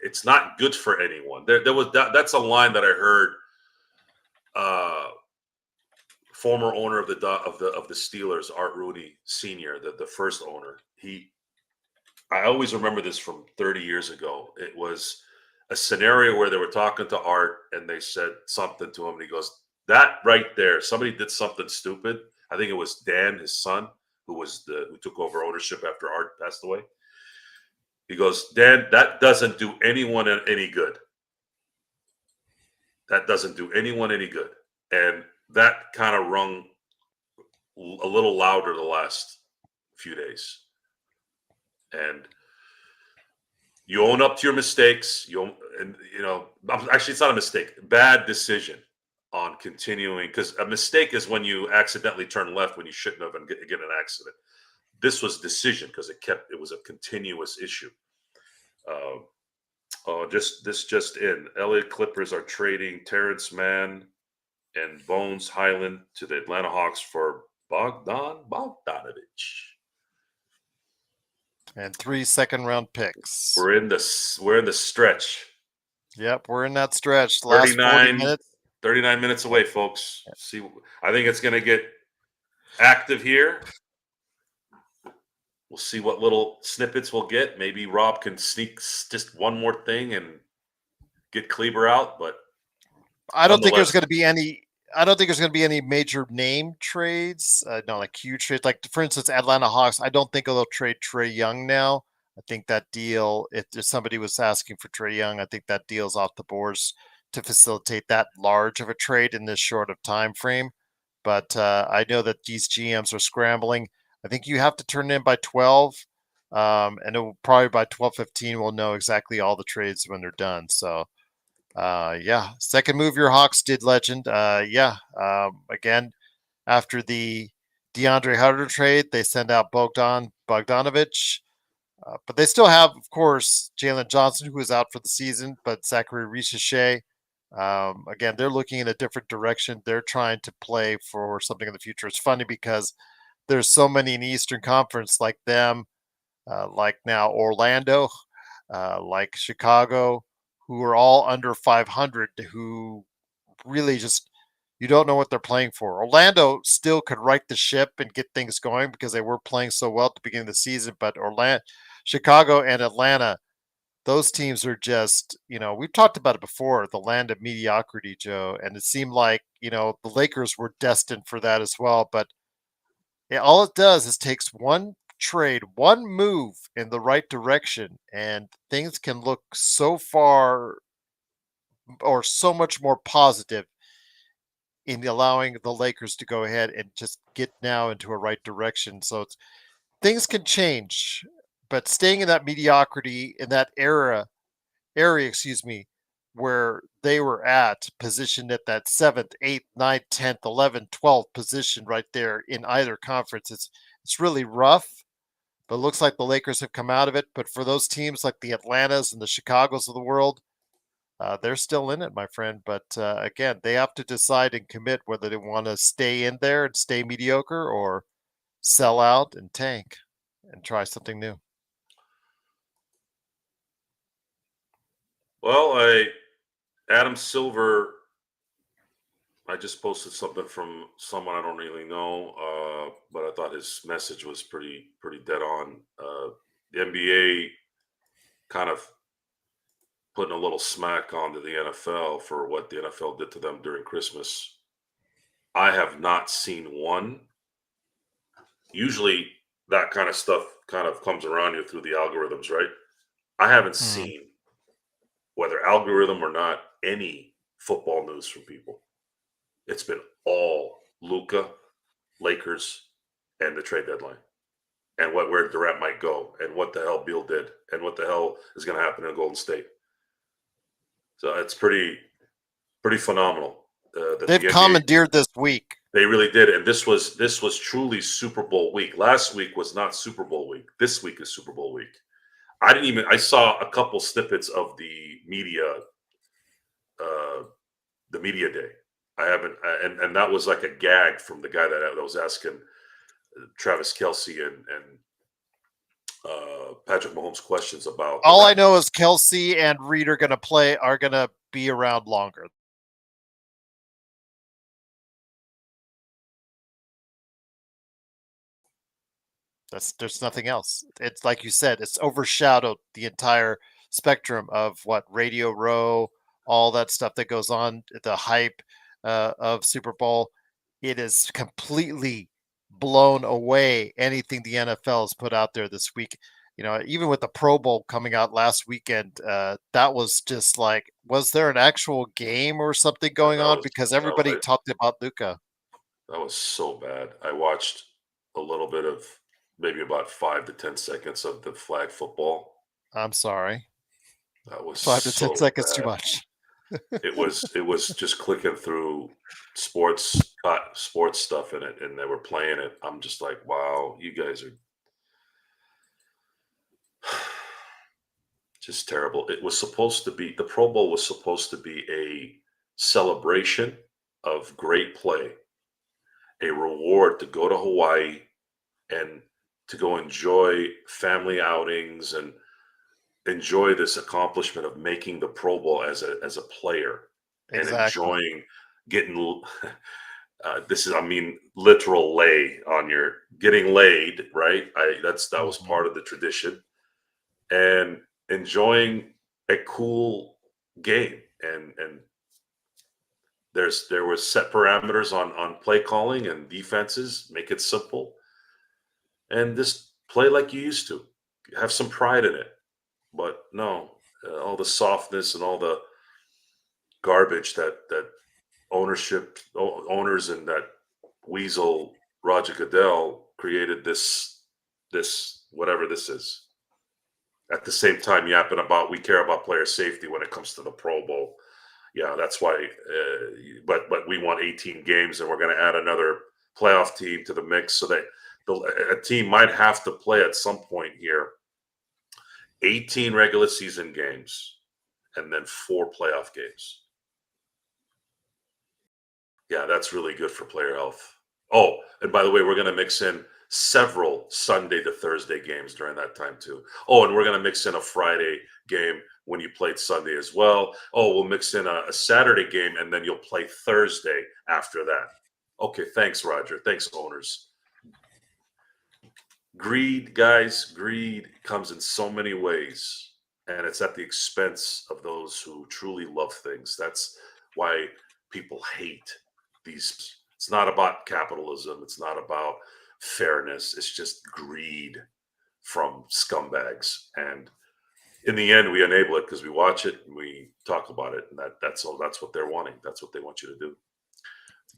it's not good for anyone. That's a line that I heard. Former owner of the Steelers, Art Rooney Sr., the first owner. I always remember this from 30 years ago. It was a scenario where they were talking to Art and they said something to him, and he goes, "That right there, somebody did something stupid." I think it was Dan, his son, who took over ownership after Art passed away. He goes, "Dan, that doesn't do anyone any good. That doesn't do anyone any good." And that kind of rung a little louder the last few days. And you own up to your mistakes. Actually, it's not a mistake. Bad decision on continuing, because a mistake is when you accidentally turn left when you shouldn't have and get an accident. This was decision because it was a continuous issue. Just in. LA Clippers are trading Terrence Mann and Bones Highland to the Atlanta Hawks for Bogdan Bogdanovic. And 3 second-round picks. We're in the stretch. Yep, we're in that stretch. The last 40 minutes. 39 minutes away, folks. See, I think it's going to get active here. We'll see what little snippets we'll get. Maybe Rob can sneak just one more thing and get Kleber out, but I don't think there's going to be any. I don't think there's going to be any major name trades. No, like huge trades. Like, for instance, Atlanta Hawks. I don't think they'll trade Trae Young now. I think that deal, if somebody was asking for Trae Young, I think that deal's off the boards to facilitate that large of a trade in this short of time frame. But I know that these GMs are scrambling. I think you have to turn in by 12, and it will probably by 12:15 we'll know exactly all the trades when they're done. So. Yeah, second move your Hawks did, legend. Again, after the DeAndre Hunter trade, they send out Bogdanovic, but they still have, of course, Jalen Johnson, who is out for the season, but Zachary Richeche. Again, they're looking in a different direction. They're trying to play for something in the future. It's funny because there's so many in the Eastern Conference like them, like now Orlando, like Chicago, who are all under 500, who really just, you don't know what they're playing for. Orlando still could right the ship and get things going because they were playing so well at the beginning of the season, but Chicago and Atlanta, those teams are just, we've talked about it before, the land of mediocrity, Joe, and it seemed like, the Lakers were destined for that as well, but all it does is takes one trade, one move in the right direction, and things can look so far or so much more positive in allowing the Lakers to go ahead and just get now into a right direction. So things can change, but staying in that mediocrity in that area, excuse me, where they were at, positioned at that 7th, 8th, 9th, 10th, 11th, 12th position right there in either conference. It's really rough, but it looks like the Lakers have come out of it. But for those teams like the Atlantas and the Chicagos of the world, they're still in it, my friend. But again, they have to decide and commit whether they want to stay in there and stay mediocre or sell out and tank and try something new. Well, Adam Silver, I just posted something from someone I don't really know, but I thought his message was pretty dead on. The NBA kind of putting a little smack onto the NFL for what the NFL did to them during Christmas. I have not seen one. Usually that kind of stuff kind of comes around you through the algorithms, right? I haven't seen, whether algorithm or not, any football news from people. It's been all Luka, Lakers, and the trade deadline, and where Durant might go, and what the hell Beal did, and what the hell is going to happen in Golden State. So it's pretty phenomenal. They've commandeered this week. They really did, and this was truly Super Bowl week. Last week was not Super Bowl week. This week is Super Bowl week. I saw a couple snippets of the media day. I haven't, and that was like a gag from the guy that was asking Travis Kelce and Patrick Mahomes questions about. All I know is Kelce and Reed are going to be around longer. There's nothing else. It's like you said, it's overshadowed the entire spectrum of what Radio Row, all that stuff that goes on, the hype of Super Bowl. It is completely blown away anything the NFL has put out there this week. Even with the Pro Bowl coming out last weekend, that was just like, was there an actual game or something going on? Because everybody talked about Luka. That was so bad. I watched a little bit of maybe about 5 to 10 seconds of the flag football. I'm sorry. That was 5 to 10 seconds bad. too much. It was just clicking through sports stuff in it, and they were playing it. I'm just like, wow, you guys are just terrible. It was supposed to be, the Pro Bowl was supposed to be a celebration of great play, a reward to go to Hawaii and to go enjoy family outings and enjoy this accomplishment of making the Pro Bowl as a player. Exactly. And enjoying getting literal lay on your getting laid, right? That was part of the tradition, and enjoying a cool game. And there was set parameters on play calling and defenses. Make it simple, and just play like you used to. Have some pride in it. But no, all the softness and all the garbage that owners and that weasel Roger Goodell created this whatever this is. At the same time, yapping about we care about player safety when it comes to the Pro Bowl. Yeah, that's why. But we want 18 games, and we're going to add another playoff team to the mix, so that a team might have to play at some point here 18 regular season games and then 4 playoff games. Yeah, that's really good for player health. Oh, and by the way, we're going to mix in several Sunday to Thursday games during that time too. Oh, and we're going to mix in a Friday game when you played Sunday as well. Oh, we'll mix in a Saturday game, and then you'll play Thursday after that. Okay, thanks, Roger. Thanks, owners. Greed, guys, greed comes in so many ways, and it's at the expense of those who truly love things. That's why people hate these. It's not about capitalism. It's not about fairness. It's just greed from scumbags. And in the end, we enable it because we watch it and we talk about it. And that's all. That's what they're wanting. That's what they want you to do.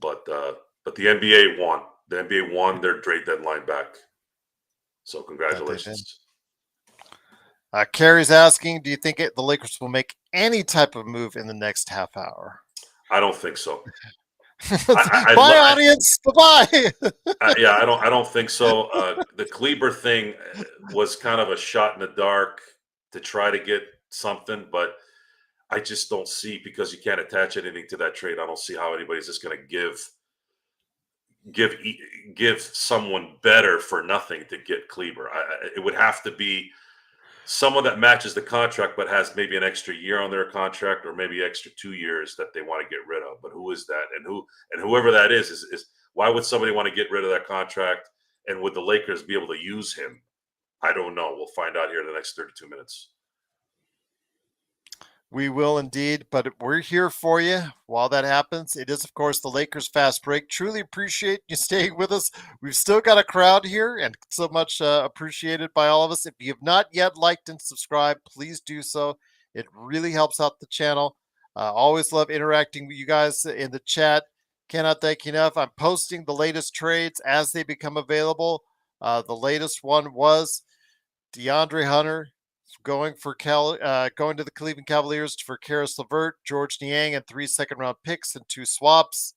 But the NBA won. The NBA won their trade deadline back. So congratulations. Carrie's asking, do you think the Lakers will make any type of move in the next half hour? I don't think so. Bye, audience. Bye-bye. Yeah, I don't think so. The Kleber thing was kind of a shot in the dark to try to get something, but I just don't see, because you can't attach anything to that trade. I don't see how anybody's just going to give someone better for nothing to get Kleber. It would have to be someone that matches the contract but has maybe an extra year on their contract, or maybe extra 2 years that they want to get rid of. But who is that? And whoever that is why would somebody want to get rid of that contract? And would the Lakers be able to use him? I don't know. We'll find out here in the next 32 minutes. We will indeed, but we're here for you while that happens. It is, of course, the Lakers Fast Break. Truly appreciate you staying with us. We've still got a crowd here, and so much appreciated by all of us. If you have not yet liked and subscribed, please do so. It really helps out the channel. Always love interacting with you guys in the chat. Cannot thank you enough. I'm posting the latest trades as they become available. The latest one was DeAndre Hunter going to the Cleveland Cavaliers for Karis LeVert, George Niang, and 3 second-round picks and 2 swaps.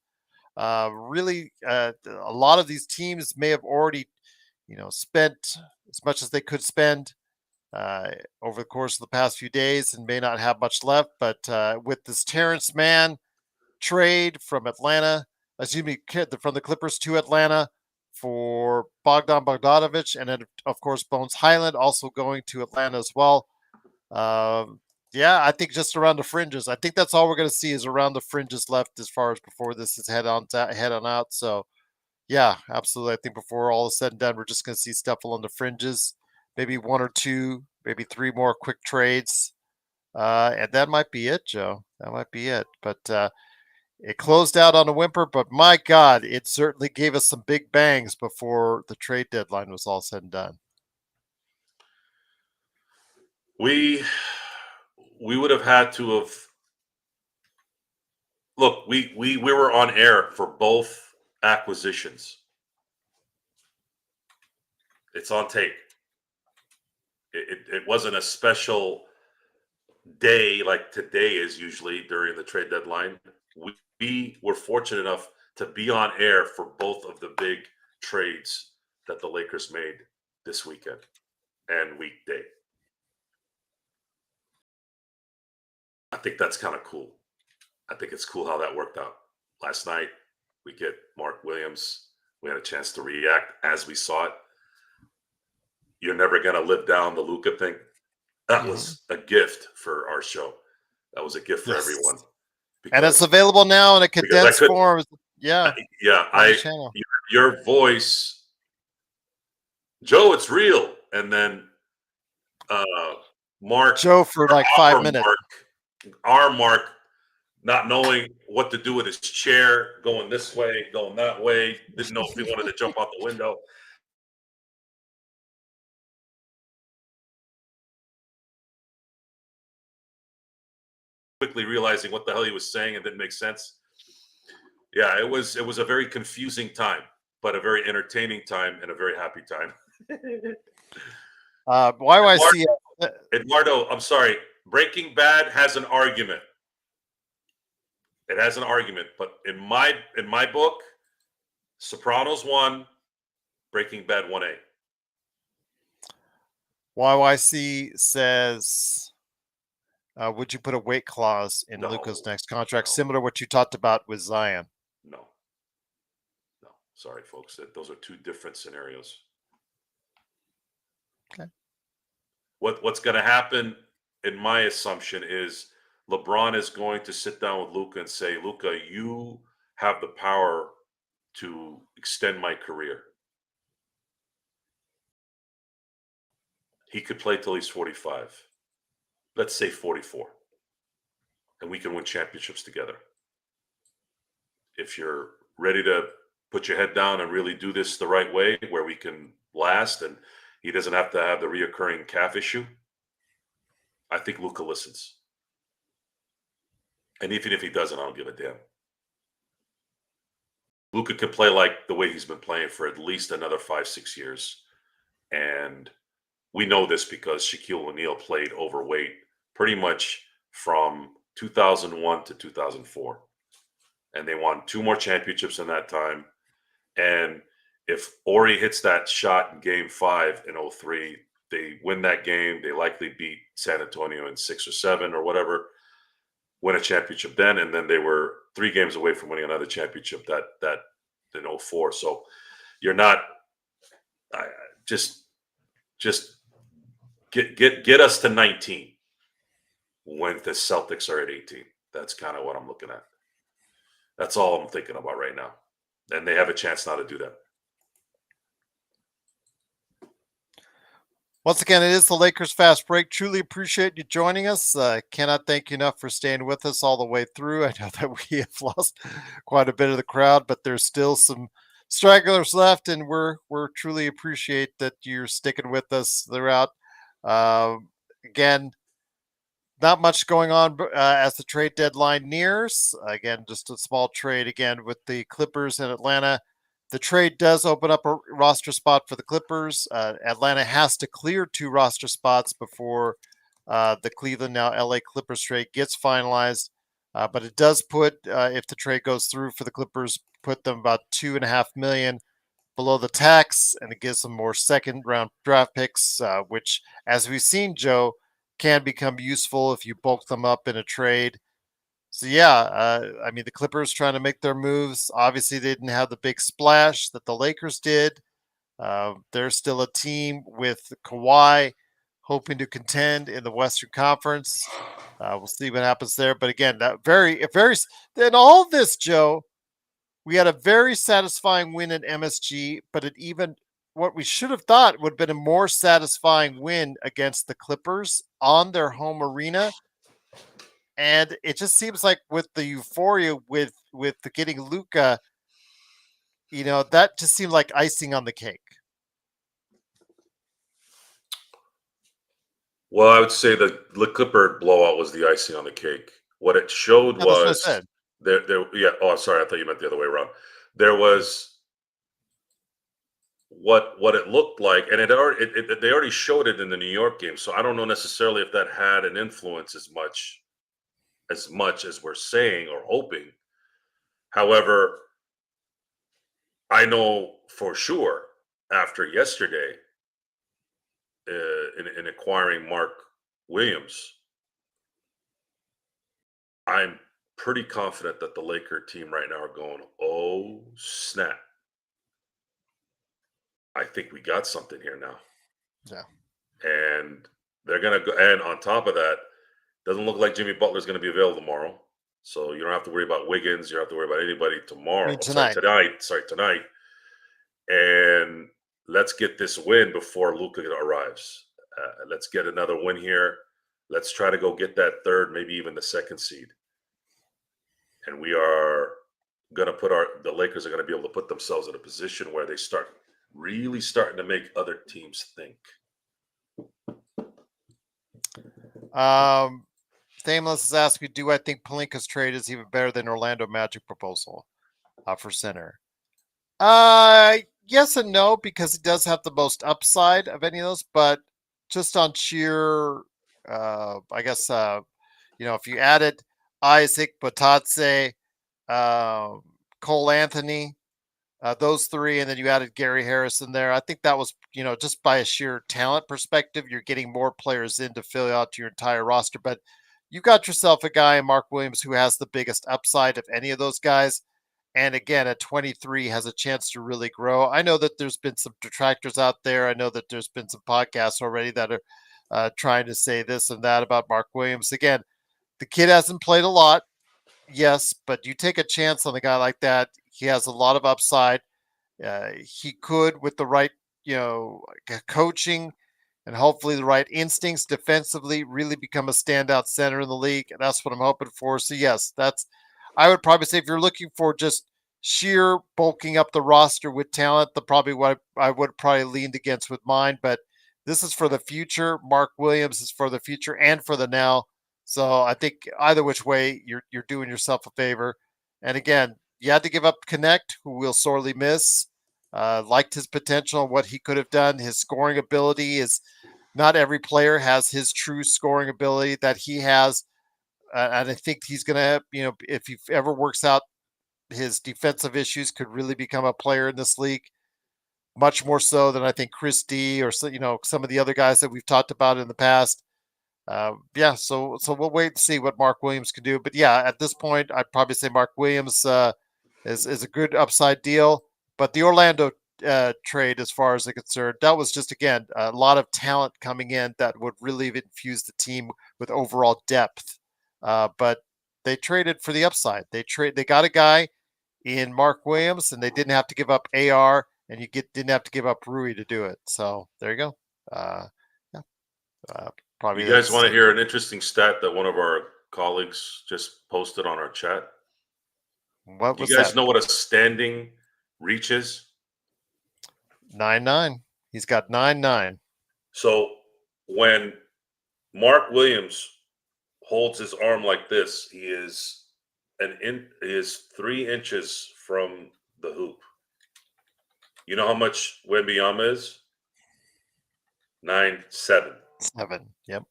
Really, a lot of these teams may have already, spent as much as they could spend over the course of the past few days, and may not have much left. But with this Terrence Mann trade from from the Clippers to Atlanta for Bogdan Bogdanovic, and then, of course, Bones Highland also going to Atlanta as well. Yeah, I think just around the fringes. I think that's all we're going to see is around the fringes left as far as before this is head on out. So, yeah, absolutely. I think before all is said and done, we're just going to see stuff along the fringes, maybe 1 or 2, maybe 3 more quick trades. And that might be it, Joe. That might be it. But it closed out on a whimper, but my God, it certainly gave us some big bangs before the trade deadline was all said and done. We would have had to have look. We were on air for both acquisitions. It's on tape. It wasn't a special day like today is usually during the trade deadline. We were fortunate enough to be on air for both of the big trades that the Lakers made this weekend and weekday. I think that's kind of cool. I think it's cool how that worked out. Last night, we get Mark Williams. We had a chance to react as we saw it. You're never going to live down the Luka thing. That was a gift for our show. That was a gift for everyone. And it's available now in a condensed form. Yeah. Yeah. Your voice, Joe, it's real. And then Mark. Joe for like 5 minutes. Mark, not knowing what to do with his chair, going this way, going that way, didn't know if he wanted to jump out the window. Quickly realizing what the hell he was saying and didn't make sense. Yeah, it was a very confusing time, but a very entertaining time and a very happy time. YYC. Eduardo, I'm sorry. Breaking Bad has an argument. It has an argument, but in my book, Sopranos 1, Breaking Bad 1A. YYC says, would you put a weight clause in Luka's next contract, similar to what you talked about with Zion? No. Sorry, folks. Those are 2 different scenarios. Okay. What's going to happen, in my assumption, is LeBron is going to sit down with Luka and say, Luka, you have the power to extend my career. He could play till he's 45. Let's say 44. And we can win championships together. If you're ready to put your head down and really do this the right way, where we can last and he doesn't have to have the reoccurring calf issue, I think Luka listens. And even if he doesn't, I don't give a damn. Luka could play like the way he's been playing for at least another 5-6 years. And we know this because Shaquille O'Neal played overweight pretty much from 2001 to 2004. And they won 2 more championships in that time. And if Ori hits that shot in game 5 in 03, they win that game. They likely beat San Antonio in 6 or 7 or whatever, win a championship then. And then they were 3 games away from winning another championship that in 04. So you're not just get us to 19 when the Celtics are at 18. That's kind of what I'm looking at. That's all I'm thinking about right now. And they have a chance now to do that. Once again, it is the Lakers Fast Break. Truly appreciate you joining us. Cannot thank you enough for staying with us all the way through. I know that we have lost quite a bit of the crowd, but there's still some stragglers left, and we're truly appreciate that you're sticking with us throughout. Again, not much going on as the trade deadline nears. Again, just a small trade again with the Clippers in Atlanta. The trade does open up a roster spot for the Clippers. Atlanta has to clear 2 roster spots before the Cleveland, now LA Clippers trade gets finalized. But it does put, if the trade goes through for the Clippers, put them about $2.5 million below the tax, and it gives them more second round draft picks, which, as we've seen, Joe, can become useful if you bulk them up in a trade. So yeah, I mean, the Clippers trying to make their moves. Obviously, they didn't have the big splash that the Lakers did. They're still a team with Kawhi hoping to contend in the Western Conference. We'll see what happens there. But again, that very in all this, Joe, we had a very satisfying win in MSG, but it even what we should have thought would have been a more satisfying win against the Clippers on their home arena. And it just seems like with the euphoria with the getting Luka, that just seemed like icing on the cake. Well, I would say the Clipper blowout was the icing on the cake. What it showed That's what I was said. there. Yeah. Oh, I'm sorry. I thought you meant the other way around. There was what it looked like, and they already showed it in the New York game. So I don't know necessarily if that had an influence as much as we're saying or hoping. However, I know for sure after yesterday, in acquiring Mark Williams, I'm pretty confident that the Laker team right now are going, oh snap! I think we got something here now. Yeah. And they're gonna go, and on top of that, doesn't look like Jimmy Butler's going to be available tomorrow. So you don't have to worry about Wiggins. You don't have to worry about anybody tomorrow. Tonight. Tonight. And let's get this win before Luka arrives. Let's get another win here. Let's try to go get that third, maybe even the second seed. And we are going to the Lakers are going to be able to put themselves in a position where they start really starting to make other teams think. Thameless is asking, do I think Pelinka's trade is even better than Orlando Magic proposal for center? Yes and no, because he does have the most upside of any of those, but just on sheer, I guess, if you added Isaac, Batatse, Cole Anthony, those 3, and then you added Gary Harris in there, I think that was, just by a sheer talent perspective, you're getting more players in to fill out your entire roster. But you got yourself a guy, Mark Williams, who has the biggest upside of any of those guys. And again, at 23, has a chance to really grow. I know that there's been some detractors out there. I know that there's been some podcasts already that are trying to say this and that about Mark Williams. Again, the kid hasn't played a lot, yes, but you take a chance on a guy like that. He has a lot of upside. He could, with the right, coaching and hopefully the right instincts defensively, really become a standout center in the league. And that's what I'm hoping for. So yes, I would probably say if you're looking for just sheer bulking up the roster with talent, probably what I would probably leaned against with mine. But this is for the future. Mark Williams is for the future and for the now. So I think either which way, you're doing yourself a favor. And again, you had to give up Connect, who we'll sorely miss. Liked his potential and what he could have done. His scoring ability is not every player has his true scoring ability that he has. And I think he's going to, if he ever works out his defensive issues, could really become a player in this league. Much more so than I think Chris D or some of the other guys that we've talked about in the past. So we'll wait and see what Mark Williams can do. But yeah, at this point, I'd probably say Mark Williams is a good upside deal. But the Orlando trade, as far as I'm concerned, that was just, again, a lot of talent coming in that would really infuse the team with overall depth. But they traded for the upside. They got a guy in Mark Williams, and they didn't have to give up AR, and didn't have to give up Rui to do it. So there you go. Yeah. Probably. You guys want to hear an interesting stat that one of our colleagues just posted on our chat? What was you guys that? know what a standing reach is? 9-9. He's got 9-9. So when Mark Williams holds his arm like this, he is 3 inches from the hoop. You know how much Wembanyama is? 9'7". 7. Yep.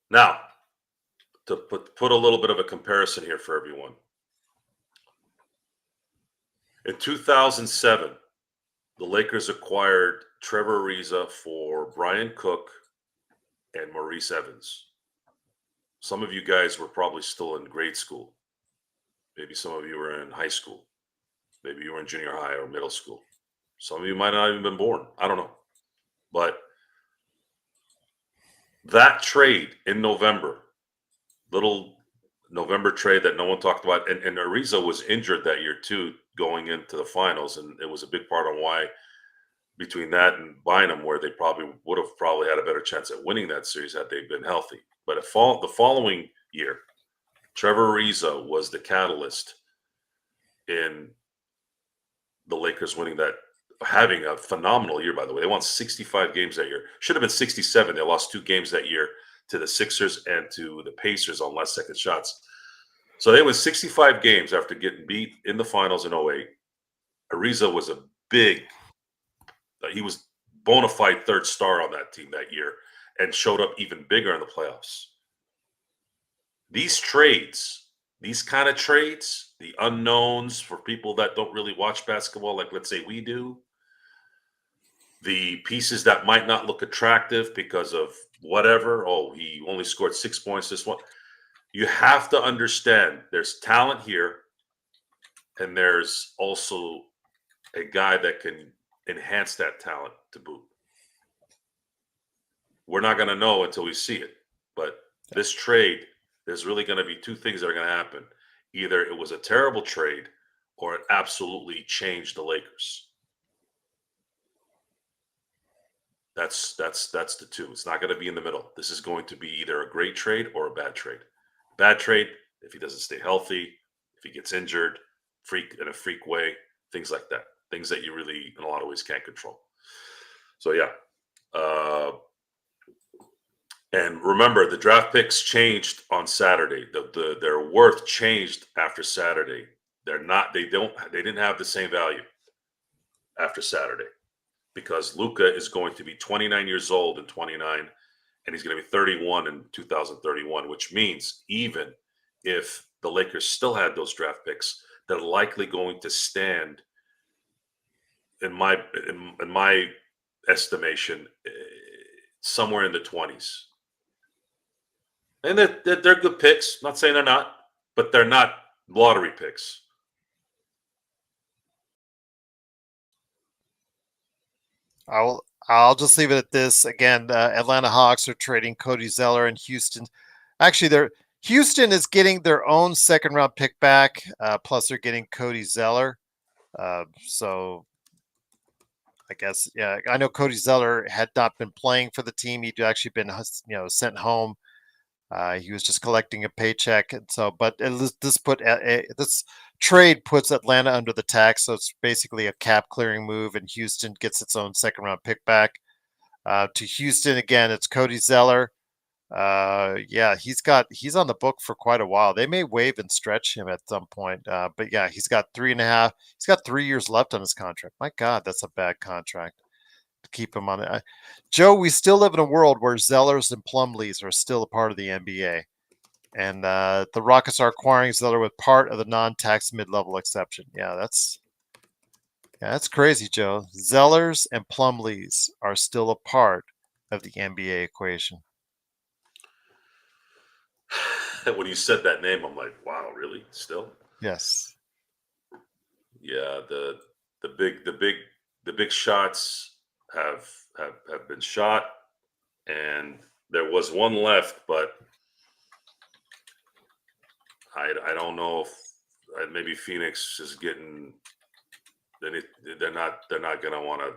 Now, to put a little bit of a comparison here for everyone. In 2007, the Lakers acquired Trevor Ariza for Brian Cook and Maurice Evans. Some of you guys were probably still in grade school. Maybe some of you were in high school. Maybe you were in junior high or middle school. Some of you might not have even been born. I don't know. But that trade in November, little November trade that no one talked about, and Ariza was injured that year too, going into the finals, and it was a big part on why between that and Bynum, where they would have had a better chance at winning that series had they been healthy. But the following year, Trevor Ariza was the catalyst in the Lakers having a phenomenal year, by the way. They won 65 games that year. Should have been 67. They lost 2 games that year to the Sixers and to the Pacers on last second shots. So they won 65 games after getting beat in the finals in 08. Ariza was he was bona fide third star on that team that year and showed up even bigger in the playoffs. These kind of trades, the unknowns for people that don't really watch basketball, like let's say we do, the pieces that might not look attractive because of whatever, he only scored 6 points this one. You have to understand there's talent here, and there's also a guy that can enhance that talent to boot. We're not going to know until we see it. But this trade, there's really going to be 2 things that are going to happen. Either it was a terrible trade or it absolutely changed the Lakers. That's the 2. It's not going to be in the middle. This is going to be either a great trade or a bad trade. Bad trade if he doesn't stay healthy, if he gets injured, in a freak way, things like that. Things that you really, in a lot of ways, can't control. So, yeah. And remember, the draft picks changed on Saturday. Their worth changed after Saturday. They didn't have the same value after Saturday, because Luka is going to be 29 years old in 29, and he's going to be 31 in 2031, which means even if the Lakers still had those draft picks, they're likely going to stand, in my estimation, somewhere in the 20s. And they're good picks. Not saying they're not, but they're not lottery picks. I'll just leave it at this. Again, Atlanta Hawks are trading Cody Zeller, and Houston. Actually, Houston is getting their own second-round pick back. Plus, they're getting Cody Zeller. So I guess, yeah, I know Cody Zeller had not been playing for the team. He'd actually been, sent home. He was just collecting a paycheck, and so. But this trade puts Atlanta under the tax, so it's basically a cap clearing move, and Houston gets its own second round pick back. To Houston again, it's Cody Zeller. Yeah, he's on the book for quite a while. They may waive and stretch him at some point. But yeah, he's got 3.5. He's got 3 years left on his contract. My God, that's a bad contract to keep him on it. Joe, we still live in a world where Zellers and Plumlees are still a part of the NBA. And the Rockets are acquiring Zeller with part of the non-tax mid-level exception. Yeah, that's crazy, Joe. Zellers and Plumlees are still a part of the NBA equation. When you said that name, I'm like, wow, really? Still? Yes. Yeah, the big shots have been shot, and there was one left, but I don't know if maybe Phoenix is getting. They're not gonna want to.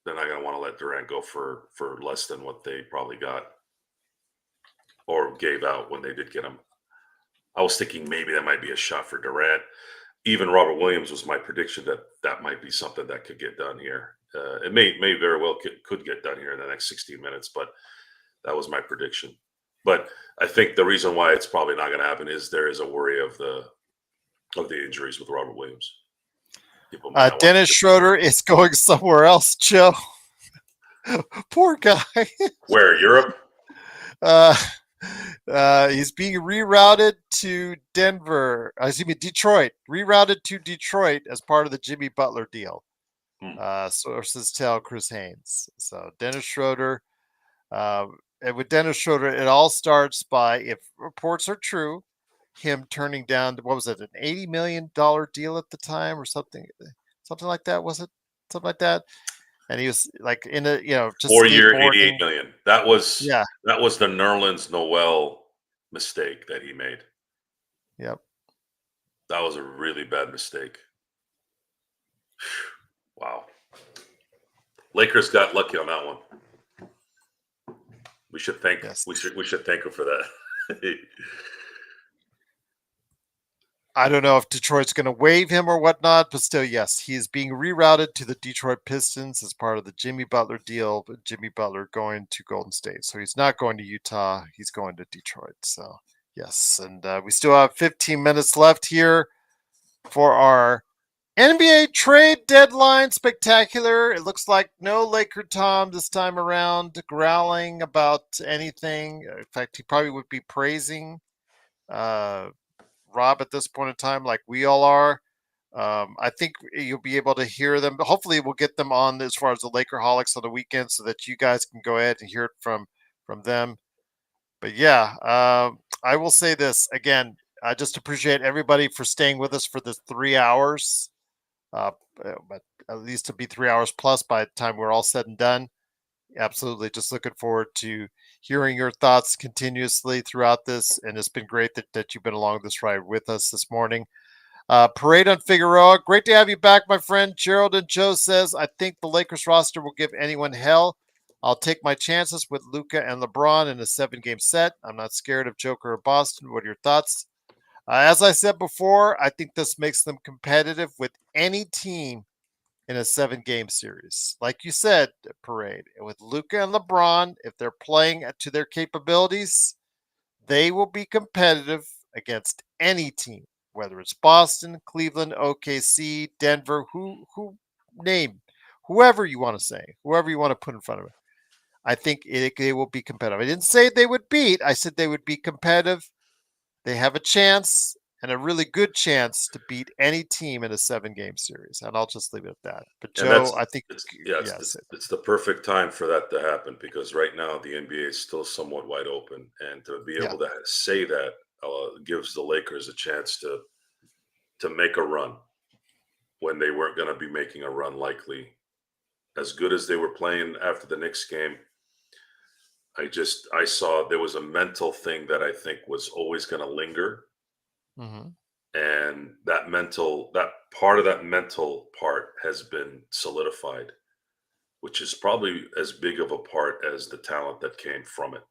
They're not gonna want to let Durant go for less than what they probably got or gave out when they did get him. I was thinking maybe that might be a shot for Durant. Even Robert Williams was my prediction that might be something that could get done here. It may very well could get done here in the next 16 minutes, but that was my prediction. But I think the reason why it's probably not going to happen is there is a worry of the injuries with Robert Williams. Dennis Schroeder is going somewhere else, Joe. Poor guy. Where, Europe? He's being rerouted to Denver. Excuse me, Detroit. Rerouted to Detroit as part of the Jimmy Butler deal. Sources tell Chris Haynes. So Dennis Schroeder. And with Dennis Schroeder, it all starts by, if reports are true, him turning down, what was it, an $80 million deal at the time or something like that, was it? Something like that. And he was like in a, just 4-year, $88 million. That was the Nerlens Noel mistake that he made. Yep. That was a really bad mistake. Wow. Lakers got lucky on that one. We should thank we should thank him for that. I don't know if Detroit's going to waive him or whatnot, but still, yes, he is being rerouted to the Detroit Pistons as part of the Jimmy Butler deal. But Jimmy Butler going to Golden State, so he's not going to Utah; he's going to Detroit. So yes, and we still have 15 minutes left here for our NBA trade deadline spectacular. It looks like no Laker Tom this time around growling about anything. In fact, he probably would be praising Rob at this point in time, like we all are. I think you'll be able to hear them. Hopefully, we'll get them on as far as the Lakerholics on the weekend, so that you guys can go ahead and hear it from them. But yeah, I will say this again. I just appreciate everybody for staying with us for the 3 hours. But at least to be 3 hours plus by the time we're all said and done. Absolutely. Just looking forward to hearing your thoughts continuously throughout this. And it's been great that you've been along this ride with us this morning. Parade on Figueroa. Great to have you back, my friend. Gerald and Joe says, I think the Lakers roster will give anyone hell. I'll take my chances with Luka and LeBron in a 7-game set. I'm not scared of Joker or Boston. What are your thoughts? As I said before, I think this makes them competitive with any team in a 7-game series. Like you said, Parade, with Luka and LeBron, if they're playing to their capabilities, they will be competitive against any team, whether it's Boston, Cleveland, OKC, Denver, whoever you want to say, whoever you want to put in front of it. I think they will be competitive. I didn't say they would beat. I said they would be competitive. They have a chance, and a really good chance, to beat any team in a 7-game series. And I'll just leave it at that. But Joe, I think it's the perfect time for that to happen, because right now the NBA is still somewhat wide open, and to be able to say that gives the Lakers a chance to make a run when they weren't going to be making a run likely. As good as they were playing after the Knicks game, I saw there was a mental thing that I think was always going to linger. Mm-hmm. And that mental part has been solidified, which is probably as big of a part as the talent that came from it.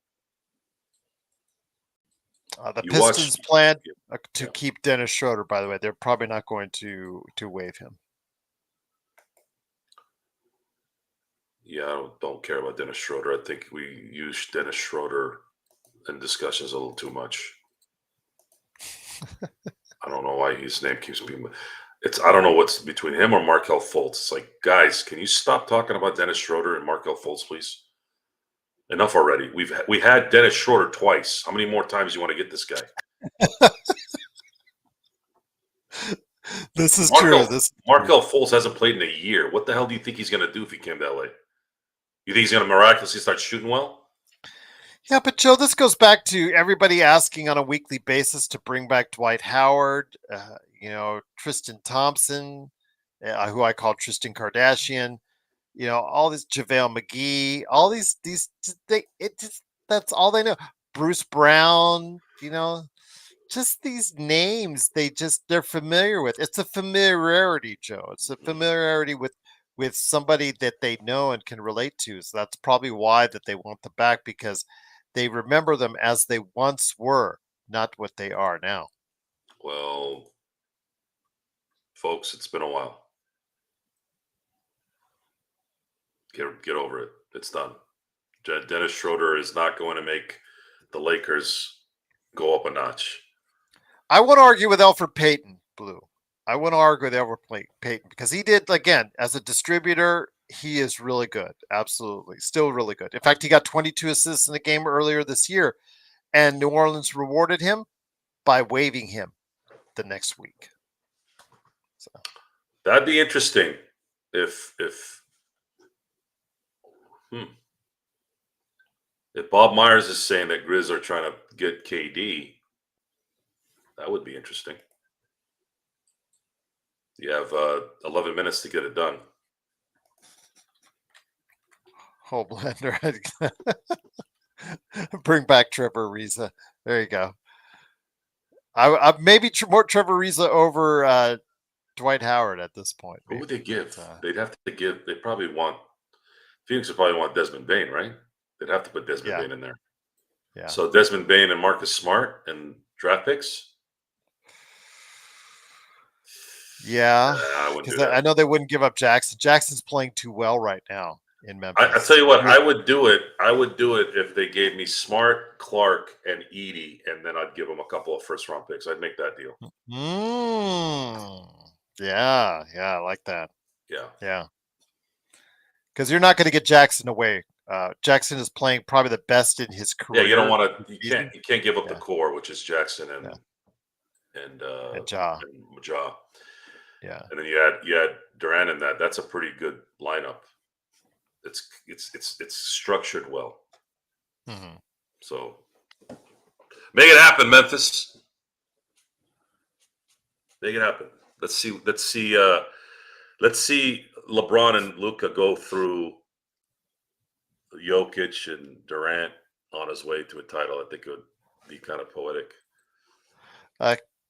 The Pistons plan to keep Dennis Schroeder, by the way. They're probably not going to waive him. Yeah, I don't care about Dennis Schroeder. I think we use Dennis Schroeder in discussions a little too much. I don't know why his name keeps being. I don't know what's between him or Markelle Fultz. It's like, guys, can you stop talking about Dennis Schroeder and Markelle Fultz, please? Enough already. We had Dennis Schroeder twice. How many more times do you want to get this guy? This is true. Markelle Fultz hasn't played in a year. What the hell do you think he's going to do if he came to LA? You think he's going to miraculously start shooting well? Yeah, but Joe, this goes back to everybody asking on a weekly basis to bring back Dwight Howard, Tristan Thompson, who I call Tristan Kardashian, all this JaVale McGee, all these that's all they know. Bruce Brown, just these names they're familiar with. It's a familiarity, Joe. It's a familiarity with somebody that they know and can relate to. So that's probably why that they want them back, because they remember them as they once were, not what they are now. Well, folks, it's been a while. Get over it. It's done. Dennis Schroeder is not going to make the Lakers go up a notch. I want to argue with Elfrid Payton, Blue. I want to argue with Elfrid Payton because he did, again, as a distributor, he is really good. Absolutely. Still really good. In fact, he got 22 assists in the game earlier this year, and New Orleans rewarded him by waiving him the next week. So that'd be interesting if Bob Myers is saying that Grizz are trying to get KD, that would be interesting. You have 11 minutes to get it done. Oh, Blender. Bring back Trevor Ariza. There you go. I maybe more Trevor Ariza over Dwight Howard at this point. Who would they give? They'd have to give. They probably want. Phoenix would probably want Desmond Bane, right? They'd have to put Desmond Bane in there. Yeah. So Desmond Bane and Marcus Smart and draft picks. Yeah, because I know they wouldn't give up Jackson. Jackson's playing too well right now in Memphis. I tell you what, I would do it. I would do it if they gave me Smart, Clark, and Edey, and then I'd give them a couple of first-round picks. I'd make that deal. Yeah, I like that. Yeah. Because you're not going to get Jackson away. Jackson is playing probably the best in his career. Yeah, you don't want to. You can't give up the core, which is Jackson and Ja. Yeah, and then you had Durant in that. That's a pretty good lineup. It's structured well. Mm-hmm. So make it happen, Memphis. Make it happen. Let's see LeBron and Luka go through Jokic and Durant on his way to a title. I think it would be kind of poetic.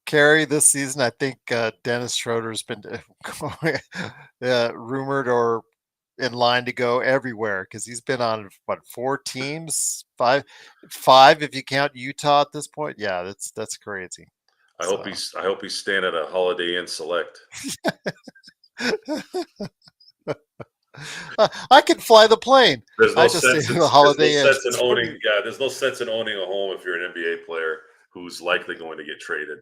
Kerry, this season, I think Dennis Schroeder has been rumored or in line to go everywhere because he's been on 4 teams, five if you count Utah at this point. Yeah, that's crazy. I hope he's staying at a Holiday Inn Select. I can fly the plane. There's no sense in owning. Yeah, there's no sense in owning a home if you're an NBA player who's likely going to get traded.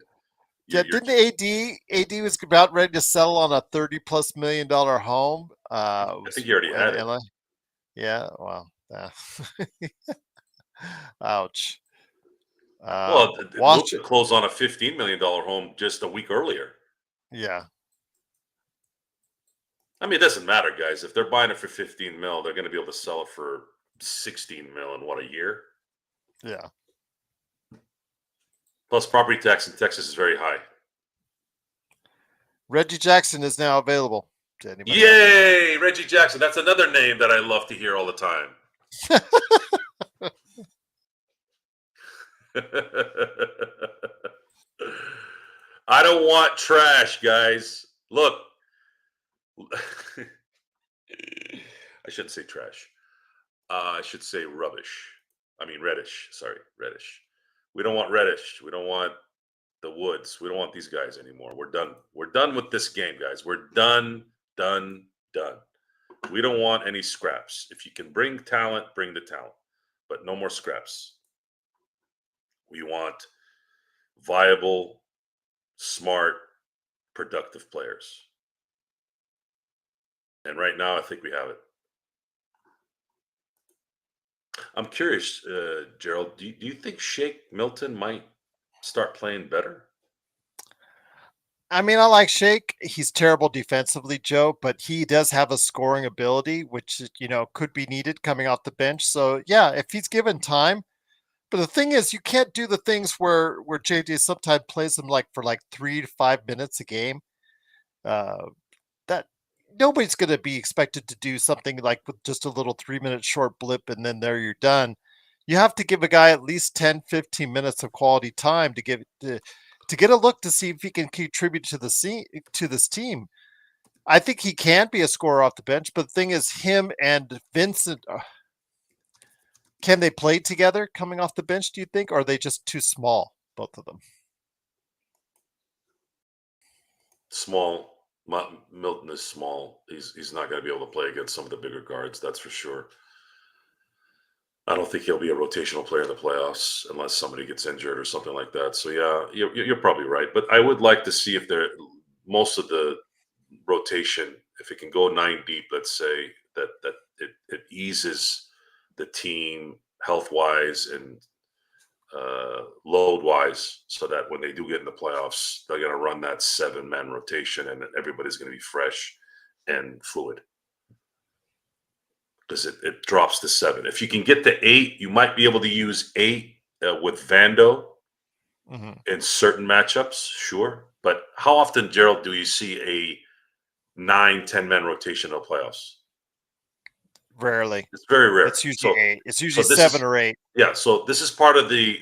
Didn't AD was about ready to settle on a $30+ million home? I think he already had it. Yeah, well, ouch. Luka closed on a $15 million home just a week earlier. Yeah. I mean, it doesn't matter, guys. If they're buying it for $15 million, they're going to be able to sell it for $16 million in a year? Yeah. Plus, property tax in Texas is very high. Reggie Jackson is now available to anybody. Yay, Reggie Jackson. That's another name that I love to hear all the time. I don't want trash, guys. Look. I shouldn't say trash. I should say rubbish. I mean Reddish. Sorry, Reddish. We don't want Reddish. We don't want the Woods. We don't want these guys anymore. We're done. We're done with this game, guys. We're done. We don't want any scraps. If you can bring talent, bring the talent, but no more scraps. We want viable, smart, productive players. And right now, I think we have it. I'm curious, Gerald, do you think Shake Milton might start playing better? I mean, I like Shake. He's terrible defensively, Joe, but he does have a scoring ability, which, could be needed coming off the bench. So, yeah, if he's given time. But the thing is, you can't do the things where JJ sometimes plays him for 3 to 5 minutes a game. That nobody's going to be expected to do something like with just a little 3-minute short blip and then there you're done. You have to give a guy at least 10, 15 minutes of quality time to get a look to see if he can contribute to this team. I think he can be a scorer off the bench, but the thing is, him and Vincent, can they play together coming off the bench, do you think? Or are they just too small, both of them? Small. Milton is small. He's not going to be able to play against some of the bigger guards, that's for sure. I don't think he'll be a rotational player in the playoffs unless somebody gets injured or something like that. So, yeah, you're probably right. But I would like to see if most of the rotation, if it can go 9 deep, let's say, that it eases the team health-wise and load-wise, so that when they do get in the playoffs, they're going to run that 7-man rotation and everybody's going to be fresh and fluid. Because it drops to 7. If you can get to 8, you might be able to use 8 with Vando in certain matchups, sure. But how often, Gerald, do you see a 9-10-man rotation in the playoffs? Rarely. It's very rare. It's usually 8. It's usually 7 or 8. Yeah, so this is part of the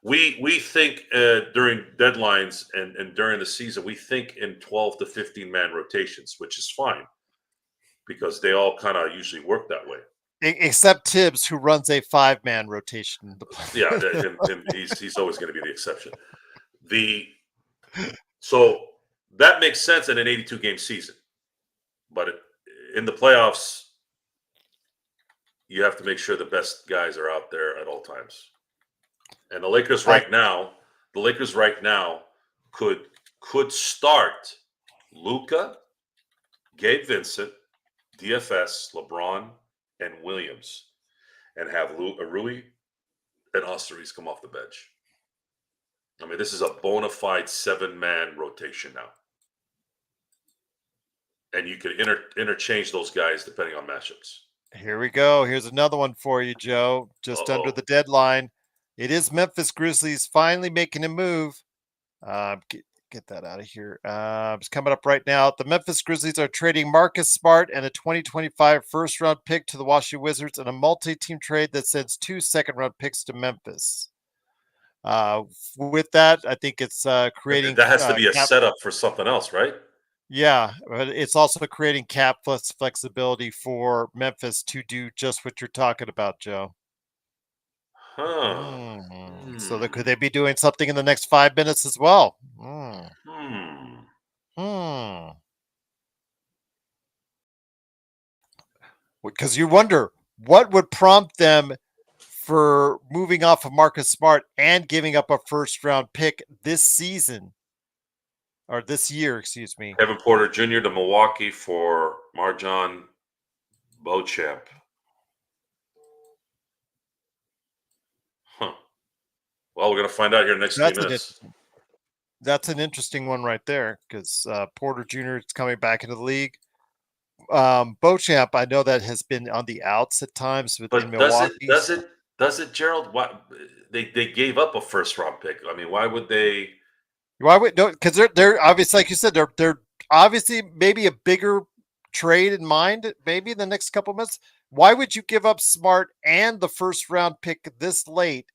we think during deadlines and during the season, we think in 12 to 15-man rotations, which is fine because they all kind of usually work that way. Except Tibbs, who runs a 5-man rotation. Yeah, he's always going to be the exception. So that makes sense in an 82-game season, but in the playoffs, you have to make sure the best guys are out there at all times. And the Lakers right now could start Luka, Gabe Vincent, DFS, LeBron, and Williams, and have Rui and Osteries come off the bench. I mean, this is a bona fide 7-man rotation now. And you can interchange those guys depending on matchups. Here we go. Here's another one for you, Joe. Just under the deadline. It is Memphis Grizzlies finally making a move. Get that out of here. It's coming up right now. The Memphis Grizzlies are trading Marcus Smart and a 2025 first-round pick to the Washington Wizards in a multi-team trade that sends 2 second-round picks to Memphis. With that, I think it's creating... That has to be a setup for something else, right? Yeah, but it's also creating cap flexibility for Memphis to do just what you're talking about, Joe. So could they be doing something in the next 5 minutes as well? Because you wonder what would prompt them for moving off of Marcus Smart and giving up a first-round pick this season. Or this year, excuse me. Kevin Porter Jr. to Milwaukee for Marjon Beauchamp. Well, we're going to find out here in the next few minutes. That's an interesting one right there because Porter Jr. is coming back into the league. Beauchamp, I know that has been on the outs at times within Milwaukee. Does it, Gerald? Why they gave up a first-round pick? I mean, why would they? Why would no? Because they're obviously, like you said, they're obviously maybe a bigger trade in mind, maybe in the next couple of months. Why would you give up Smart and the first round pick this late?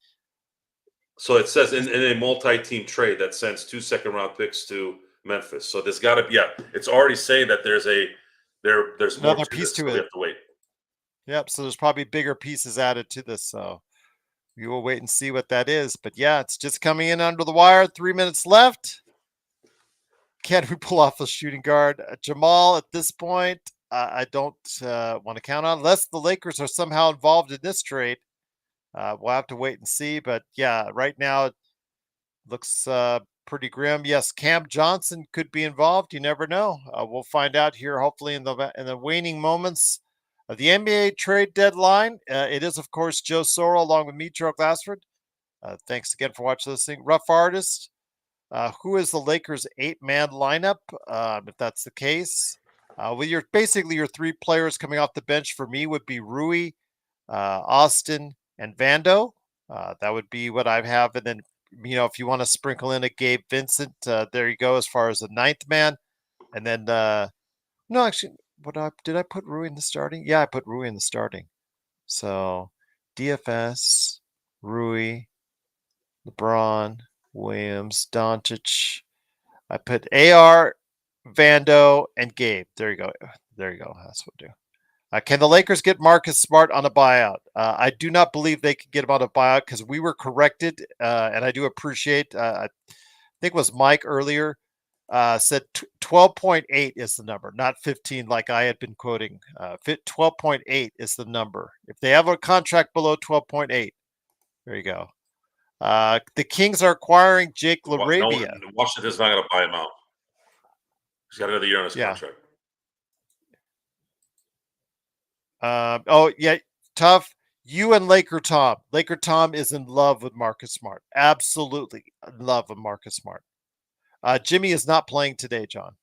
So it says in a multi-team trade that sends 2 second-round picks to Memphis. So there's got to be, it's already saying that there's another more to piece this, to so it. we have to wait. Yep. So there's probably bigger pieces added to this. So we will wait and see what that is. But yeah, it's just coming in under the wire. 3 minutes left. Can we pull off a shooting guard? Jamal at this point, I don't want to count on unless the Lakers are somehow involved in this trade. We'll have to wait and see. But yeah, right now it looks pretty grim. Yes, Cam Johnson could be involved. You never know. We'll find out here, hopefully, in the waning moments of the NBA trade deadline. It is, of course, Joe Sorrell along with me, Joe Glassford. Thanks again for watching this thing. Rough Artist. Who is the Lakers' 8-man lineup? If that's the case, well, basically your 3 players coming off the bench for me would be Rui, Austin, and Vando. That would be what I have, and then if you want to sprinkle in a Gabe Vincent, there you go as far as the 9th man, and then no, actually, did I put Rui in the starting? Yeah, I put Rui in the starting. So DFS, Rui, LeBron, Williams, Doncic. I put AR, Vando, and Gabe. There you go. There you go. That's what I'll do. Can the Lakers get Marcus Smart on a buyout? I do not believe they can get him on a buyout because we were corrected, and I do appreciate. I think it was Mike earlier said 12.8 is the number, not 15 like I had been quoting. 12.8 is the number. If they have a contract below 12.8, there you go. The Kings are acquiring Jake LaRavia. No, Washington's not going to buy him out. He's got another year on his contract. Oh, yeah, tough. You and Laker Tom. Laker Tom is in love with Marcus Smart. Absolutely in love with Marcus Smart. Jimmy is not playing today, John.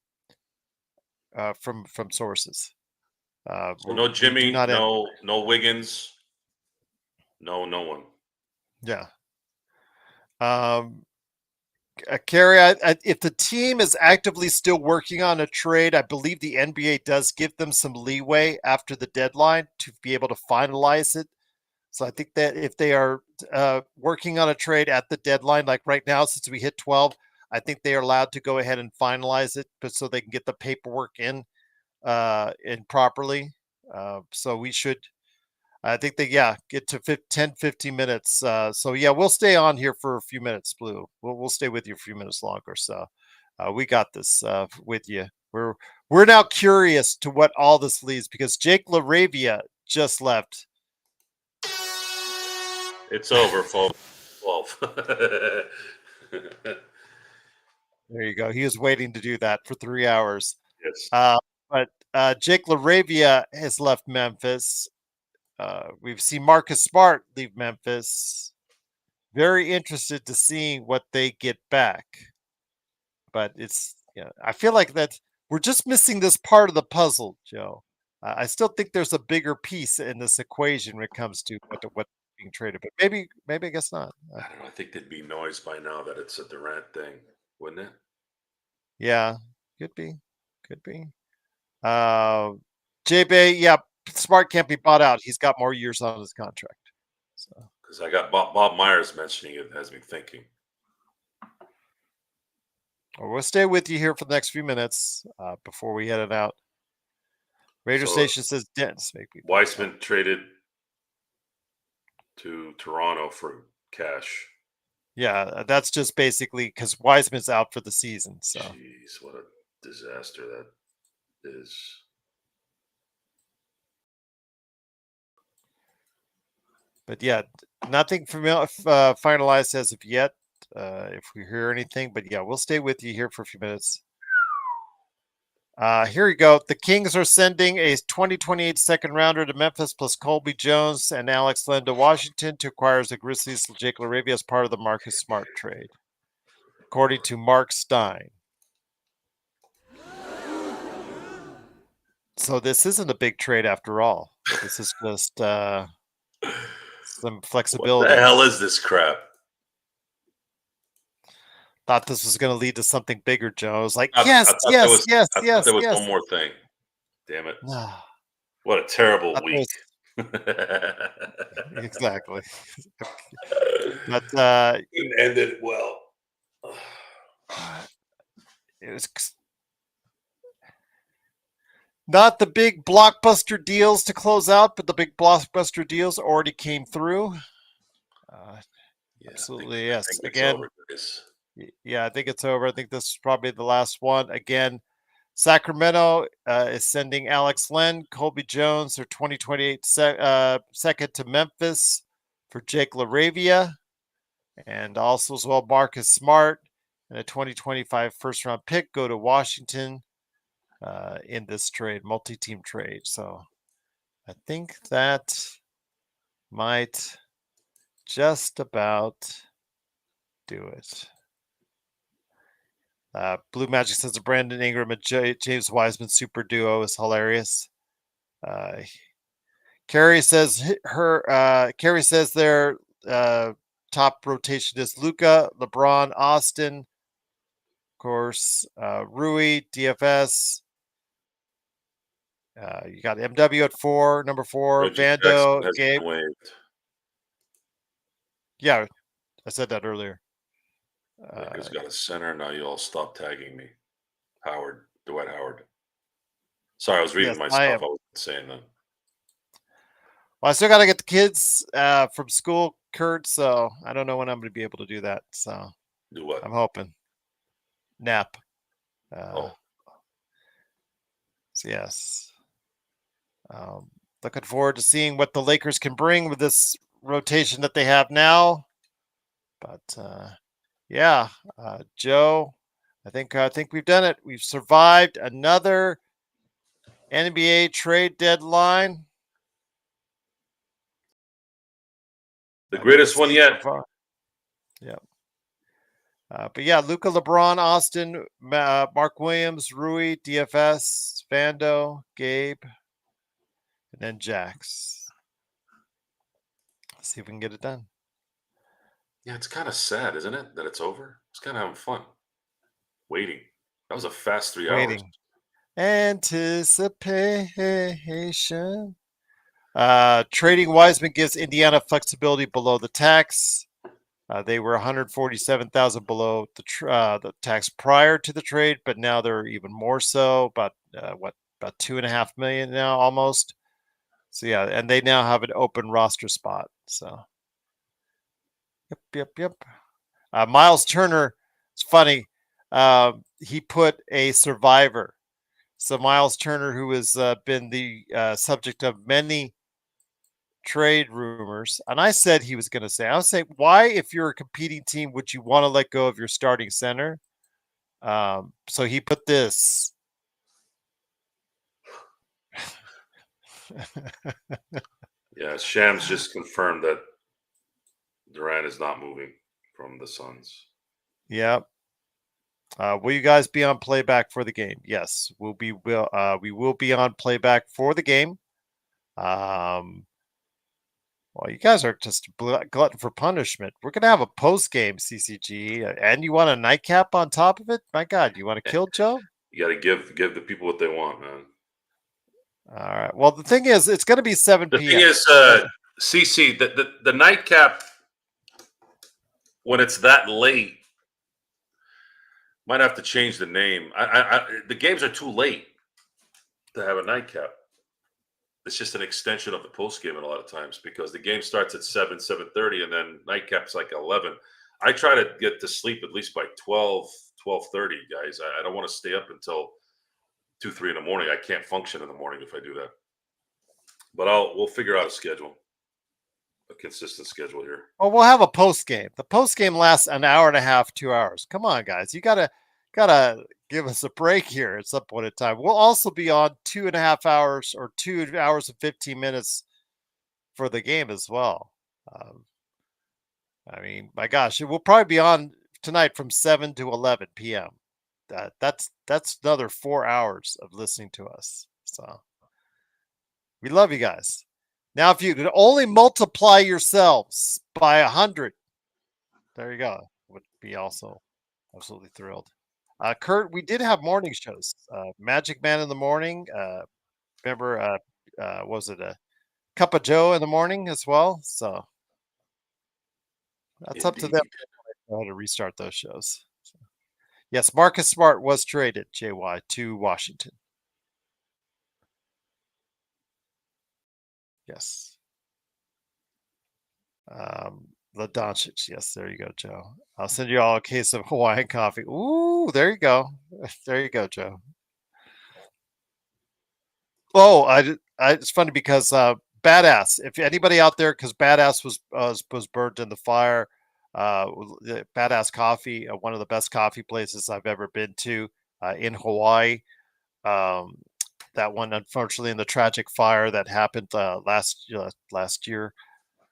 From sources. So no Jimmy, no Wiggins, no one. Yeah. Kerry, if the team is actively still working on a trade, I believe the NBA does give them some leeway after the deadline to be able to finalize it. So I think that if they are working on a trade at the deadline, like right now, since we hit 12, I think they are allowed to go ahead and finalize it, but so they can get the paperwork in properly. So we should. I think they, get to 10, 15 minutes. So, we'll stay on here for a few minutes, Blue. We'll stay with you a few minutes longer. So we got this with you. We're now curious to what all this leads because Jake LaRavia just left. It's over, folks. 12. There you go. He was waiting to do that for 3 hours. Yes. But Jake LaRavia has left Memphis. We've seen Marcus Smart leave Memphis. Very interested to seeing what they get back. But I feel like that we're just missing this part of the puzzle, Joe. I still think there's a bigger piece in this equation when it comes to what being traded. But maybe I guess not. I don't know. I think there'd be noise by now that it's a Durant thing, wouldn't it? Yeah, could be. J-Bay, Smart can't be bought out. He's got more years on his contract. Because I got Bob Myers mentioning it has me thinking. Well, we'll stay with you here for the next few minutes before we head it out. Raider Station says Dennis. Weissman traded to Toronto for cash. Yeah, that's just basically because Wiseman's out for the season. So, jeez, what a disaster that is. But nothing finalized as of yet. If we hear anything, but we'll stay with you here for a few minutes. Here we go. The Kings are sending a 2028 second rounder to Memphis plus Colby Jones and Alex Len to Washington to acquire the Grizzlies' Jake LaRavia as part of the Marcus Smart trade, according to Mark Stein. So this isn't a big trade after all. This is just some flexibility. What the hell is this crap? Thought this was going to lead to something bigger, Joe. I was like, yes. There was one more thing. Damn it. What a terrible week. Exactly. But it ended well. It was not the big blockbuster deals to close out, but the big blockbuster deals already came through. Absolutely, yes. Again, over, I think it's over. I think this is probably the last one. Again, Sacramento is sending Alex Len, Colby Jones, their 2028 second to Memphis for Jake LaRavia, and also as well Marcus Smart and a 2025 first round pick go to Washington in this trade, multi-team trade. So I think that might just about do it. Blue Magic says the Brandon Ingram and James Wiseman super duo is hilarious. Carrie says Carrie says their top rotation is Luka, LeBron, Austin, of course, Rui, DFS. You got MW at 4, number 4, Reggie Vando, Jackson has Gabe. been waived. Yeah, I said that earlier. Lakers got a center. Now you all stop tagging me. Howard, Dwight Howard. Sorry, I was reading Yes, myself. I I am. wasn't saying that. Well, I still got to get the kids from school, Kurt, so I don't know when I'm going to be able to do that. So Do what? I'm hoping. Nap. Oh, So yes. Looking forward to seeing what the Lakers can bring with this rotation that they have now. But yeah, Joe, I think we've done it. We've survived another NBA trade deadline. the greatest one yet. So yeah. But yeah, Luka, LeBron, Austin, Mark Williams, Rui, DFS, Vando, Gabe, and then Jax. Let's see if we can get it done. Yeah, it's kind of sad, isn't it, that it's over? It's kind of having fun. Waiting. That was a fast 3 hours. Waiting. Anticipation. Trading Wiseman gives Indiana flexibility below the tax. They were 147,000 below the tax prior to the trade, but now they're even more so. About about 2.5 million now, almost. So yeah, and they now have an open roster spot. So yep. Miles Turner, it's funny. He put a survivor. So Miles Turner, who has been the subject of many trade rumors, and I said he was going to say, I was saying, why, if you're a competing team, would you want to let go of your starting center? So he put this. Yeah, Shams just confirmed that Durant is not moving from the Suns. Yep. Will you guys be on playback for the game? Yes, we will be on playback for the game. Well, you guys are just glutton for punishment. We're gonna have a post game CCG, and you want a nightcap on top of it? My God, you want to kill Joe? You got to give the people what they want, man. All right. Well, the thing is, it's gonna be 7 The p.m. thing is, CC, the nightcap, when it's that late, might have to change the name. The games are too late to have a nightcap. It's just an extension of the post game a lot of times, because the game starts at 7:30, and then nightcap's like 11. I try to get to sleep at least by 12:30, guys. I don't want to stay up until 2-3 in the morning. I can't function in the morning if I do that. But we'll figure out a schedule, a consistent schedule here. Well, we'll have a post game. The post game lasts an hour and a half, 2 hours. Come on, guys. You gotta give us a break here at some point in time. We'll also be on 2.5 hours or 2 hours and 15 minutes for the game as well. I mean, my gosh, we'll probably be on tonight from 7 to 11 p.m. That's another 4 hours of listening to us. So we love you guys. Now, if you could only multiply yourselves by 100, there you go. Would be also absolutely thrilled. Kurt, we did have morning shows. Magic Man in the morning. Remember, was it a Cup of Joe in the morning as well? So that's up to them how to restart those shows. So, yes, Marcus Smart was traded, JY, to Washington. Yes. The Doncic. Yes, there you go, Joe. I'll send you all a case of Hawaiian coffee. Ooh, there you go. There you go, Joe. Oh, it's funny because Badass. If anybody out there, because Badass was burned in the fire. Badass Coffee, one of the best coffee places I've ever been to in Hawaii. Um, that one, unfortunately, in the tragic fire that happened last year,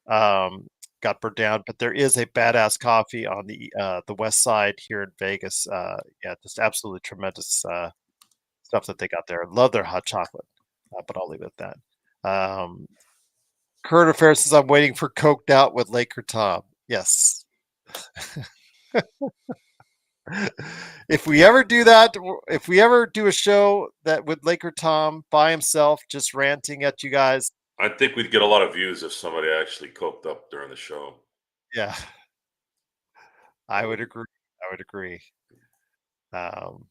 um, got burned down. But there is a Badass Coffee on the west side here in Vegas. Yeah, just absolutely tremendous stuff that they got there. Love their hot chocolate, but I'll leave it at that. Current affairs says I'm waiting for coked out with Laker Tom. Yes. If we ever do that, if we ever do a show that with Laker Tom by himself, just ranting at you guys, I think we'd get a lot of views if somebody actually coked up during the show. yeah, I would agree. I would agree. Tell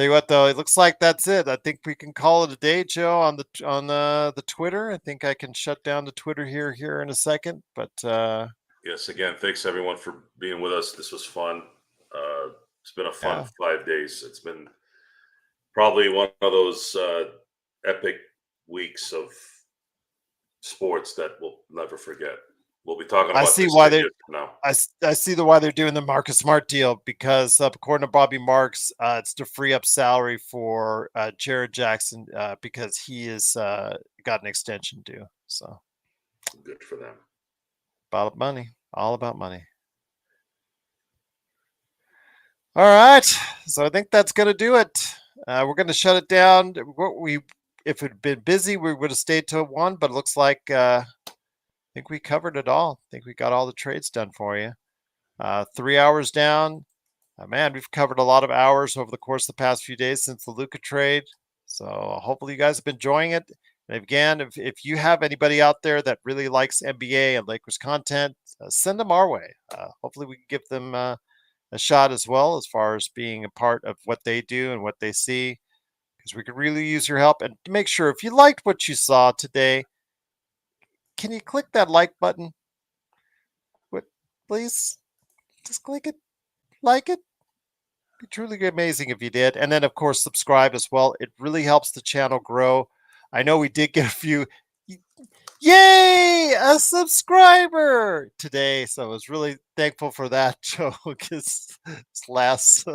you what, though, it looks like that's it. I think we can call it a day, Joe, on the Twitter. I think I can shut down the Twitter here in a second. But Yes, again, thanks everyone for being with us. This was fun. It's been a fun yeah, 5 days. It's been probably one of those epic weeks of sports that we'll never forget. We'll be talking I about see this why 10 they years from now. I see why they're doing the Marcus Smart deal because according to Bobby Marks, it's to free up salary for Jared Jackson because he is got an extension due. So Good for them. about money, all about money. All right, so I think that's going to do it. We're going to shut it down. If it had been busy, we would have stayed till 1, but it looks like I think we covered it all. I think we got all the trades done for you. 3 hours down. Man, we've covered a lot of hours over the course of the past few days since the Luka trade. So hopefully you guys have been enjoying it. And again, if you have anybody out there that really likes NBA and Lakers content, send them our way. Hopefully we can give them a shot as well as far as being a part of what they do and what they see, because we could really use your help. And make sure if you liked what you saw today, can you click that like button? Please, just click it, like it. Be truly amazing if you did. And then, of course, subscribe as well. It really helps the channel grow. I know we did get a few. Yay! A subscriber today. So I was really thankful for that, Joe, because it's last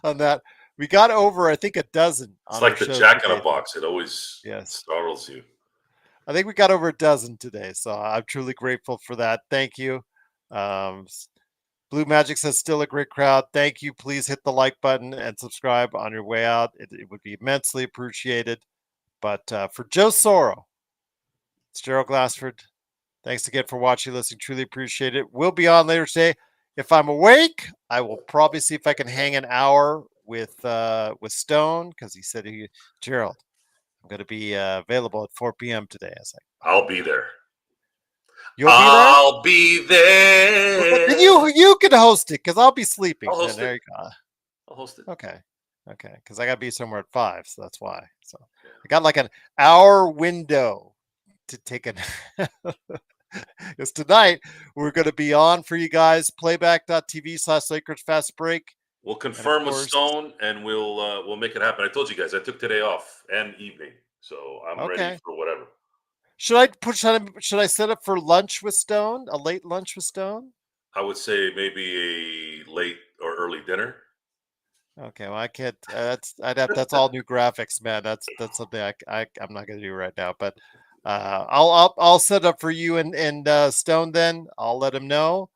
on that. We got over, I think, a dozen It's on our like the shows Jack in a today. Box. It always Yes. startles you. I think we got over a dozen today. So I'm truly grateful for that. Thank you. Um, Blue Magic says still a great crowd. Thank you. Please hit the like button and subscribe on your way out. It would be immensely appreciated. But for Joe Soro, it's Gerald Glassford. Thanks again for watching, listening. Truly appreciate it. We'll be on later today. If I'm awake, I will probably see if I can hang an hour with Stone because he said Gerald, I'm going to be available at 4 p.m. today. I was like, I'll be there. you'll be there? I'll be there. Then you can host it because I'll be sleeping. I'll host There it. you go. I'll host it. Okay. Because I got to be somewhere at 5, so that's why. So I got like an hour window to take a because tonight we're going to be on for you guys. Playback.tv/Lakers Fast Break. We'll confirm with course, Stone, and we'll make it happen. I told you guys I took today off and evening, so I'm ready for whatever. Should I set up for lunch with Stone? A late lunch with Stone? I would say maybe a late or early dinner. Okay, well I can't. That's all new graphics, man. That's something I'm not going to do right now. But I'll set up for you and Stone. Then I'll let him know.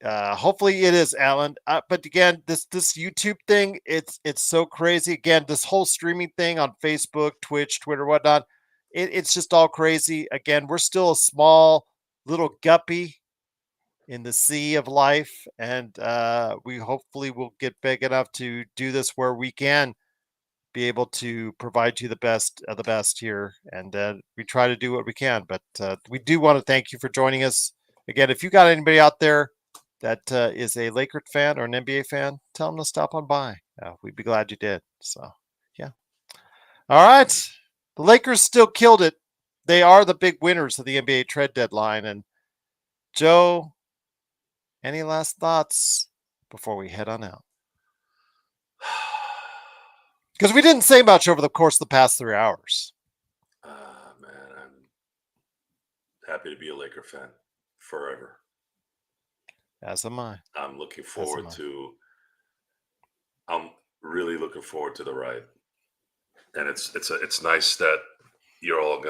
Hopefully it is, Alan. But again, this YouTube thing, it's so crazy. Again, this whole streaming thing on Facebook, Twitch, Twitter, whatnot, it's just all crazy. Again, we're still a small little guppy in the sea of life, and we hopefully will get big enough to do this where we can be able to provide you the best of the best here, and we try to do what we can. But we do want to thank you for joining us again. If you got anybody out there that is a Lakers fan or an NBA fan, tell them to stop on by. We'd be glad you did. So, yeah. All right. The Lakers still killed it. They are the big winners of the NBA trade deadline. And Joe, any last thoughts before we head on out? Because we didn't say much over the course of the past 3 hours. Man, I'm happy to be a Laker fan forever. As am I. I'm really looking forward to the ride. And it's nice that you're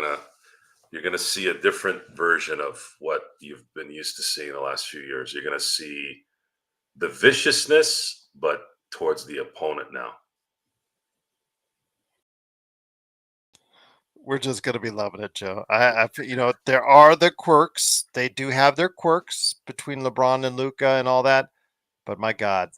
gonna see a different version of what you've been used to seeing the last few years. You're gonna see the viciousness, but towards the opponent now. We're just going to be loving it, Joe. There are the quirks. They do have their quirks between LeBron and Luka and all that. But my God,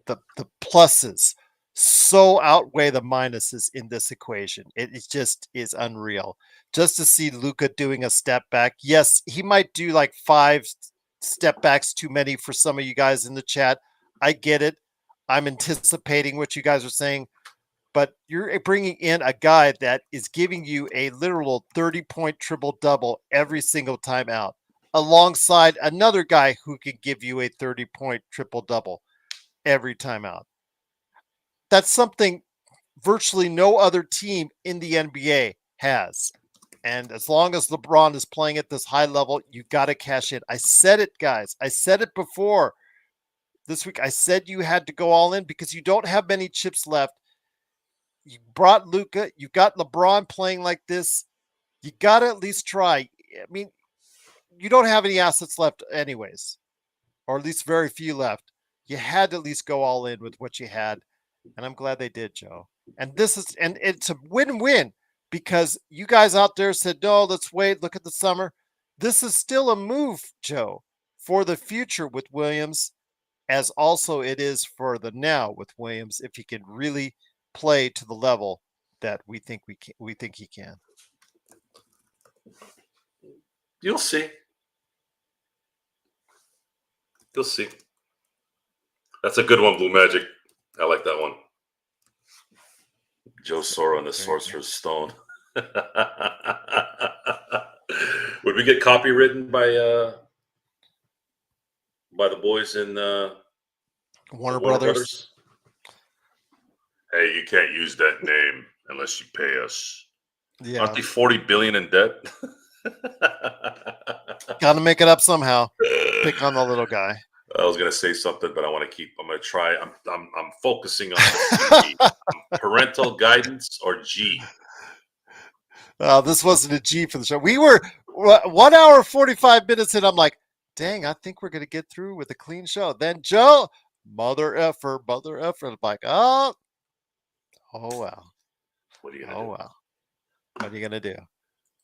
the pluses so outweigh the minuses in this equation. It just is unreal. Just to see Luka doing a step back. Yes, he might do like 5 step backs too many for some of you guys in the chat. I get it. I'm anticipating what you guys are saying. But you're bringing in a guy that is giving you a literal 30-point triple-double every single time out, alongside another guy who can give you a 30-point triple-double every time out. That's something virtually no other team in the NBA has. And as long as LeBron is playing at this high level, you've got to cash in. I said it, guys. I said it before this week. I said you had to go all in because you don't have many chips left. You brought Luka. You got LeBron playing like this. You got to at least try. I mean, you don't have any assets left anyways, or at least very few left. You had to at least go all in with what you had. And I'm glad they did, Joe. And it's a win-win because you guys out there said, no, let's wait. Look at the summer. This is still a move, Joe, for the future with Williams, as also it is for the now with Williams, if he can really play to the level that we think he can. You'll see. You'll see. That's a good one, Blue Magic. I like that one. Joe Soro and the Sorcerer's Stone. Would we get copywritten by the boys in Warner Brothers? Hey, you can't use that name unless you pay us. Yeah. Aren't they $40 billion in debt? Got to make it up somehow. Pick on the little guy. I was gonna say something, but I'm gonna try. I'm focusing on G. Parental guidance or G. This wasn't a G for the show. We were 1 hour 45 minutes in. I'm like, dang, I think we're gonna get through with a clean show. Then Joe, mother effer. I'm like, oh wow. What are you gonna do? Wow. What are you gonna do?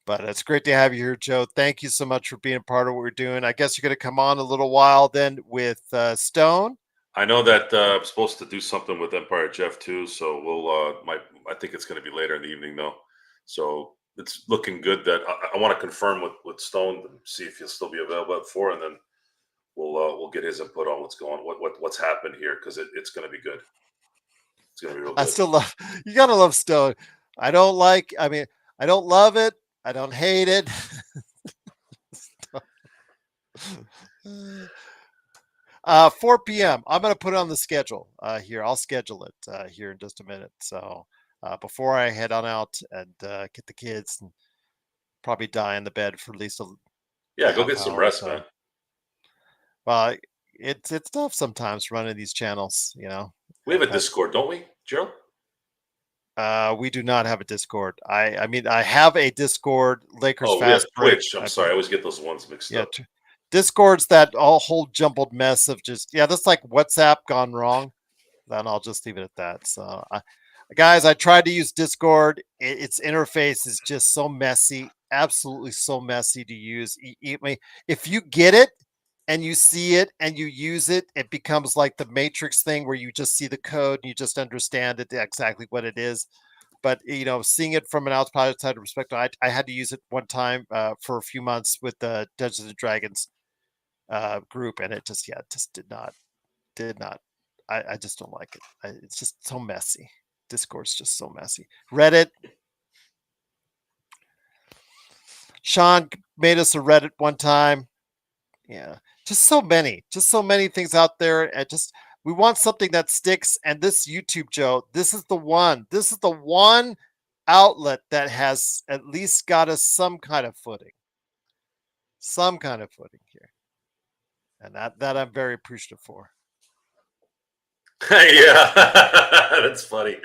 But it's great to have you here, Joe. Thank you so much for being part of what we're doing. I guess you're going to come on a little while then with Stone. I know that I'm supposed to do something with Empire Jeff too, so I think it's going to be later in the evening though. So it's looking good that I want to confirm with Stone and see if he'll still be available at 4, and then we'll get his input on what's happened here because it's going to be good. It's going to be real good. I still love you. Got to love Stone. I don't love it. I don't hate it. 4 p.m. I'm going to put it on the schedule here. I'll schedule it here in just a minute. So before I head on out and get the kids and probably die in the bed for at least go get some rest, man. Well, it's tough sometimes running these channels, you know. We have a Discord, don't we, Gerald? We do not have a Discord. I mean, I have a Discord. Lakers Fast Break. Twitch. I'm sorry, I always get those ones mixed up. Discord's that whole jumbled mess of that's like WhatsApp gone wrong. Then I'll just leave it at that. So, guys, I tried to use Discord. Its interface is just so messy, absolutely so messy to use. If you get it and you see it and you use it, it becomes like the Matrix thing where you just see the code and you just understand it exactly what it is. But, seeing it from an outside perspective, I had to use it one time for a few months with the Dungeons and Dragons group, and it just did not. I just don't like it. It's just so messy. Discord's just so messy. Reddit. Sean made us a Reddit one time. Yeah. Just so many things out there. And We want something that sticks. And this YouTube, Joe, this is the one. This is the one outlet that has at least got us some kind of footing. Some kind of footing here. And that I'm very appreciative for. Yeah, that's funny.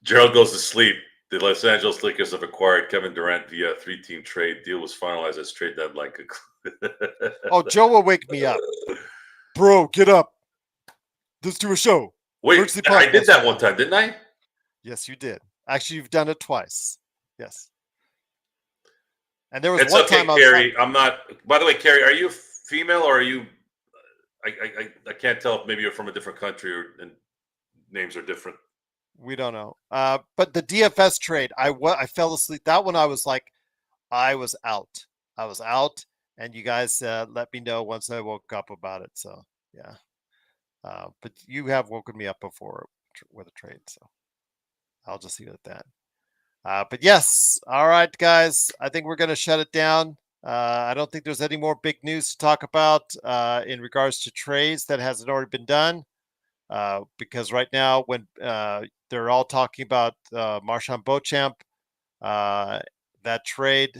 Gerald goes to sleep. The Los Angeles Lakers have acquired Kevin Durant via a 3-team trade. Deal was finalized as trade deadline. Oh, Joe will wake me up. Bro, get up. Let's do a show. Wait, Emergency I did podcast that right one now. time, didn't I? Yes, you did. Actually, you've done it twice. Yes. And there was It's one okay, time I was Carrie. I'm not. By the way, Carrie, are you female or are you? I can't tell if maybe you're from a different country and names are different. we don't know. But the DFS trade, I fell asleep. That one I was like, I was out. I was out, and you guys let me know once I woke up about it. So yeah. But you have woken me up before with a trade, so I'll just leave it at that. But yes, all right, guys. I think we're going to shut it down. I don't think there's any more big news to talk about in regards to trades that hasn't already been done. Because right now, when they're all talking about Marshawn Beauchamp, that trade,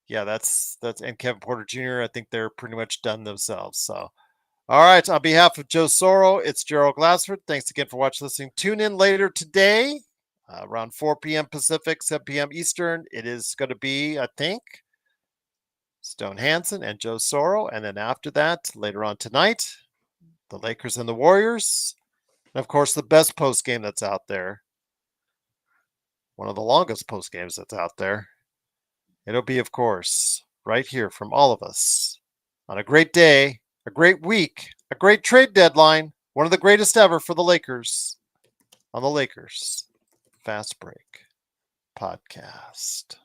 yeah, that's and Kevin Porter Jr. I think they're pretty much done themselves. So, all right, on behalf of Joe Soro, it's Gerald Glassford. Thanks again for watching, listening. Tune in later today, around 4 p.m. Pacific, 7 p.m. Eastern. It is going to be, I think, Stone Hansen and Joe Soro, and then after that, later on tonight, the Lakers and the Warriors. And of course, the best post game that's out there. One of the longest post games that's out there. It'll be, of course, right here from all of us on a great day, a great week, a great trade deadline, one of the greatest ever for the Lakers on the Lakers Fast Break podcast.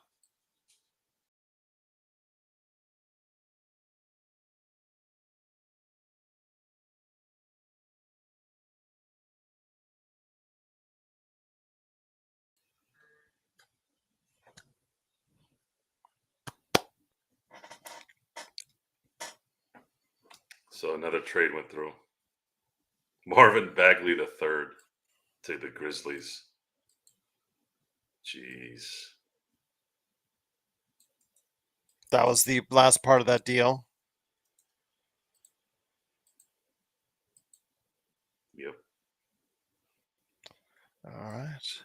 So another trade went through. Marvin Bagley III to the Grizzlies. Jeez. That was the last part of that deal. Yep. All right.